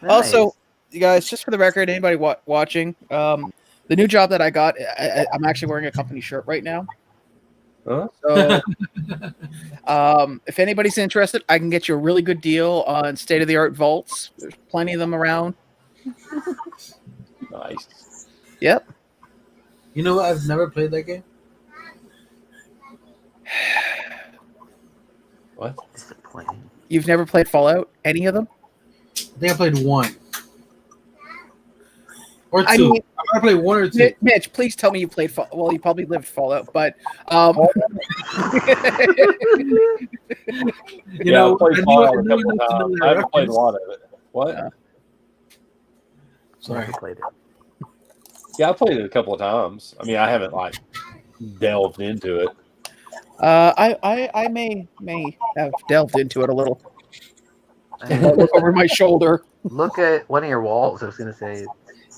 nice. Also, you guys, just for the record, anybody watching, the new job that I got, I'm actually wearing a company shirt right now. Huh? So, if anybody's interested, I can get you a really good deal on state-of-the-art vaults. There's plenty of them around. Nice. Yep. You know what? I've never played that game. What? disappointing. You've never played Fallout? Any of them? I think I played one. Or two. I mean, I played one or two. Mitch, please tell me you played Fallout. Well, you probably lived Fallout, but You know, I played I knew- Fallout I a knew couple enough to know times. that I haven't played a reference. lot of it. What? Yeah. Sorry. Never played it. Yeah, I played it a couple of times. I mean, I haven't like delved into it. I may have delved into it a little. Look over my shoulder. Look at one of your walls. I was gonna say.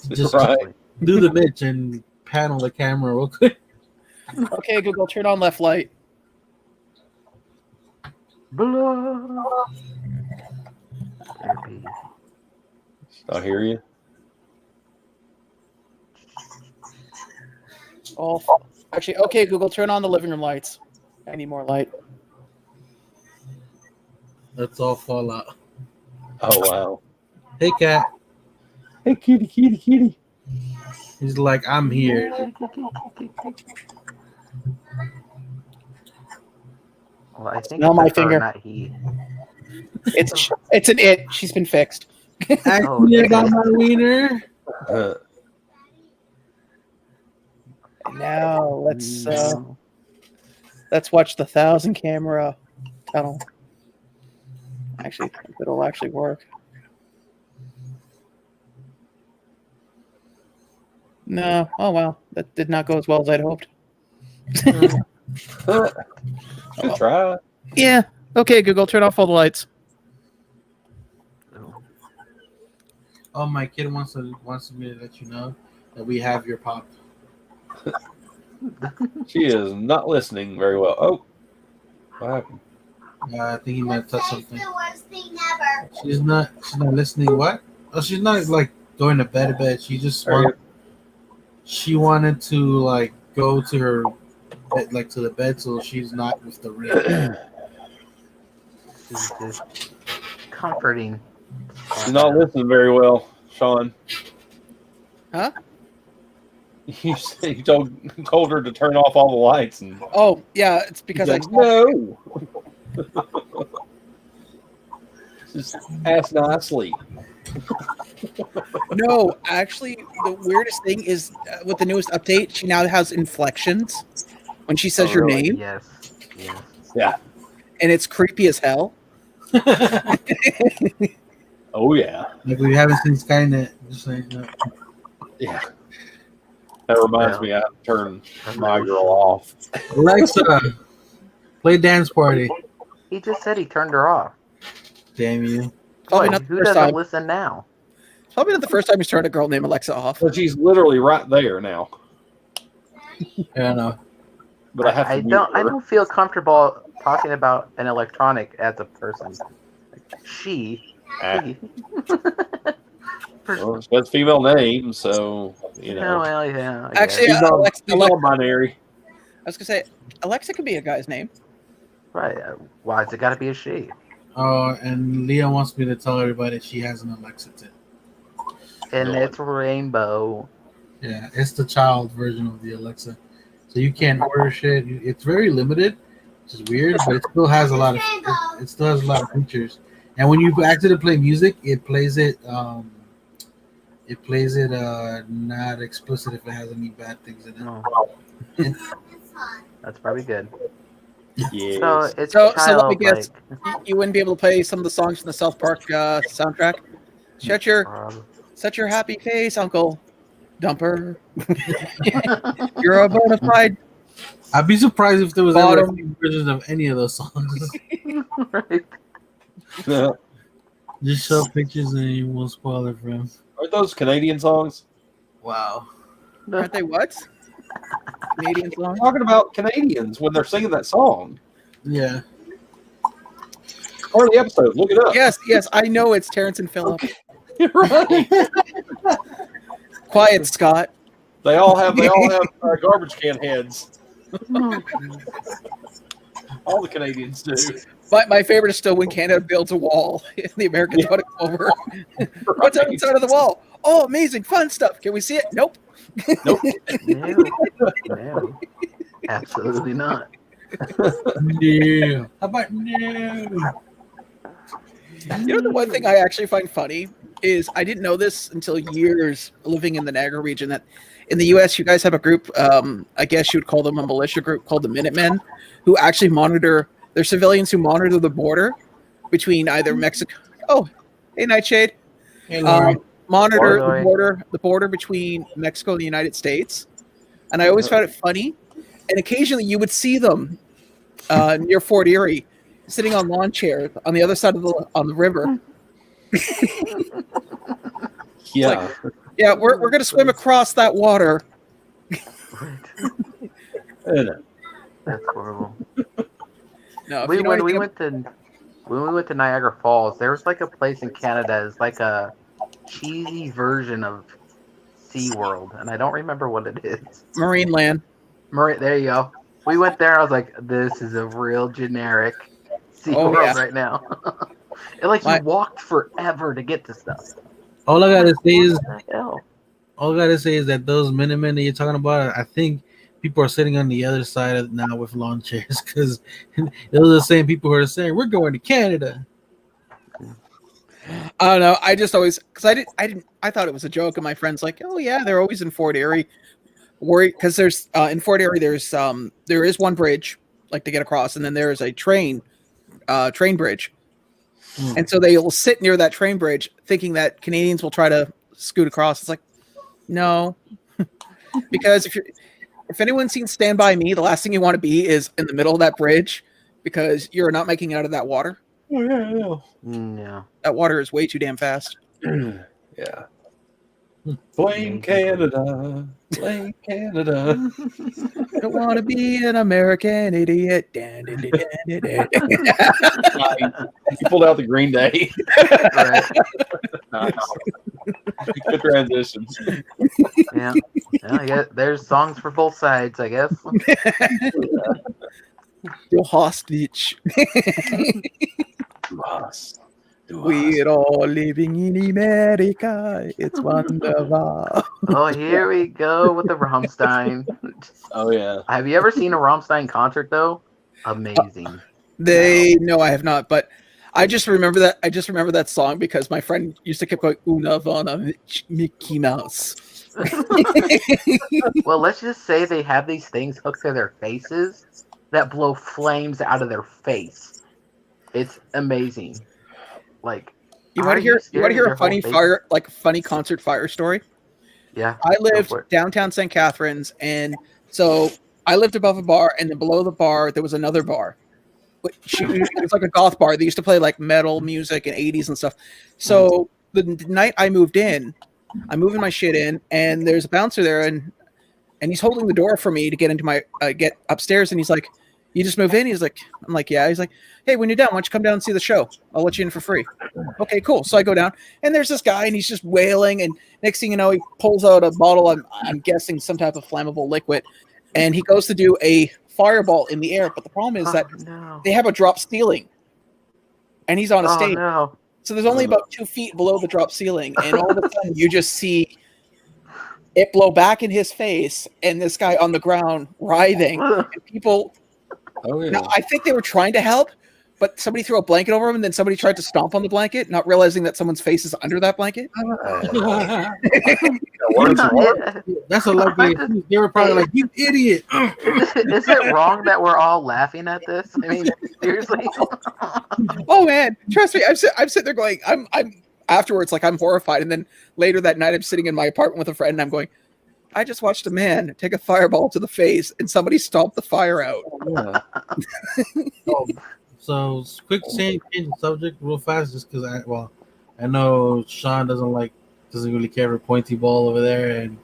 Just Right. do the Mitch and panel the camera real quick. Okay, Google, turn on left light. Blah. Therapy. I hear you. Oh, actually, okay, Google, turn on the living room lights. I need more light. That's all Fallout. Oh wow. Hey, cat. Hey, kitty, kitty, kitty. He's like, I'm here. Well, I think Smell it's my a her, finger. not he. It's an it. She's been fixed. Actually, I okay. got my wiener. And now let's watch the 1,000 camera tunnel. Actually, I think it'll actually work. No. Oh well, that did not go as well as I'd hoped. Good try. Yeah. Okay, Google, turn off all the lights. Oh, my kid wants me to let you know that we have your pop. She is not listening very well. Oh, what happened? I think he might have touched something. the worst thing ever. She's not listening. What? Oh, she's not like going to bed. She just she wanted to like go to her bed, like to the bed, so she's not with the ring. This is just comforting. She's not listening very well, Sean. Huh? You said you told her to turn off all the lights, and Oh, yeah, it's because I said, no. Just ask nicely. No, actually, the weirdest thing is with the newest update, she now has inflections when she says Oh, your really? name, Yes. Yes. Yeah. and it's creepy as hell. Oh yeah. Like we haven't seen Skynet. Just like that. Yeah. That reminds me, I have to turn my girl off. Alexa, play dance party. He just said he turned her off. Damn you. Probably What? not the Who first doesn't time. listen now? Probably not the first time he's turned a girl named Alexa off. But she's literally right there now. I don't know. But I have to I mute don't. I her. don't feel comfortable talking about an electronic as a person. She. Ah. He. Well, she has a female name, so you Oh, know. well, yeah. I Actually, guess. She's on, Alexa, she's on binary. I was gonna say Alexa could be a guy's name. Right. Why's it got to be a she? Oh, and Leah wants me to tell everybody she has an Alexa too. And Really? it's rainbow. Yeah, it's the child version of the Alexa. So you can't order shit. It's very limited, which is weird, but it still has a lot of it still has a lot of features. And when you actually play music, it plays it not explicit if it has any bad things in it. Oh, that's probably good. Yes. So it's So let me guess. childlike. You wouldn't be able to play some of the songs from the South Park soundtrack. Shut your happy face, Uncle Dumper. You're a bona fide. I'd be surprised if there was Bottom. ever any versions of any of those songs. Right. Yeah. Just show pictures and you won't spoil it for him. Are those Canadian songs? Wow. Aren't they what? Canadian song? Talking about Canadians when they're singing that song. Yeah. Part of the episode. Look it up. Yes, I know it's Terrence and Phillip. Right. Quiet, Scott. They all have garbage can heads. All the Canadians do. My favorite is still when Canada builds a wall and the Americans put it over. What's on the side of the wall? Oh, amazing, fun stuff. Can we see it? Nope. Nope. No. Absolutely not. No. How about no? You know, the one thing I actually find funny is I didn't know this until years living in the Niagara region that in the U.S. you guys have a group, I guess you would call them a militia group called the Minutemen, who actually monitor. They're civilians who monitor the border between either Mexico. Oh, hey, Nightshade. Hey, Laurie. Monitor Laurie. the border between Mexico and the United States, and I always found it funny. And occasionally you would see them near Fort Erie, sitting on lawn chairs on the other side of the river. Yeah. Yeah, we're going to swim across that water. That's horrible. No, When we went to Niagara Falls, there was like a place in Canada. It's like a cheesy version of SeaWorld, and I don't remember what it is. Marine Land. There you go. We went there. I was like, this is a real generic SeaWorld right now. You walked forever to get to stuff. All I gotta say is, What the hell? all I gotta say is that those Minutemen that you're talking about, I think people are sitting on the other side of now with lawn chairs because those are the same people who are saying we're going to Canada. I don't know. I just always I thought it was a joke, and my friend's like, oh yeah, they're always in Fort Erie. Worried because there's in Fort Erie there is one bridge like to get across, and then there is a train bridge. And so they will sit near that train bridge thinking that Canadians will try to scoot across. It's like, no, because if anyone's seen Stand By Me, the last thing you want to be is in the middle of that bridge because you're not making it out of that water. Oh, yeah. Yeah. That water is way too damn fast. Yeah. Blame Canada. Blame Canada. Don't want to be an American idiot. You pulled out the Green Day. Nice. Good transition. Yeah. Yeah, there's songs for both sides, I guess. You're hostage. We're all living in America. It's wonderful. Oh, here we go with the Rammstein. Oh yeah. Have you ever seen a Rammstein concert though? Amazing. No, I have not, but I just remember that. I just remember that song because my friend used to keep going, "Una Vana Mickey Mouse." Well, let's just say they have these things hooked to their faces that blow flames out of their face. It's amazing. Like, you want to hear a funny funny concert fire story? Yeah. I lived downtown St. Catharines, and so I lived above a bar, and then below the bar there was another bar. It was like a goth bar. They used to play like metal music and 80s and stuff. So the night I moved in, I'm moving my shit in, and there's a bouncer there, and he's holding the door for me to get into my get upstairs, and he's like, "You just move in?" I'm like, "Yeah." He's like, "Hey, when you're done, why don't you come down and see the show? I'll let you in for free." Okay, cool. So I go down, and there's this guy, and he's just wailing, and next thing you know, he pulls out a bottle. I'm guessing some type of flammable liquid, and he goes to do a fireball in the air. But the problem is that they have a drop ceiling, and he's on a stage. No. So there's only about 2 feet below the drop ceiling, and all of a sudden you just see it blow back in his face, and this guy on the ground writhing. And people, now, I think they were trying to help, but somebody threw a blanket over him, and then somebody tried to stomp on the blanket, not realizing that someone's face is under that blanket. That's a likely. They were probably like, "You idiot!" Is it wrong that we're all laughing at this? I mean, seriously. Oh man, trust me, I'm sitting there going, I'm afterwards like I'm horrified, and then later that night I'm sitting in my apartment with a friend, and I'm going, I just watched a man take a fireball to the face, and somebody stomped the fire out. Yeah. So quick change the subject real fast, just because I know Sean doesn't really care for pointy ball over there, and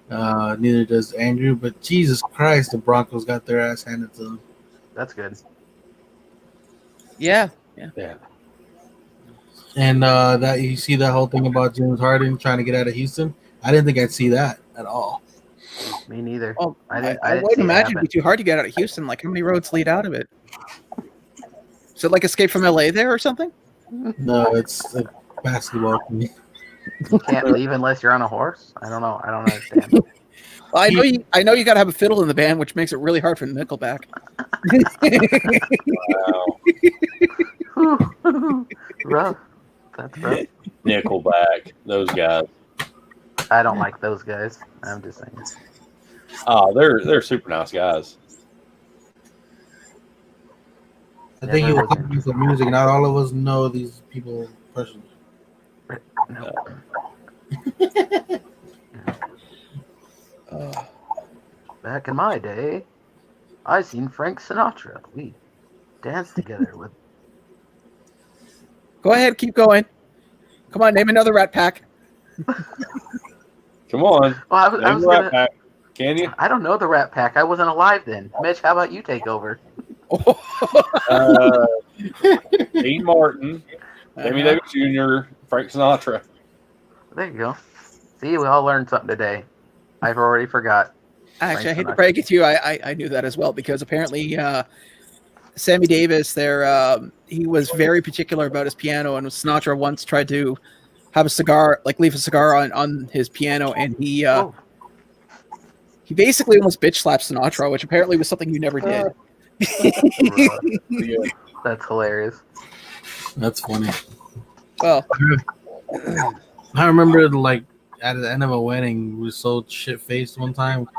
Neither does Andrew. But Jesus Christ, the Broncos got their ass handed to them. That's good. Yeah. And that you see that whole thing about James Harden trying to get out of Houston. I didn't think I'd see that at all. Me neither. Well, I I didn't wouldn't see it imagine it'd happen. be too hard to get out of Houston. Like, how many roads lead out of it? Is it like Escape from LA there or something? No, it's a basketball team. You can't leave unless you're on a horse. I don't know. I don't understand. Well, I know you got to have a fiddle in the band, which makes it really hard for Nickelback. Wow. Rough. That's rough. Nickelback, those guys. I don't like those guys. I'm just saying. Oh, they're super nice guys. I think you were talking some music. Not all of us know these people personally. No. Back in my day, I seen Frank Sinatra. We danced together with. Go ahead, keep going. Come on, name another Rat Pack. Come on. Oh, I was Name the gonna. Rat Pack. Can you? I don't know the Rat Pack. I wasn't alive then. Mitch, how about you take over? Dean Martin, Sammy Davis Jr., Frank Sinatra. There you go. See, we all learned something today. I've already forgot. Actually, I hate to break it to you. I knew that as well because apparently Sammy Davis there, he was very particular about his piano, and Sinatra once tried to have a cigar, like leave a cigar on his piano, and he basically almost bitch slapped Sinatra, which apparently was something you never did. Yeah. That's hilarious. That's funny. Well, I remember like at the end of a wedding, we were so shit faced one time.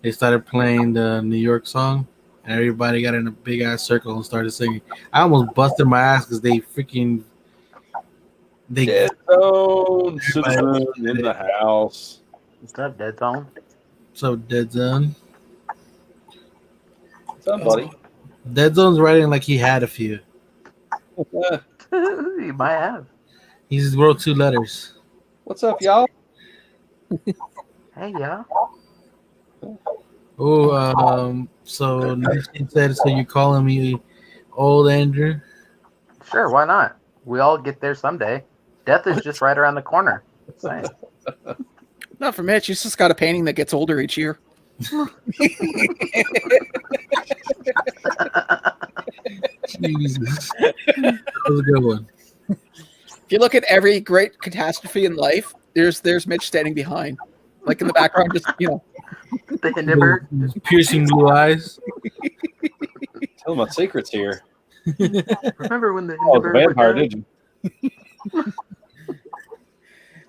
They started playing the New York song, and everybody got in a big ass circle and started singing. I almost busted my ass because they Dead Zone Citizen in the house. What's up, Dead Zone? So Dead Zone. What's up, buddy? Dead Zone's writing like he had a few. You might have. He just wrote 2 letters. What's up, y'all? Hey, yeah. Oh, so Nation said, so you're calling me old Andrew? Sure, why not? We all get there someday. Death is just right around the corner. Same. not for Mitch. He's just got a painting that gets older each year. Jesus. That was a good one. If you look at every great catastrophe in life, there's Mitch standing behind, like in the background, just The Hindenburg. Piercing blue eyes. Tell my secrets here. Remember when the Oh, the Hindenburg vampire, went did you?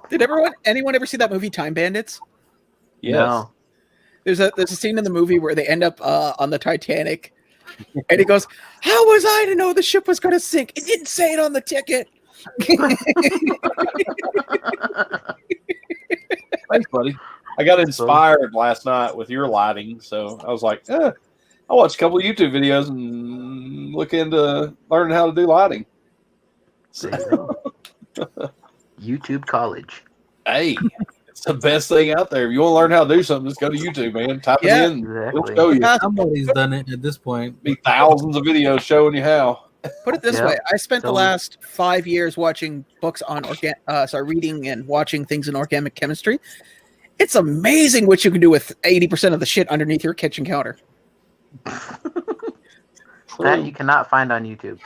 Did anyone ever see that movie Time Bandits? Yes. No. There's a scene in the movie where they end up on the Titanic, and he goes, "How was I to know the ship was going to sink? It didn't say it on the ticket." Thanks, buddy. I got inspired last night with your lighting, so I was like, I'll watch a couple of YouTube videos and look into learning how to do lighting. There you go. YouTube College. Hey, it's the best thing out there. If you want to learn how to do something, just go to YouTube, man. Type Yeah, it in. It'll exactly. show you. Somebody's done it at this point. Be thousands of videos showing you how. Put it this Yeah. way: I spent the So- last 5 years watching books on reading and watching things in organic chemistry. It's amazing what you can do with 80% of the shit underneath your kitchen counter. That you cannot find on YouTube.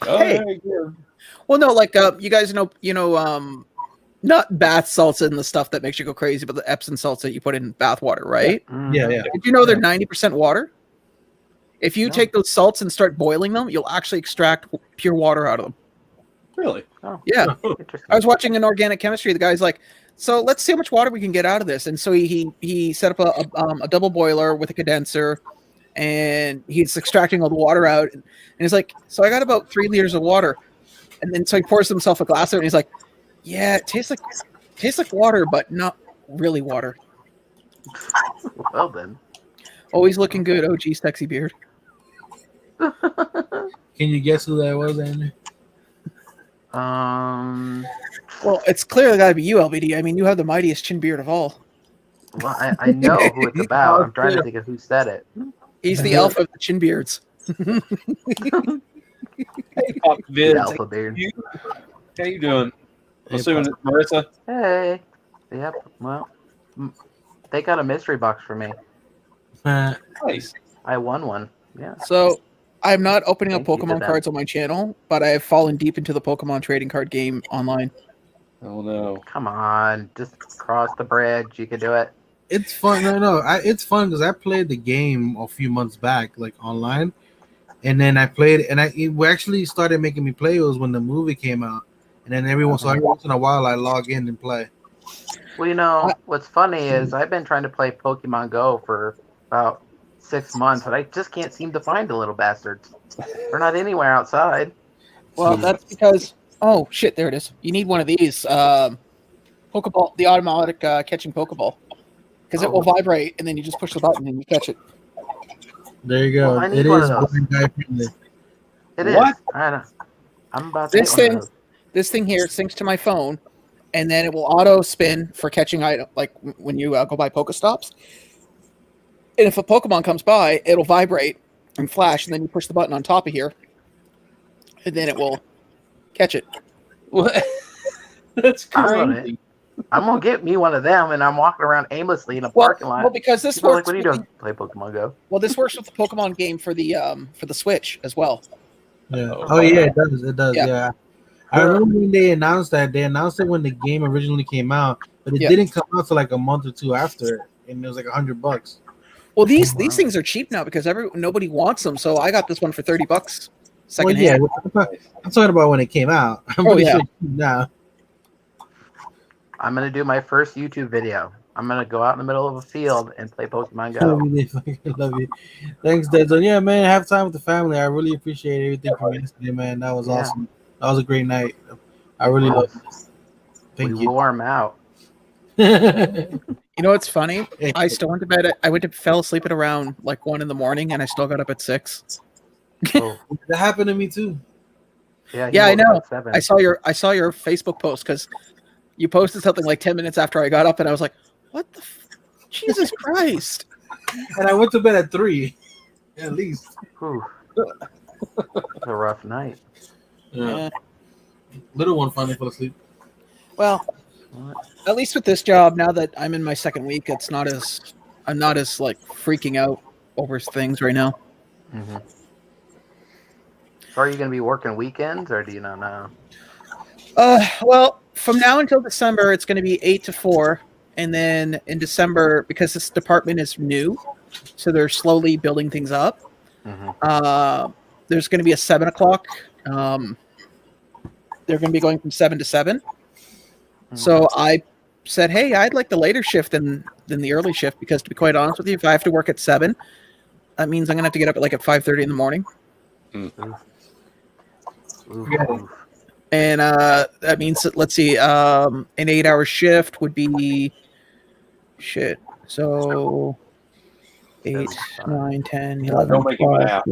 Oh, Hey. hey, good. Well, no, like you guys know, not bath salts and the stuff that makes you go crazy, but the Epsom salts that you put in bath water, right? Yeah, yeah. Did you know they're 90% water? If you No. take those salts and start boiling them, you'll actually extract pure water out of them. Really? Oh, Yeah. interesting. I was watching an organic chemistry. The guy's like, so let's see how much water we can get out of this. And so he set up a double boiler with a condenser, and he's extracting all the water out. And he's like, so I got about 3 liters of water. And then so he pours himself a glass of it, and he's like, yeah, it tastes like water, but not really water. Well then. Always looking good. Oh, geez, sexy beard. Can you guess who that was, Andrew? Well, it's clearly got to be you, LBD. I mean, you have the mightiest chin beard of all. Well, I know who it's about. I'm trying to think of who said it. He's the alpha of the chin beards. Hey, Pop The Vids, alpha beard. how you doing? I'm Hey, assuming it's Marissa. Hey. Yep. Well, they got a mystery box for me. Nice. I won one. Yeah. So I'm not opening up Thank you to Pokemon them. cards on my channel, but I have fallen deep into the Pokemon trading card game online. Oh no. Come on, just cross the bridge. You can do it. It's fun. It's fun because I played the game a few months back, like online, and then I played, and we actually started making me play. It was when the movie came out, and then every once in a while I log in and play. Well, you know, what's funny is I've been trying to play Pokemon Go for about 6 months, but I just can't seem to find the little bastards. They're not anywhere outside. Well, that's because oh shit, there it is. You need one of these Pokeball, the automatic catching Pokeball, because it will vibrate, and then you just push the button and you catch it. There you go. Well, I need It one is of those. blind guy friendly. It is. What? I know. I'm about to This get one thing, of those. this thing here syncs to my phone, and then it will auto spin for catching item, like when you go by Pokestops. And if a Pokemon comes by, it'll vibrate and flash, and then you push the button on top of here, and then it will catch it. What? That's I'm crazy. gonna get me one of them, and I'm walking around aimlessly in a Well, parking lot. well, because this People are works. like, what are you doing? Play Pokemon Go. Well, this works with the Pokemon game for the Switch as well. Yeah. Oh yeah, it does. It does. Yeah. Yeah. I remember when they announced that. They announced it when the game originally came out, but it Yeah. didn't come out till like a month or two after, and it was like $100. Well, these things are cheap now because nobody wants them. So I got this one for $30 Well, second yeah, hand. I'm talking about when it came out. I'm Oh, pretty yeah. sure it's cheap now. I'm gonna do my first YouTube video. I'm gonna go out in the middle of a field and play Pokemon I Go. love you. Thanks, Dedzo. Yeah, man, have time with the family. I really appreciate everything from yesterday, man. That was Yeah. awesome. That was a great night. I really love it. Thank we you. wore 'em out. You know what's funny? I still went to bed. Fell asleep at around like 1 a.m, and I still got up at 6. Oh, That happened to me too. yeah, Yeah, I woke up know. at 7. I saw your Facebook post because you posted something like 10 minutes after I got up, and I was like, "What the? Jesus Christ!" And I went to bed at 3, at least. Whew. It's a rough night. Yeah. Little one finally fell asleep. Well, at least with this job, now that I'm in my second week, I'm not as like freaking out over things right now. Mm-hmm. So are you going to be working weekends, or do you not know? Well, from now until December, it's going to be 8 to 4, and then in December, because this department is new, so they're slowly building things up. Mm-hmm. There's going to be a 7 o'clock. They're going to be going from 7 to 7. So I said, hey, I'd like the later shift than the early shift, because to be quite honest with you, if I have to work at 7, that means I'm going to have to get up at 5:30 in the morning. And that means that, let's see, an 8-hour shift would be so 8, 9, 10, 11, Don't make it 12, math.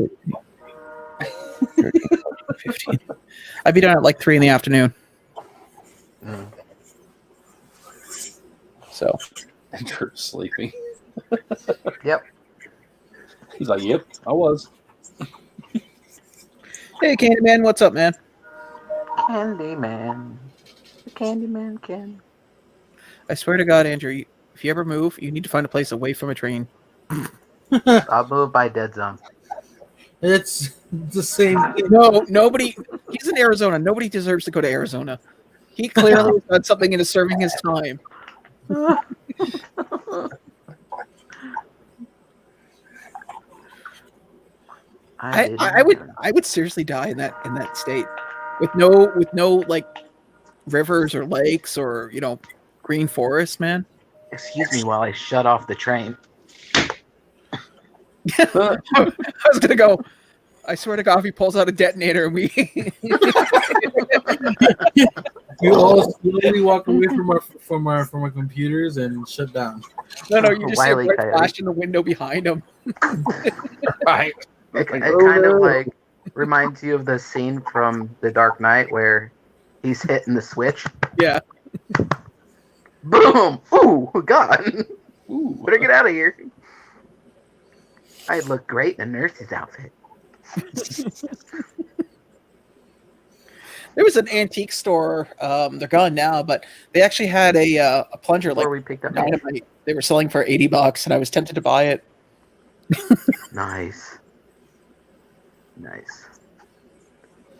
13, 14, 15. I'd be done at 3 in the afternoon. So Kurt's sleeping. Yep. He's like, yep, I was. hey, Candyman, what's up, man? Candyman. The Candyman can. I swear to God, Andrew, if you ever move, you need to find a place away from a train. I'll move by dead zone. It's the same thing. No, nobody. He's in Arizona. Nobody deserves to go to Arizona. He clearly has done something into serving his time. I would seriously die in that state with no rivers or lakes or green forest, man. Excuse me while I shut off the train. I was gonna go. I swear to God, if he pulls out a detonator and we You all slowly walk away from our computers and shut down. No, you just see a Wile E. bright Coyote. flash in the window behind him. Right. It kind of reminds you of the scene from The Dark Knight where He's hitting the switch. Yeah. Boom! Ooh, gone. Ooh. Better get out of here. I'd look great in a nurse's outfit. There was an antique store. They're gone now, but they actually had a plunger Where like we picked up. dynamite. They were selling for $80, and I was tempted to buy it. Nice.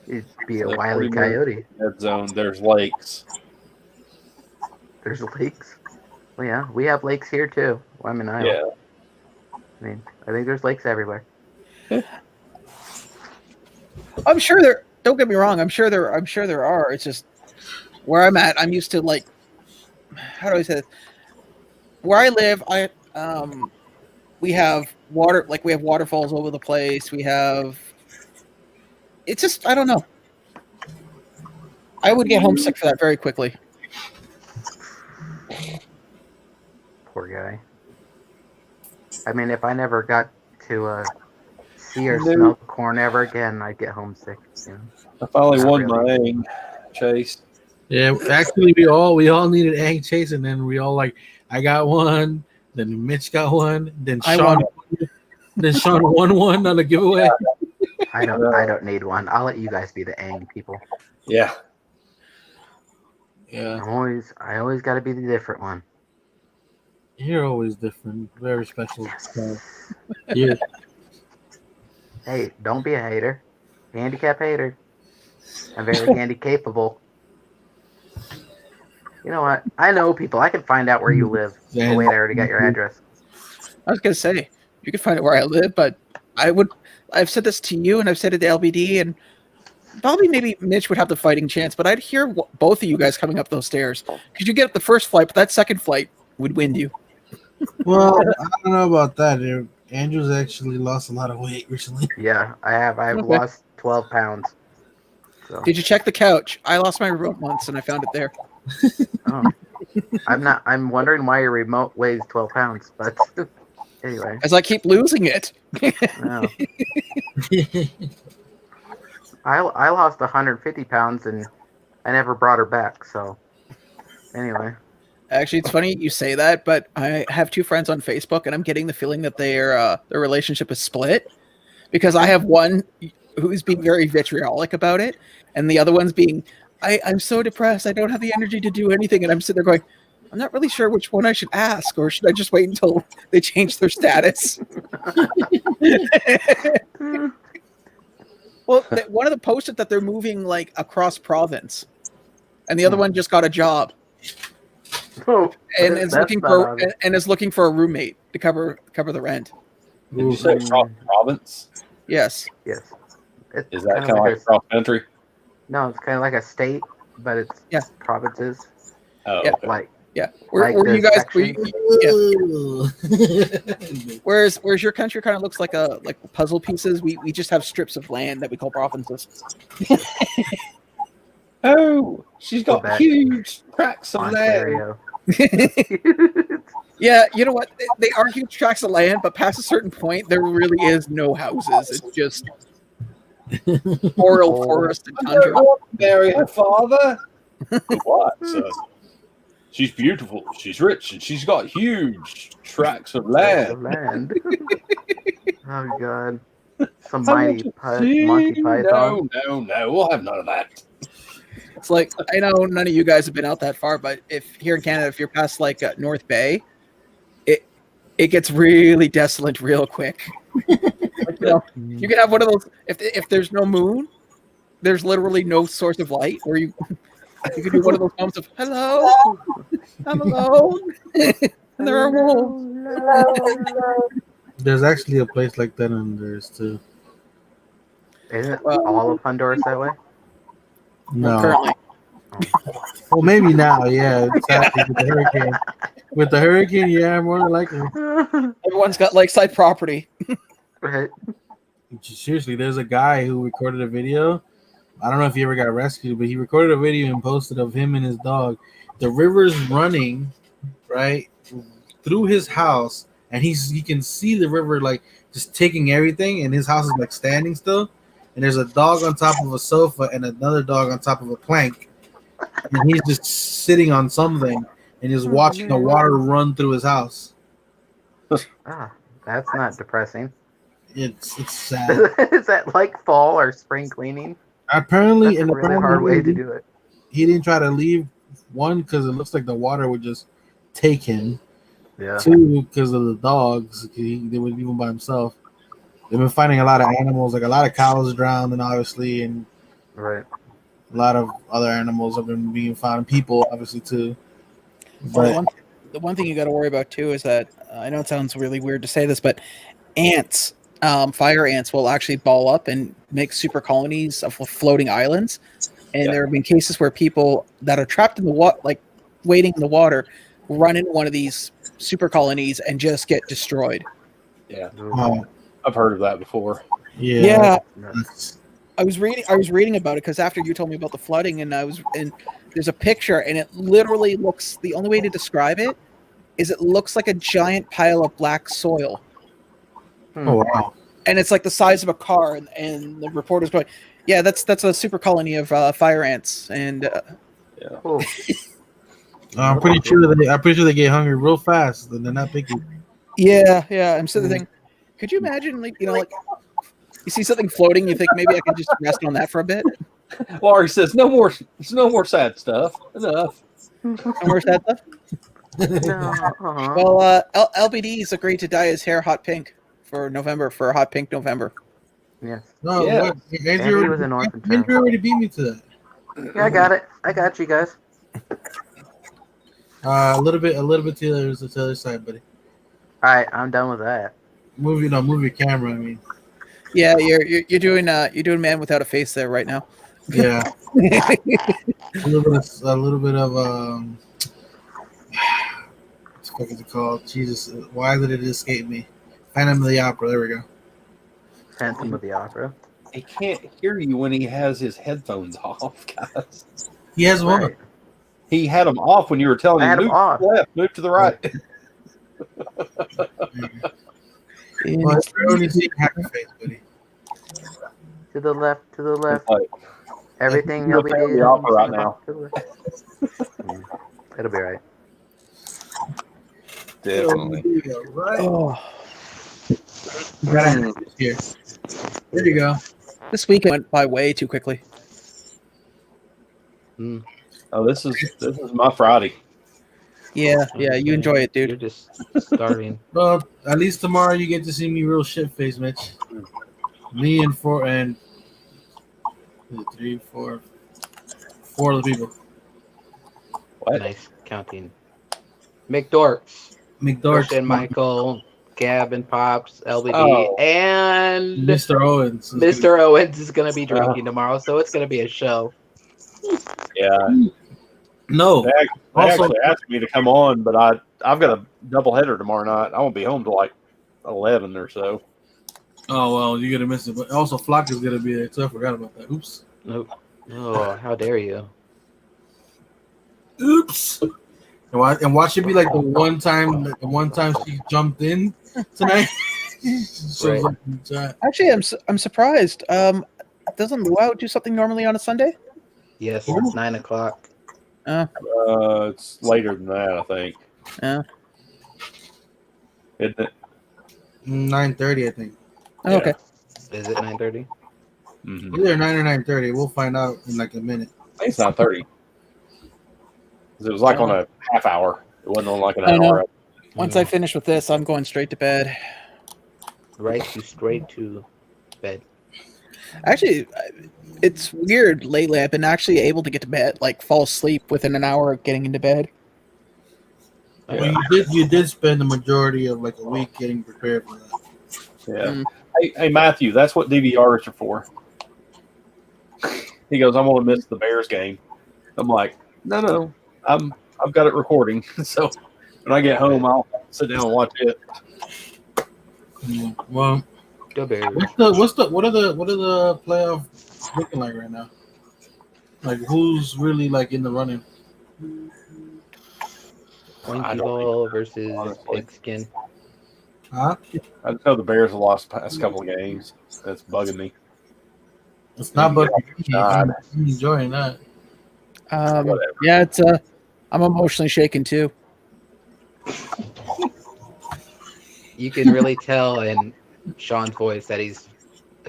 It'd be a Like wily 40 minutes. coyote. Dead zone. There's lakes. There's lakes. Well, yeah, we have lakes here too. Well, I'm in Iowa. Yeah. I mean, I think there's lakes everywhere. I'm sure there. Don't get me wrong. I'm sure there are. It's just where I'm at. I'm used to like. How do I say this? Where I live, we have water. Like we have waterfalls all over the place. We have. It's just I don't know. I would get homesick for that very quickly. Poor guy. I mean, if I never got to see or smell corn ever again, I'd get homesick. You know? I finally Not won really. my aim chase. Yeah, actually, we all needed egg chase, and then we all like, I got one, then Mitch got one, then I Sean, won. then Sean won one on a giveaway. I don't need one. I'll let you guys be the ang people. Yeah. Yeah, I always got to be the different one. you're always different, very special. Yes. Yeah, Hey, don't be a hater. Handicap hater. I'm very handy capable. You know what? I know people. I can find out where you live. Oh, wait, I already got your address. I was gonna say you can find it where I live, but I've said this to you, and I've said it to LBD, and probably maybe Mitch would have the fighting chance, but I'd hear both of you guys coming up those stairs because you get up the first flight, but that second flight would win you. well, I don't know about that. Andrew's actually lost a lot of weight recently. Yeah, I have. I've Okay. lost 12 pounds. So, Did you check the couch? I lost my remote once, and I found it there. oh. I'm wondering why your remote weighs 12 pounds, but anyway. As I keep losing it. No. I lost 150 pounds and I never brought her back. So anyway, Actually, it's funny you say that, but I have two friends on Facebook, and I'm getting the feeling that their relationship is split because I have one who's being very vitriolic about it, and the other one's being, I'm so depressed, I don't have the energy to do anything, and I'm sitting there going, I'm not really sure which one I should ask, or should I just wait until they change their status? Well, one of them posted that they're moving like across province, and the other one just got a job. oh, And is that's looking not for obvious. and is looking for a roommate to cover the rent. Did you say cross province? Yes. Yes. It's Is that kinda kind of like a- cross country? No, it's kind of like a state, but it's Yeah. provinces. Oh, Yeah. okay. Like Yeah. Where Like you the guys? sections. Whereas your country kind of looks like puzzle pieces. We just have strips of land that we call provinces. Oh, she's got Quebec. huge tracts of land. Ontario. Yeah, you know what? They are huge tracts of land, but past a certain point, there really is no houses. It's just boreal forest and I don't tundra. want to marry her father. What? So, she's beautiful. She's rich, and she's got huge tracts of land. Land. Oh God. Some I mighty want to Monty see- Python. No. We'll have none of that. It's like, I know none of you guys have been out that far, but if here in Canada, if you're past like North Bay, it gets really desolate real quick. Like, you can have one of those. If there's no moon, there's literally no source of light. Where you can do one of those moments of "Hello, I'm alone," and there are wolves. There's actually a place like that in theirs too. Isn't all of Honduras that way? No, Currently, well maybe now. Yeah, exactly. With the hurricane. With the hurricane, yeah, more than likely. everyone's got lakeside property. Right. Seriously, there's a guy who recorded a video. I don't know if he ever got rescued, but he recorded a video and posted of him and his dog. The river's running right through his house, and he can see the river like just taking everything, and his house is like standing still. And there's a dog on top of a sofa and another dog on top of a plank, and he's just sitting on something and just watching the water run through his house. That's not depressing. It's sad. Is that like fall or spring cleaning? Apparently, That's a really hard way to do it. He didn't try to leave, one because it looks like the water would just take him. Yeah. Two, because of the dogs. They would leave him by himself. They've been finding a lot of animals, like a lot of cows drowned, and obviously, and Right. a lot of other animals have been being found. People, obviously, too. Well, But the one thing you got to worry about too is that I know it sounds really weird to say this, but ants, fire ants, will actually ball up and make super colonies of floating islands. And there have been cases where people that are trapped in the water, like waiting in the water, run into one of these super colonies and just get destroyed. Yeah, I've heard of that before. Yeah. I was reading about it because after you told me about the flooding, and there's a picture, and it literally looks, the only way to describe it is it looks like a giant pile of black soil. Oh wow! And it's like the size of a car, and the reporter's going, "Yeah, that's a super colony of fire ants." And I'm pretty sure they get hungry real fast, and they're not picky. Yeah. I'm sitting there thinking, could you imagine, like, you know, like you see something floating, you think maybe I can just rest on that for a bit? Laurie says, "No more sad stuff. Enough. No more sad stuff." Well, LBD's agreed to dye his hair hot pink for November, for a hot pink November. Yeah. No, Yeah. Andrew was an orphan Andrew already beat me to that. Yeah, I got it. I got you guys. A little bit to the other side, buddy. All right, I'm done with that. Move your camera. I mean, Yeah, you're doing Man Without a Face there right now. yeah. a little bit of what the fuck is it called? Jesus, why did it escape me? Phantom of the Opera. There we go. Phantom of the Opera. He can't hear you when he has his headphones off, guys. He has one. Right. He had them off when you were telling I had him, them move off. to the left, move to the right. Well, we're only seeing half your face, buddy. To the left. It's like, Everything you're LBD Phantom of is. the Opera right now. To the left. It'll be right. Definitely. Right. Oh, Here. There you go. this weekend went by way too quickly. Oh, this is my Friday. Yeah, you enjoy it, dude. You're just starting. Well, at least tomorrow you get to see me real shit face, Mitch. Me and four other people. What? Nice counting. McDorks. McDork and Michael, Gab and Pops, LBD, Oh. and Mr. Owens. Mr. Owens is going to be drinking tomorrow, so it's going to be a show. Yeah. No. They actually asked me to come on, but I've got a doubleheader tomorrow night. I won't be home till like 11 or so. Oh, well, you're going to miss it. But also, Flock is going to be there, too. I forgot about that. Oops. Nope. Oh, how dare you? Oops. And watch it be like the one time she jumped in tonight. Right. Actually, I'm surprised. Doesn't Luau do something normally on a Sunday? Yes, it's 9 o'clock. It's later than that, I think. Yeah. Isn't it? 9:30, I think. Oh, okay. Is it 9:30? Mm-hmm. Either 9 or 9:30. We'll find out in like a minute. I think it's 9:30. It was like on a half hour. It wasn't on like an I know. hour. Once I finish with this, I'm going straight to bed. Right, you straight to bed. Actually, it's weird lately. I've been actually able to get to bed, like fall asleep within an hour of getting into bed. Well, you did spend the majority of like a week getting prepared for that. Yeah. Hey, Matthew, that's what DVRs are for. He goes, I'm going to miss the Bears game. I'm like, no, I've got it recording. So when I get home, I'll sit down and watch it. Yeah. Well, Go Bears. what are the playoffs looking like right now? Like who's really like in the running? Pointy ball versus honestly. pigskin. Huh? I just know the Bears have lost the past couple of games. That's bugging me. It's not, but God. I'm enjoying that. Yeah, it's I'm emotionally shaken too. You can really tell in Sean's voice that he's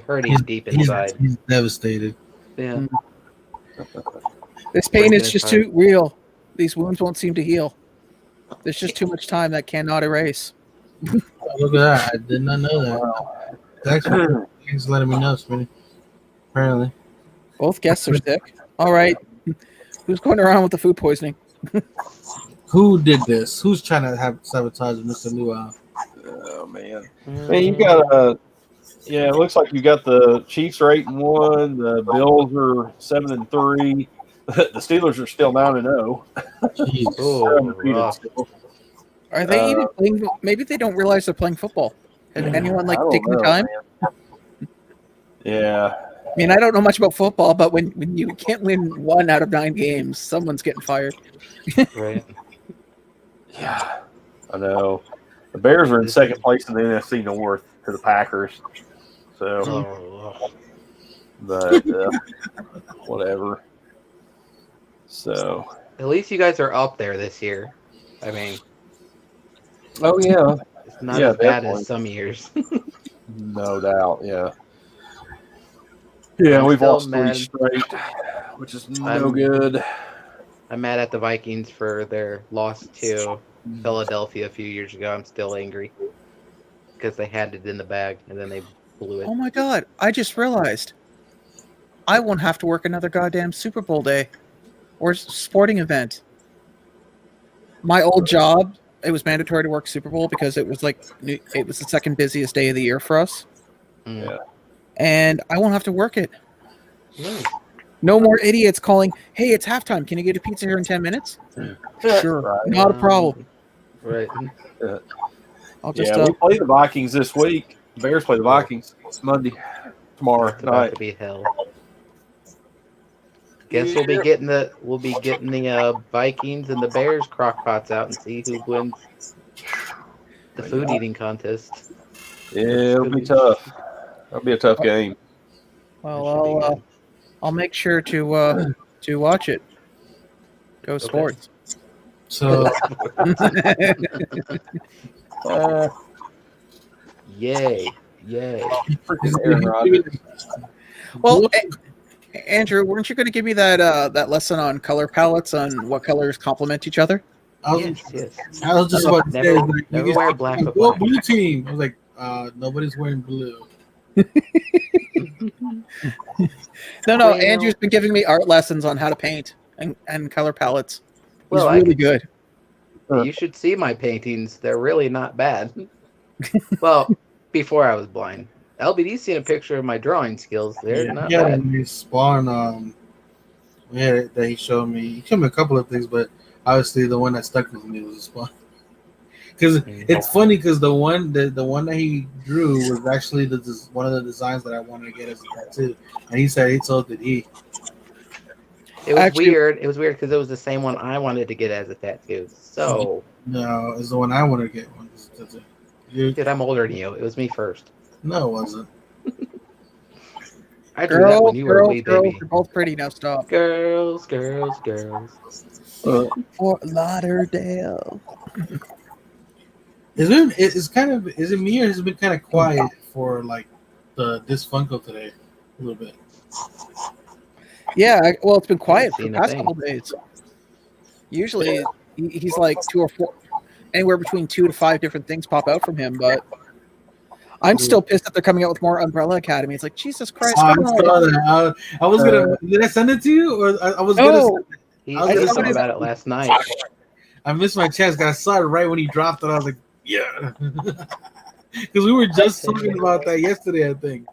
hurting deep inside. He's devastated. Yeah. This pain Breaking is his just heart. too real. These wounds won't seem to heal. There's just too much time that cannot erase. Oh, look at that! I did not know that. Actually, he's letting me know, Smitty. Apparently, Both guests are sick. All right. Who's going around with the food poisoning? who did this? Who's trying to have sabotage Mr. Luau? Oh man, you got yeah. It looks like you got the Chiefs are 8-1. The Bills are 7-3. The Steelers are still 9-0. Jeez. Oh, Undefeated rough. still. Are they even playing? Maybe they don't realize they're playing football. Has anyone I don't taking the know, time? man. Yeah. I mean, I don't know much about football, but when you can't win 1 out of 9 games, someone's getting fired. Right. Yeah, I know. The Bears are in second place in the NFC North to the Packers. So, Oh, but whatever. So, at least you guys are up there this year. I mean, oh yeah, it's not Yeah, as bad definitely. as some years. no doubt. Yeah. Yeah, I'm we've still lost 3 mad. straight, which is no I'm- good. I'm mad at the Vikings for their loss to Philadelphia a few years ago. I'm still angry because they had it in the bag and then they blew it. Oh my god! I just realized I won't have to work another goddamn Super Bowl day or sporting event. My old job, it was mandatory to work Super Bowl because it was it was the second busiest day of the year for us, Mm. Yeah. and I won't have to work it. Nice. No more idiots calling, "Hey, it's halftime. Can you get a pizza here in 10 minutes?" Sure, Right. not a problem. Right. I'll just Yeah, we play the Vikings this week. The Bears play the Vikings Monday, tomorrow It's about night. to be hell. Guess we'll be getting the Vikings and the Bears crock pots out and see who wins the food eating contest. Yeah, it'll be tough. That'll be a tough game. well, I'll make sure to watch it. Go sports. So Yay. Freaking Aaron Rodgers. Well, Andrew, weren't you going to give me that lesson on color palettes on what colors complement each other? I was, Yes. I was just about to say, Never- like, never you wear guys- black with go black. blue team. I was like, nobody's wearing blue. No, Well, Andrew's been giving me art lessons on how to paint and color palettes. He's Well, I really could- good. You should see my paintings. They're really not bad. Well, before I was blind. LBD's seen a picture of my drawing skills. They're not Yeah, bad. when you spawn, yeah, that he showed me. He showed me a couple of things, but obviously the one that stuck with me was the spawn. Because it's funny because the one that he drew was actually one of the designs that I wanted to get as a tattoo, and he said so did he. It was Actually- weird. It was weird because it was the same one I wanted to get as a tattoo. So, No, it's the one I wanted to get one. dude, I'm older than you. It was me first. No, it wasn't. I drew that when you were a wee girls, baby. you're both pretty now. Stop. Girls. Fort Lauderdale. Is it me or has it been kind of quiet for like this Funko today a little bit? Yeah, well, it's been quiet for the Seen a past thing. couple days. Usually, he's like 2 or 4, anywhere between 2 to 5 different things pop out from him. But I'm still pissed that they're coming out with more Umbrella Academy. It's like, Jesus Christ! I come on. saw that. I was gonna. Did I send it to you, or I was No. gonna? He I was said gonna something say- about it last night. I missed my chance. Cause I saw it right when he dropped it. I was like, yeah, because we were just talking about that yesterday. I think.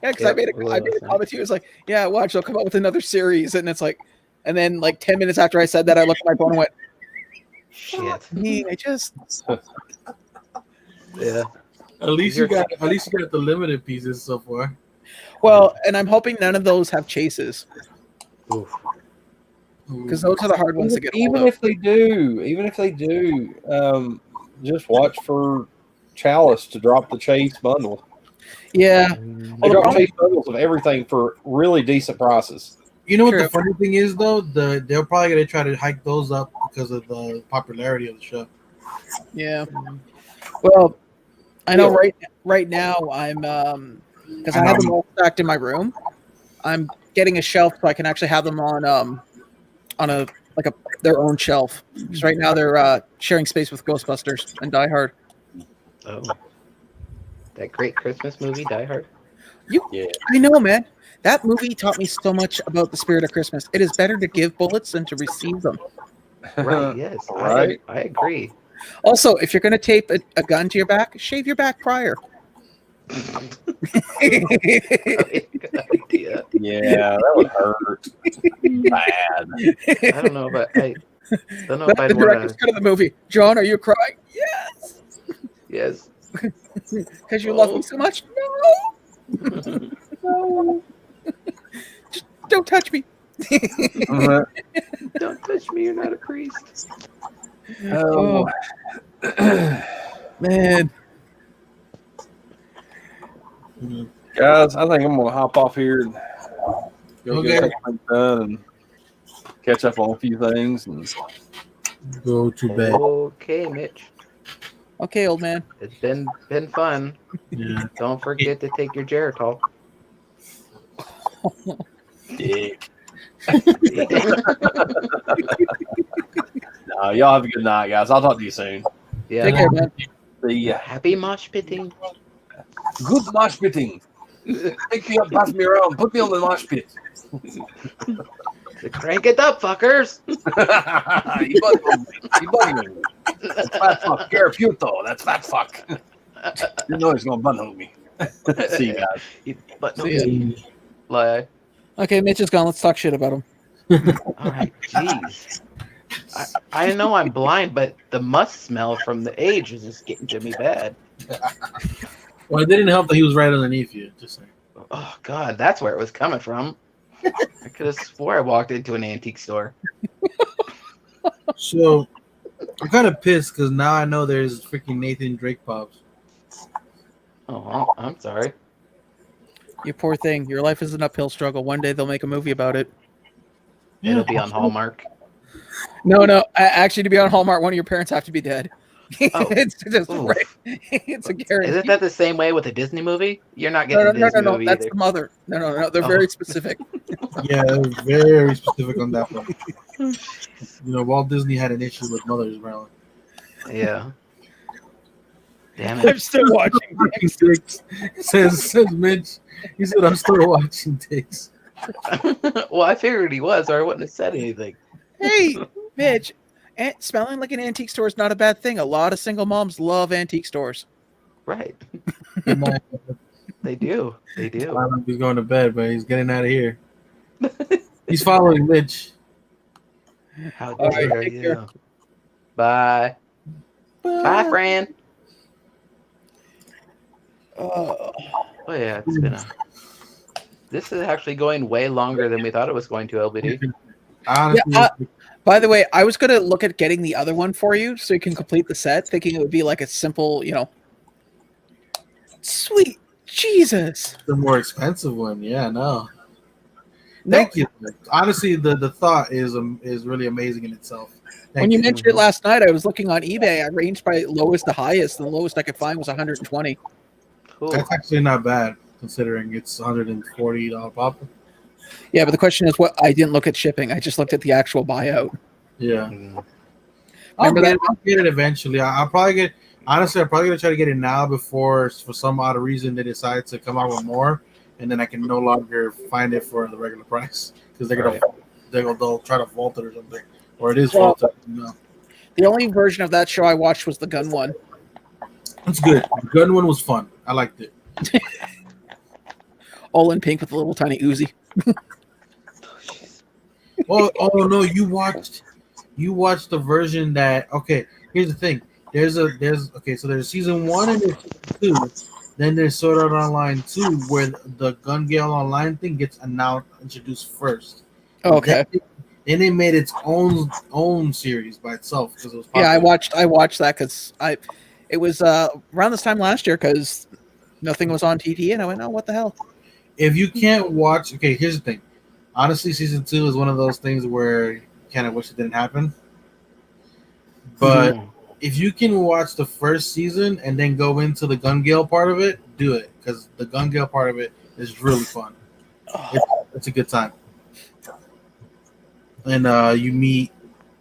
Yeah, because Yeah, I made a comment to you. It was like, yeah, watch, they'll come out with another series, and it's like, and then like 10 minutes after I said that, I looked at my phone and went, Shit. I just Yeah. At least you got the limited pieces so far. well, and I'm hoping none of those have chases Oof. because those are the hard ones to get hold Even of. if they do, just watch for Chalice to drop the Chase bundle. Yeah, They Well, the drop problem- Chase bundles of everything for really decent prices. You know what True. the funny thing is though? They're probably gonna try to hike those up because of the popularity of the show. Yeah. Well, I know right now I'm because I have them all stacked in my room. I'm getting a shelf so I can actually have them on a their own shelf. Because right now they're sharing space with Ghostbusters and Die Hard. Oh, that great Christmas movie, Die Hard. I know, man. That movie taught me so much about the spirit of Christmas. It is better to give bullets than to receive them. Right. Yes. Right. I agree. Also, if you're going to tape a gun to your back, shave your back prior. Good idea. Yeah, that would hurt bad. I don't know, but I don't know if The I'd director's want cut of the movie. John, are you crying? Yes. Yes. Because you love me so much? No. No. Just don't touch me. Don't touch me. You're not a priest. Oh. Man. Guys, I think I'm gonna hop off here and go get a couple things done and catch up on a few things and Go to bed. Okay, Mitch. Okay, old man. It's been fun. Yeah. Don't forget to take your Geritol. dick. Y'all have a good night, guys. I'll talk to you soon. Yeah. Take care, man. See ya. Happy mosh pitting. Good mosh pitting. Pick me up, pass me around, put me on the mosh pit. Crank it up, fuckers. You bugging me. That's fat fuck. Caraputo. That's fat fuck. You know he's gonna bundle me. See you guys. But no, See ya. lie. Okay, Mitch is gone. Let's talk shit about him. All right, jeez. I know I'm blind, but the must smell from the age is just getting to me bad. Well, it didn't help that he was right underneath you. Just saying. Oh God, that's where it was coming from. I could have swore I walked into an antique store. So I'm kind of pissed because now I know there's freaking Nathan Drake pops. Oh, well, I'm sorry. You poor thing. Your life is an uphill struggle. One day they'll make a movie about it. It'll be on Hallmark. No. Actually, to be on Hallmark, one of your parents have to be dead. Oh. It's just Oof. right. It's a guarantee. Isn't that the same way with a Disney movie? You're not getting a Disney movie That's either. the mother. No. They're very specific. Yeah, they're very specific on that one. You know, Walt Disney had an issue with mothers around. Yeah. Damn I'm it. still watching. Dicks. Says Mitch. He said, I'm still watching Dicks. Well, I figured he was, or I wouldn't have said anything. Hey, Mitch. Smelling like an antique store is not a bad thing. A lot of single moms love antique stores. Right. And They do. They do. he's going to bed, but he's getting out of here. He's following Mitch. How All right, dare take you? care. Bye. Bye, Fran. Oh, Oh yeah, it's been a. This is actually going way longer than we thought it was going to, LBD. Honestly, by the way, I was going to look at getting the other one for you so you can complete the set, thinking it would be like a simple, Sweet Jesus. the more expensive one. Yeah, no. Thank you. Honestly, the thought is really amazing in itself. When you mentioned it last night, I was looking on eBay. I ranged by lowest to highest. The lowest I could find was 120. Cool. That's actually not bad considering it's $140 pop. Yeah, but the question is, what? I didn't look at shipping. I just looked at the actual buyout. Yeah. Mm. I'll Remember get it eventually. I'll probably get. Honestly, I'm probably gonna try to get it now before, for some odd reason, they decide to come out with more, and then I can no longer find it for the regular price because they'll try to vault it or something, or it is vaulted. The only version of that show I watched was the gun one. It's good. The gun one was fun. I liked it. All in pink with a little tiny Uzi. Oh no! You watched the version that. Okay, here's the thing. So there's season 1 and there's season 2. Then there's Sword Art Online 2, where the Gun Gale Online thing gets introduced first. Okay. Then it made its own series by itself because it was popular. Yeah, I watched that because it was around this time last year because nothing was on TV and I went, oh, what the hell? If you can't watch, okay, here's the thing. Honestly, season 2 is one of those things where you kind of wish it didn't happen. But if you can watch the first season and then go into the Gun Gale part of it, do it, because the Gun Gale part of it is really fun. It's a good time. And you meet,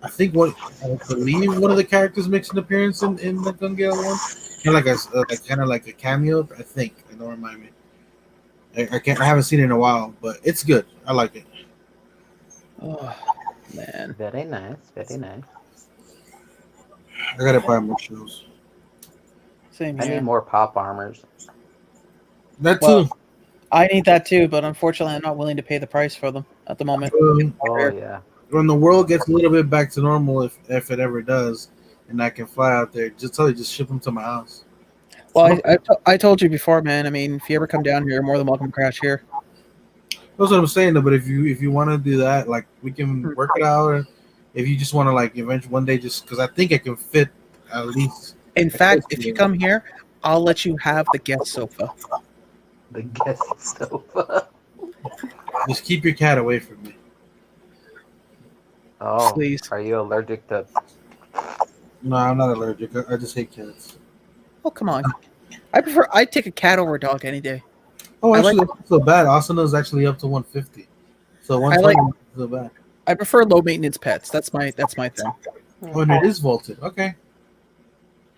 I believe one of the characters makes an appearance in the Gun Gale one, kind of like a cameo. I think. Don't remind me. I haven't seen it in a while, but it's good. I like it. Oh man, Very nice, very nice. I gotta buy more shows. same I need here. more pop armors. That Well, too. I need that too, but unfortunately, I'm not willing to pay the price for them at the moment. Oh yeah. When the world gets a little bit back to normal, if it ever does, and I can fly out there, just ship them to my house. Well, I told you before, man. I mean, if you ever come down here, you're more than welcome to crash here. That's what I'm saying, though. But if you want to do that, like we can work it out. Or if you just want to like eventually one day, just because I think I can fit at least. In fact, if you come here, I'll let you have the guest sofa. The guest sofa. Just keep your cat away from me. Oh, Please. Are you allergic to? No, I'm not allergic. I just hate cats. Oh, come on. I'd take a cat over a dog any day. Oh, I actually, like- that's not so bad. Asuna is actually up to 150. So 120 is so bad. I prefer low maintenance pets. That's my thing. Oh, and it is vaulted. Okay,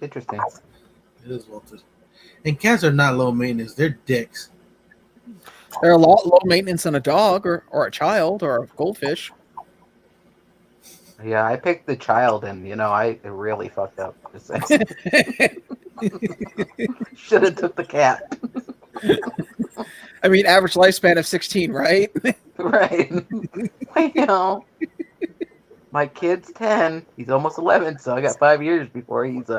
Interesting. it is vaulted. And cats are not low maintenance. They're dicks. They're a lot low maintenance than a dog or a child or a goldfish. Yeah, I picked the child, and I really fucked up. Just saying. Should have took the cat. I mean, average lifespan of 16, right? Right. My kid's 10. He's almost 11, so I got 5 years before he's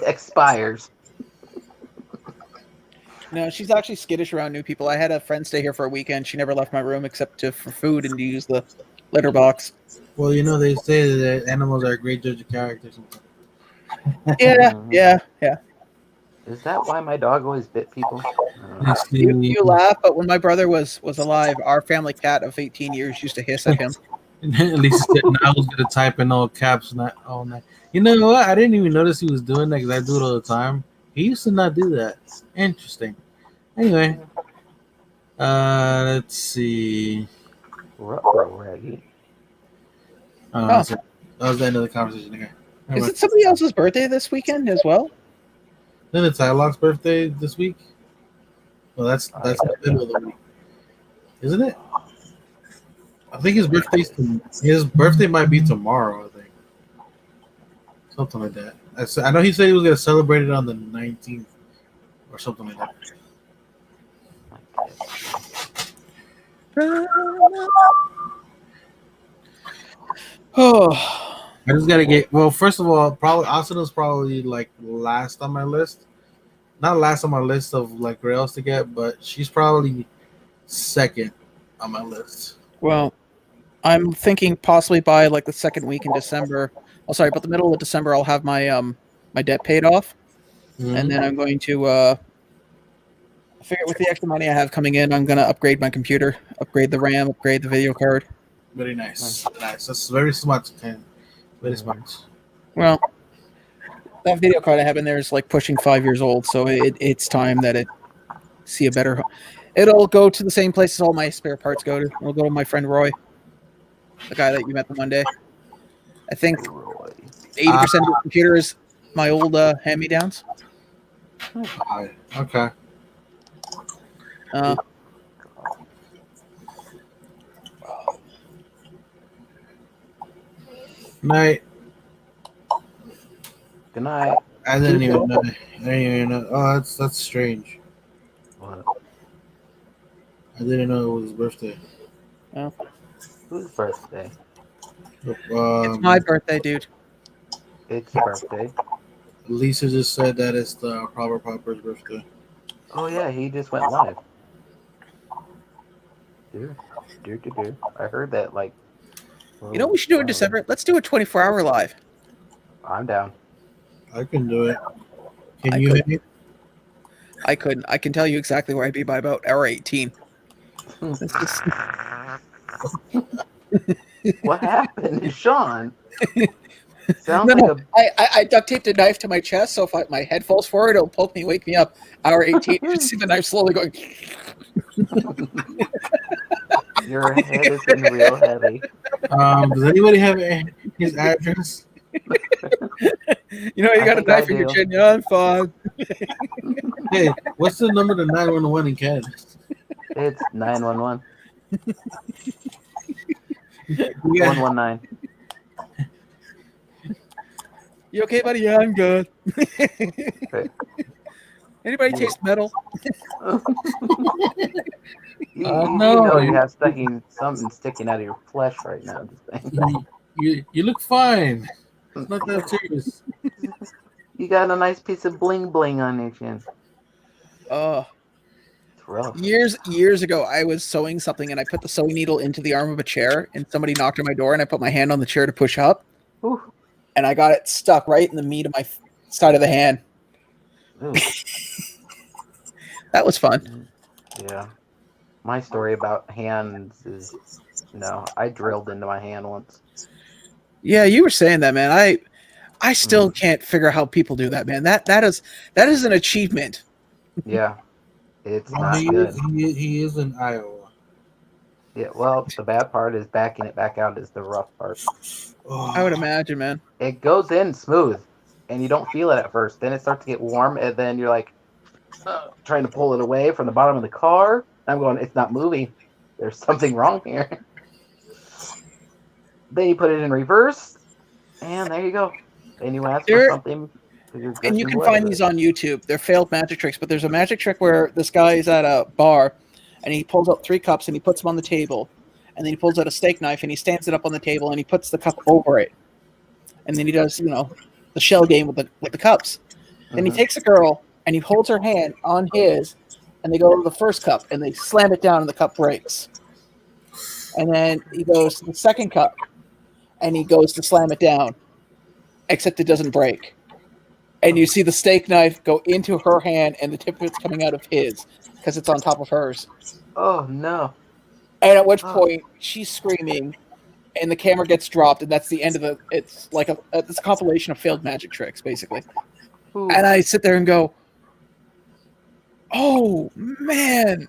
expires. No, she's actually skittish around new people. I had a friend stay here for a weekend. She never left my room except for food and to use the litter box. Well, they say that animals are a great judge of character sometimes. Yeah. Is that why my dog always bit people? You laugh, but when my brother was alive, our family cat of 18 years used to hiss at him. At least I was gonna type in all caps all night. You know what? I didn't even notice he was doing that because I do it all the time. He used to not do that. Interesting. Anyway, let's see. Raggy. That was the end of the conversation. Okay. Is it somebody else's birthday this weekend as well? Then it's Ilok's birthday this week. Well, that's the middle of the week, isn't it? I think his birthday might be tomorrow. I think something like that. I know he said he was gonna celebrate it on the 19th or something like that. Oh, I just gotta get. Well, first of all, probably Asuna's probably like last on my list. Not last on my list of like rails to get, but she's probably second on my list. well, I'm thinking possibly by like the second week in December. Oh, sorry, but the middle of December, I'll have my my debt paid off, and then I'm going to I figure with the extra money I have coming in, I'm going to upgrade my computer, upgrade the RAM, upgrade the video card. Very nice. Nice. That's very smart, Ken. Very smart. Well, that video card I have in there is like pushing 5 years old, so it's time that it see a better. It'll go to the same place as all my spare parts go to. It'll go to my friend Roy, the guy that you met the Monday. I think 80% of the computer is my old hand-me-downs. Okay. Night. Good night. I didn't even know. Oh, that's strange. What? I didn't know it was his birthday. Oh. Whose birthday? It's my birthday, dude. It's birthday. Lisa just said that it's the Proper Popper's birthday. Oh yeah, he just went live. Dude. I heard that like. You know what we should do in December? Let's do a 24-hour live. I'm down. I can do it. Can you hit me? I couldn't. I can tell you exactly where I'd be by about hour 18. This What happened, Sean? Sounds No, like no. I duct taped a knife to my chest, so if my head falls forward, it'll poke me, wake me up. Hour 18, you just see the knife slowly going. your head is getting real heavy. Does anybody have his address? You know, you I got a think I knife in your do. chin. Yeah, I'm fine. Hey, what's the number to 911 in Canada? It's 911. Yeah. 119. You okay, buddy? Yeah, I'm good. Okay. Anybody taste metal? You No, know you you- have something sticking out of your flesh right now. Just saying. You look fine. It's not that serious. You got a nice piece of bling bling on your chin. It's rough. Years ago, I was sewing something, and I put the sewing needle into the arm of a chair, and somebody knocked on my door, and I put my hand on the chair to push up, Ooh. and I got it stuck right in the meat of my side of the hand. Ooh. That was fun. Yeah. My story about hands is, I drilled into my hand once. Yeah, you were saying that, man. I still can't figure out how people do that, man. That is an achievement. Yeah. It's Well, not good. he is in Iowa. Yeah, well, the bad part is backing it back out is the rough part. I would imagine, man. It goes in smooth, and you don't feel it at first. Then it starts to get warm, and then you're like trying to pull it away from the bottom of the car. I'm going, it's not moving. There's something wrong here. Then you put it in reverse, and there you go. Then you ask for something. And you can find these on YouTube. They're failed magic tricks, but there's a magic trick where this guy is at a bar, and he pulls out 3 cups and he puts them on the table, and then he pulls out a steak knife and he stands it up on the table and he puts the cup over it, and then he does the shell game with the cups. Then he takes a girl and he holds her hand on his, and they go to the first cup and they slam it down and the cup breaks. And then he goes to the second cup and he goes to slam it down, except it doesn't break. And you see the steak knife go into her hand and the tip of it's coming out of his because it's on top of hers. Oh, no. And at which point she's screaming and the camera gets dropped, and that's the end of it's like it's a compilation of failed magic tricks, basically. Ooh. And I sit there and go, oh, man,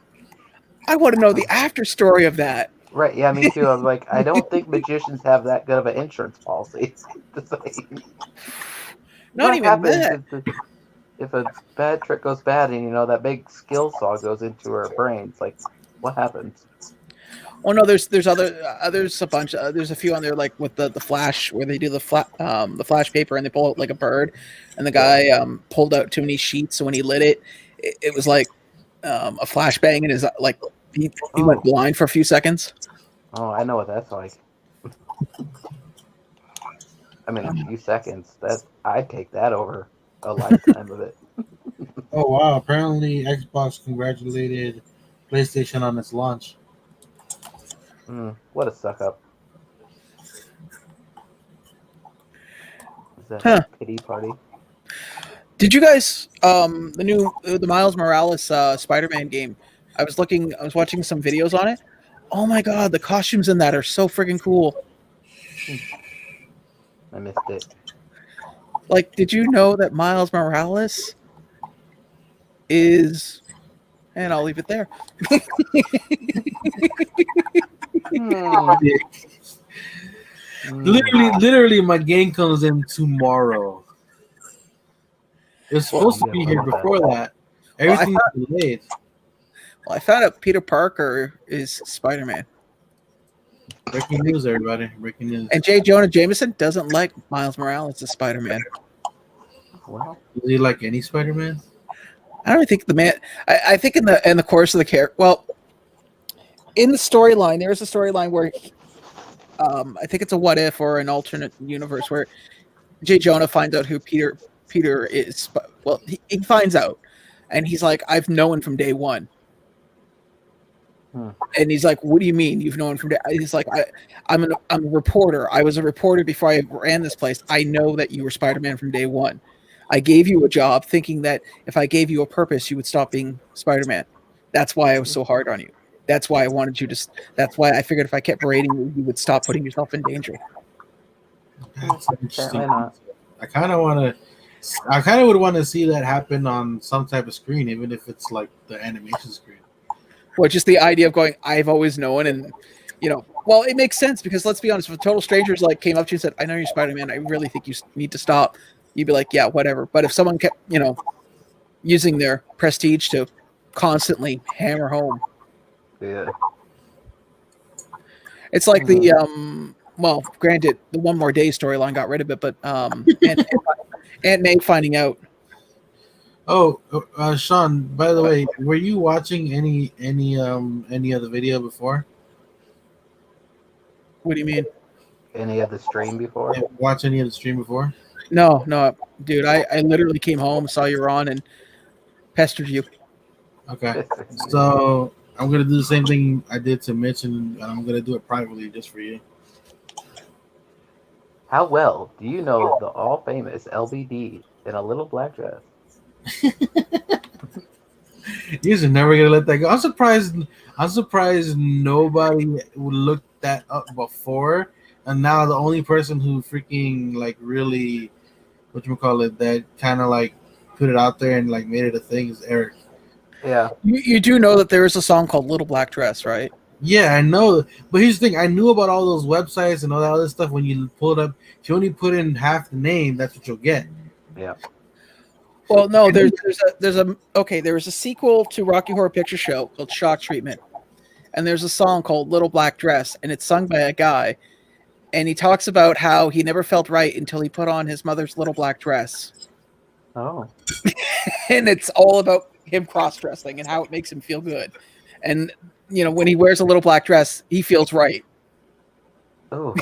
I want to know the after story of that. Right, yeah, me too. I'm like, I don't think magicians have that good of an insurance policy. Not even that. If a bad trick goes bad and, that big skill saw goes into her brain, it's like, what happens? Oh no, there's a bunch. There's a few on there, like with the flash, where they do the flash paper and they pull out like a bird, and the guy pulled out too many sheets, so when he lit it, it was like a flashbang in his like he went blind for a few seconds. Oh, I know what that's like. I mean, a few seconds. I'd take that over a lifetime of it. Oh wow! Apparently, Xbox congratulated PlayStation on its launch. What a suck up! Is that a pity party? Did you guys the Miles Morales Spider-Man game? I was watching some videos on it. Oh my god, the costumes in that are so freaking cool. I missed it. Like, did you know that Miles Morales is... And I'll leave it there. Literally, my game comes in tomorrow. It's supposed to be here before that. Everything's delayed. Well, I found out Peter Parker is Spider-Man. Breaking news, everybody. Breaking news. And J. Jonah Jameson doesn't like Miles Morales as Spider-Man. Wow. Does he like any Spider-Man? I don't think the man. I think in the course of the character. Well, in the storyline, there is a storyline where I think it's a what if or an alternate universe where J. Jonah finds out who Peter is. Well, he finds out, and he's like, "I've known from day one." And he's like, "What do you mean you've known from day?" He's like, I'm a reporter. I was a reporter before I ran this place. I know that you were Spider-Man from day one. I gave you a job thinking that if I gave you a purpose, you would stop being Spider-Man. That's why I was so hard on you." that's why I wanted you to. That's why I figured if I kept berating you, you would stop putting yourself in danger. That's an interesting. Apparently not. I kind of want to. I kind of would want to see that happen on some type of screen, even if it's like the animation screen. Well, just the idea of going, I've always known, and well, it makes sense because let's be honest, if a total strangers like came up to you and said, "I know you're Spider-Man. I really think you need to stop," you'd be like, "Yeah, whatever." But if someone kept, using their prestige to constantly hammer home, Yeah. it's like the well, granted, the One More Day storyline got rid of it, but Aunt May finding out. Oh, Sean. By the way, were you watching any of the video before? What do you mean? Any of the stream before? Yeah, watch any of the stream before? No, dude. I literally came home, saw you were on, and pestered you. Okay, so I'm gonna do the same thing I did to Mitch, and I'm gonna do it privately just for you. How well do you know the all famous LBD in a little black dress? You're never gonna let that go. I'm surprised nobody looked that up before, and now the only person who freaking like really, whatchamacallit, that kind of like put it out there and like made it a thing is Eric. Yeah. You do know that there is a song called Little Black Dress, right? Yeah, I know. But here's the thing: I knew about all those websites and all that other stuff. When you pull it up, if you only put in half the name, that's what you'll get. Yeah. Well, no, there was a sequel to Rocky Horror Picture Show called Shock Treatment, and there's a song called Little Black Dress, and it's sung by a guy, and he talks about how he never felt right until he put on his mother's little black dress. Oh. And it's all about him cross-dressing and how it makes him feel good. And when he wears a little black dress, he feels right. Oh.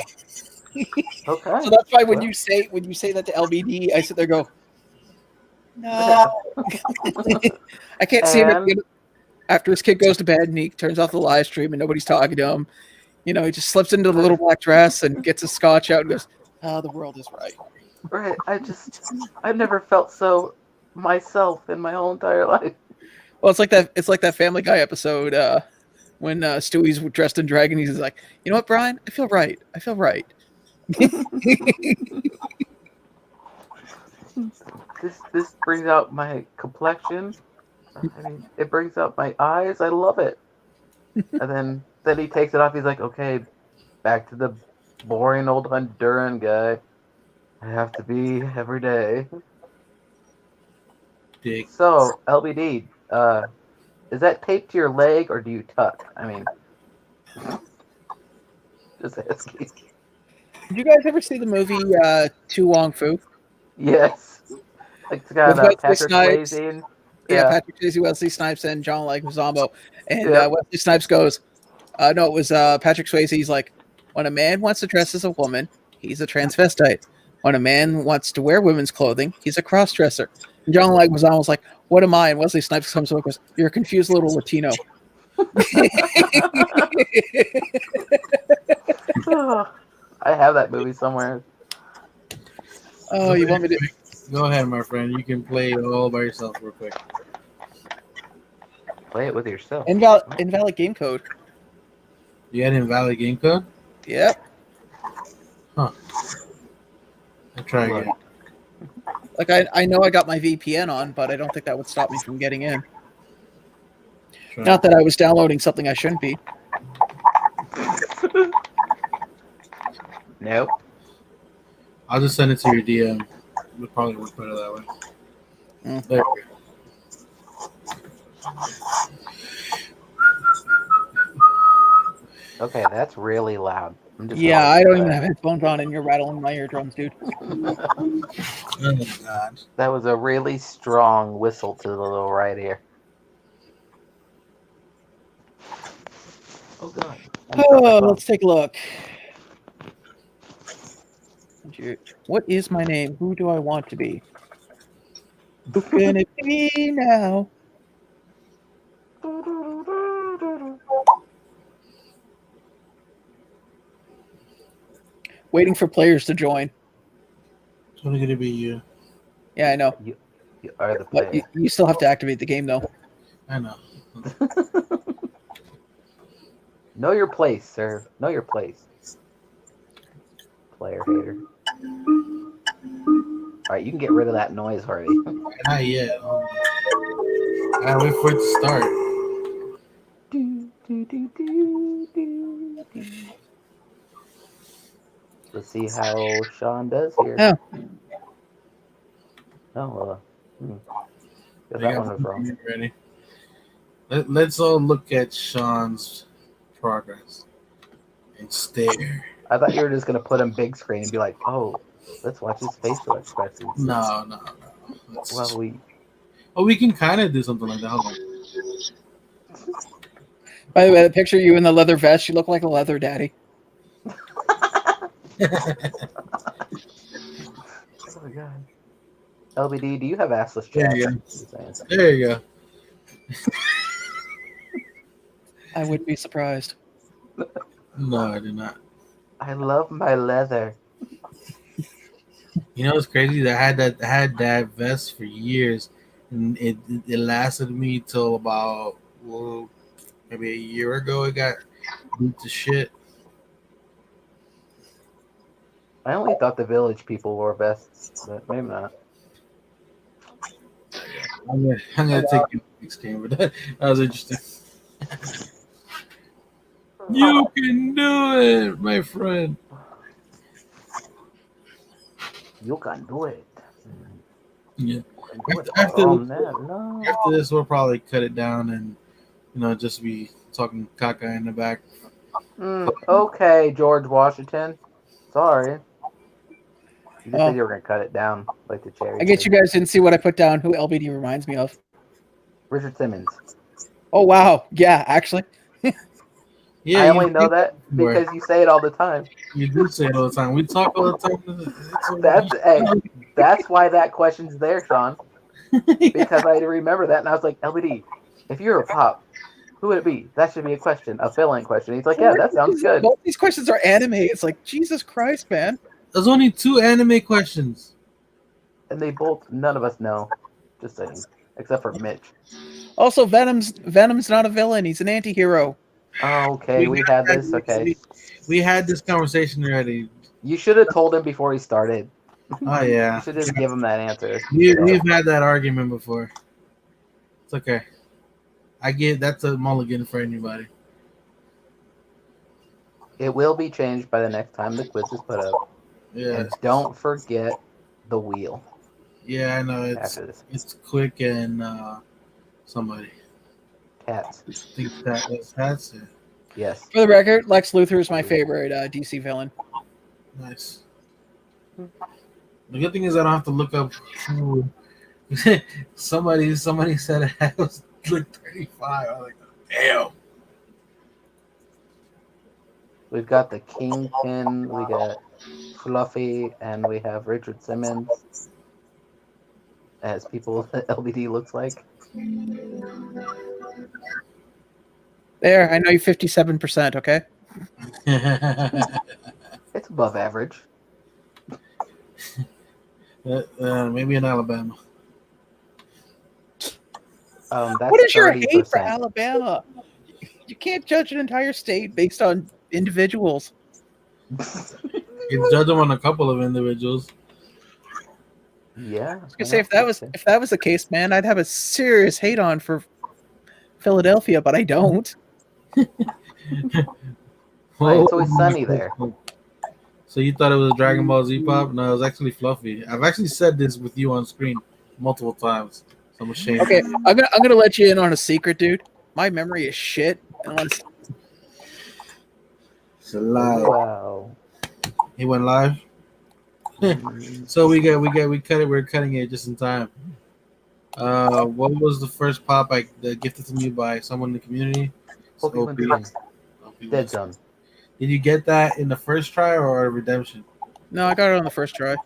Okay. So that's why when you say that to LBD, I sit there and go, no. I can't see him after his kid goes to bed and he turns off the live stream and nobody's talking to him. He just slips into the little black dress and gets a scotch out and goes, "Oh, the world is right." Right. I've never felt so myself in my whole entire life. Well, it's like that Family Guy episode when Stewie's dressed in drag and he's like, "You know what, Brian? I feel right. I feel right." This brings out my complexion. I mean, it brings out my eyes. I love it. And then he takes it off. He's like, "Okay, back to the boring old Honduran guy. I have to be every day." Dick. So, LBD, is that taped to your leg or do you tuck? I mean, just asking. Did you guys ever see the movie Tu Wong Fu? Yes. Like it's got With Patrick Wesley Snipes. Swayze. Yeah, Patrick Swayze, Wesley Snipes, and John Leguizamo. And Yeah. Wesley Snipes goes, no, it was Patrick Swayze. He's like, when a man wants to dress as a woman, he's a transvestite. When a man wants to wear women's clothing, he's a cross-dresser. And John Leguizamo was like, what am I? And Wesley Snipes comes up and goes, you're a confused little Latino. I have that movie somewhere. Oh, you want me to? Go ahead, my friend. You can play all by yourself real quick. Play it with yourself. Invalid game code. You had invalid game code? Yep. Huh. I'll try again. Like I know I got my VPN on, but I don't think that would stop me from getting in. Not that I was downloading something I shouldn't be. Nope. I'll just send it to your DM. It'll probably work better that way. There we go. Okay, that's really loud. Yeah, I don't even have headphones on, and you're rattling my eardrums, dude. Oh God. That was a really strong whistle to the little right ear. Oh God. Oh, let's take a look. What is my name? Who do I want to be? Who can it be now? Waiting for players to join. It's only going to be you. Yeah, I know. You are the player. But you still have to activate the game, though. I know. Know your place, sir. Know your place. Player hater. Alright, you can get rid of that noise, Harvey. Not yet. I gotta wait for it to start. Let's see how Sean does here. Yeah. Oh, I that got one was wrong. ready. Let's all look at Sean's progress and stare. I thought you were just gonna put him big screen and be like, "Oh, let's watch his facial expressions." No. Well, we can kind of do something like that. Hold on. By the way, the picture of you in the leather vest, you look like a leather daddy. oh my god. LBD, do you have assless chat? There you go. There you go. I wouldn't be surprised. No, I did not. I love my leather. You know what's crazy? I had that vest for years, and it lasted me till about maybe a year ago. It got beat to shit. I only thought the village people wore vests, but maybe not. I'm gonna take you next game, but that was interesting. You can do it, my friend. You can do it. Yeah. You can do it. After this, we'll probably cut it down and just be talking caca in the back. Okay, George Washington. Sorry. You just said you were gonna cut it down like the cherry. I guess you guys didn't see what I put down. Who LBD reminds me of? Richard Simmons. Oh wow, yeah, actually. Yeah, I only know that because you say it all the time. You do say it all the time. We talk all the time. That's why that question's there, Sean. Because I remember that, and I was like, LBD, if you're a pop, who would it be? That should be a question, a fill-in question. He's like, yeah, that sounds good. Both these questions are anime. It's like, Jesus Christ, man. There's only 2 anime questions. And none of us know. Just saying. Except for Mitch. Also, Venom's not a villain. He's an anti-hero. Oh, okay, we had this. Okay. We had this conversation already. You should have told him before he started. Oh, yeah. You should just give him that answer. We've had that argument before. It's okay. That's a mulligan for anybody. It will be changed by the next time the quiz is put up. Yeah. And don't forget the wheel. Yeah, I know. It's Quick and somebody. Cats. I think that was Cats. Yeah. Yes. For the record, Lex Luthor is my favorite DC villain. Nice. The good thing is I don't have to look up who. somebody said it was like 35. I was like, damn. We've got the Kingpin, we got Fluffy, and we have Richard Simmons as people that LBD looks like. There, I know you 57%, okay? It's above average. Maybe in Alabama. What is your hate for Alabama? You can't judge an entire state based on individuals. You can judge them on a couple of individuals. Yeah. I was gonna say if that was the case, man, I'd have a serious hate on for Philadelphia, but I don't. Right, it's always sunny there. So you thought it was a Dragon Ball Z pop? No, it was actually Fluffy. I've actually said this with you on screen multiple times. So I'm ashamed. Okay, I'm gonna let you in on a secret, dude. My memory is shit. It's a lie. Wow. He went live. So we cut it. We're cutting it just in time. What was the first pop gifted to me by someone in the community? Dead Zone. Did you get that in the first try or redemption? No, I got it on the first try.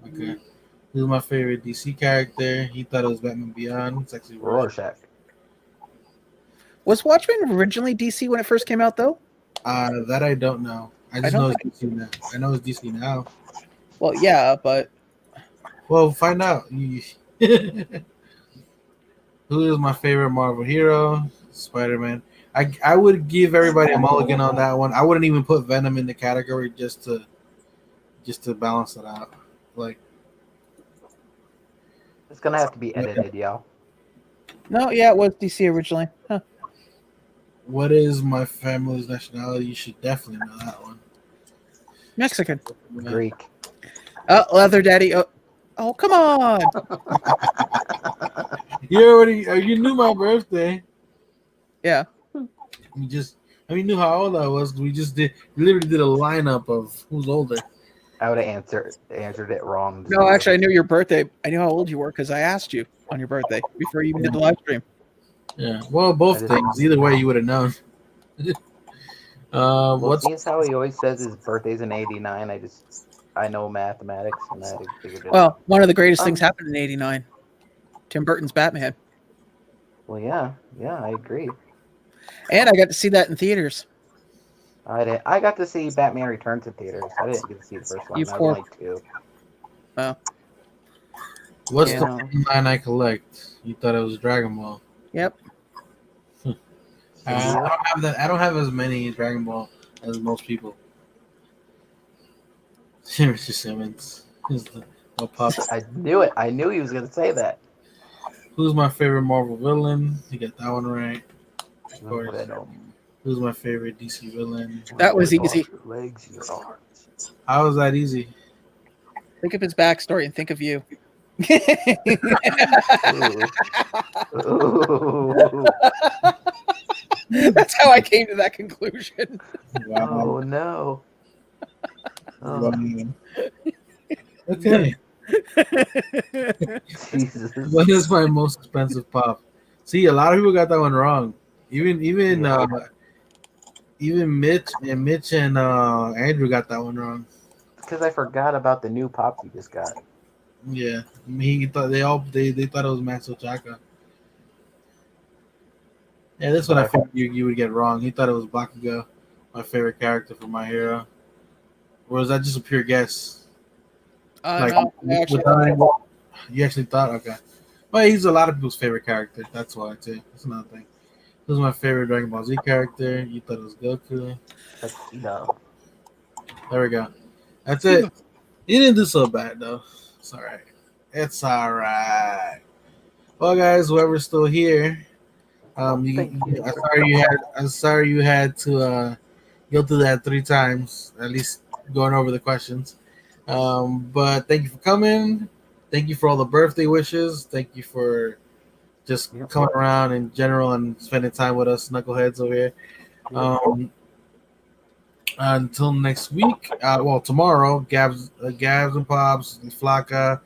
Okay. This is my favorite DC character. He thought it was Batman Beyond. It's actually Rorschach. Was Watchmen originally DC when it first came out, though? That I don't know. I just know it's DC now. I know it's DC now. Well, yeah, but... Well, find out. Who is my favorite Marvel hero? Spider-Man. I would give everybody a mulligan on that one. I wouldn't even put Venom in the category just to balance it out. Like, It's gonna have to be edited, y'all. No, yeah, it was DC originally. Huh. what is my family's nationality? You should definitely know that one. Mexican. Greek. Leather Daddy. Oh, come on. You knew my birthday. Yeah. You knew how old I was. We literally did a lineup of who's older. I would have answered it wrong. No, actually, I knew your birthday. I knew how old you were because I asked you on your birthday before you even did the live stream. Yeah. Well, both things. Either way, you would have known. Well, seeing how he always says his birthday's in '89, I know mathematics and I figured it out. Well, one of the greatest things happened in '89. Tim Burton's Batman. Well, yeah, I agree. And I got to see that in theaters. I got to see Batman Returns in theaters. I didn't get to see the first one. I was like 2. Well, what's the line I collect? You thought it was Dragon Ball. Yep. I don't have that. I don't have as many Dragon Ball as most people. Mr. Simmons. I knew it. I knew he was gonna say that. Who's my favorite Marvel villain? You got that one right. Of course. Who's my favorite DC villain? That was easy. Legs, your arms. How was that easy? Think of his backstory and think of you. That's how I came to that conclusion. Wow. Oh no. Oh. Okay. Jesus. What is my most expensive pop? See, a lot of people got that one wrong. Even Mitch and Andrew got that one wrong. Because I forgot about the new pop you just got. Yeah, he thought they thought it was Max Ochaka. Yeah, that's what I figured you would get wrong. He thought it was Bakugo, my favorite character from My Hero. Or was that just a pure guess? No, you actually thought, okay. Well, he's a lot of people's favorite character. That's why too. That's another thing. Who's my favorite Dragon Ball Z character? You thought it was Goku. There we go. That's it. You didn't do so bad though. It's all right. It's all right. Well, guys, whoever's still here, I'm sorry you had to go through that 3 times, at least going over the questions. But thank you for coming. Thank you for all the birthday wishes. Thank you for just coming around in general and spending time with us knuckleheads over here. Until next week, tomorrow, Gabs and Pops, Flocka,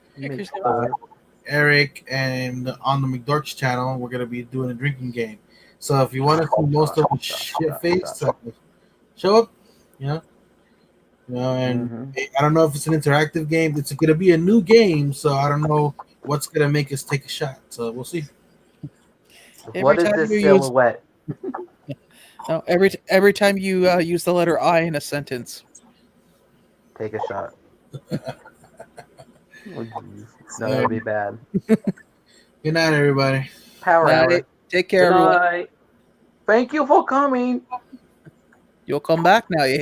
Eric, and on the McDorch channel, we're gonna be doing a drinking game. So if you want to see most of the shit face, show up. And I don't know if it's an interactive game. It's gonna be a new game, so I don't know what's gonna make us take a shot. So we'll see. What is this silhouette? No, every time you use the letter I in a sentence, take a shot. No, that'll be bad. Good night, everybody. Power hour. Take care, everyone. Thank you for coming. You'll come back now. You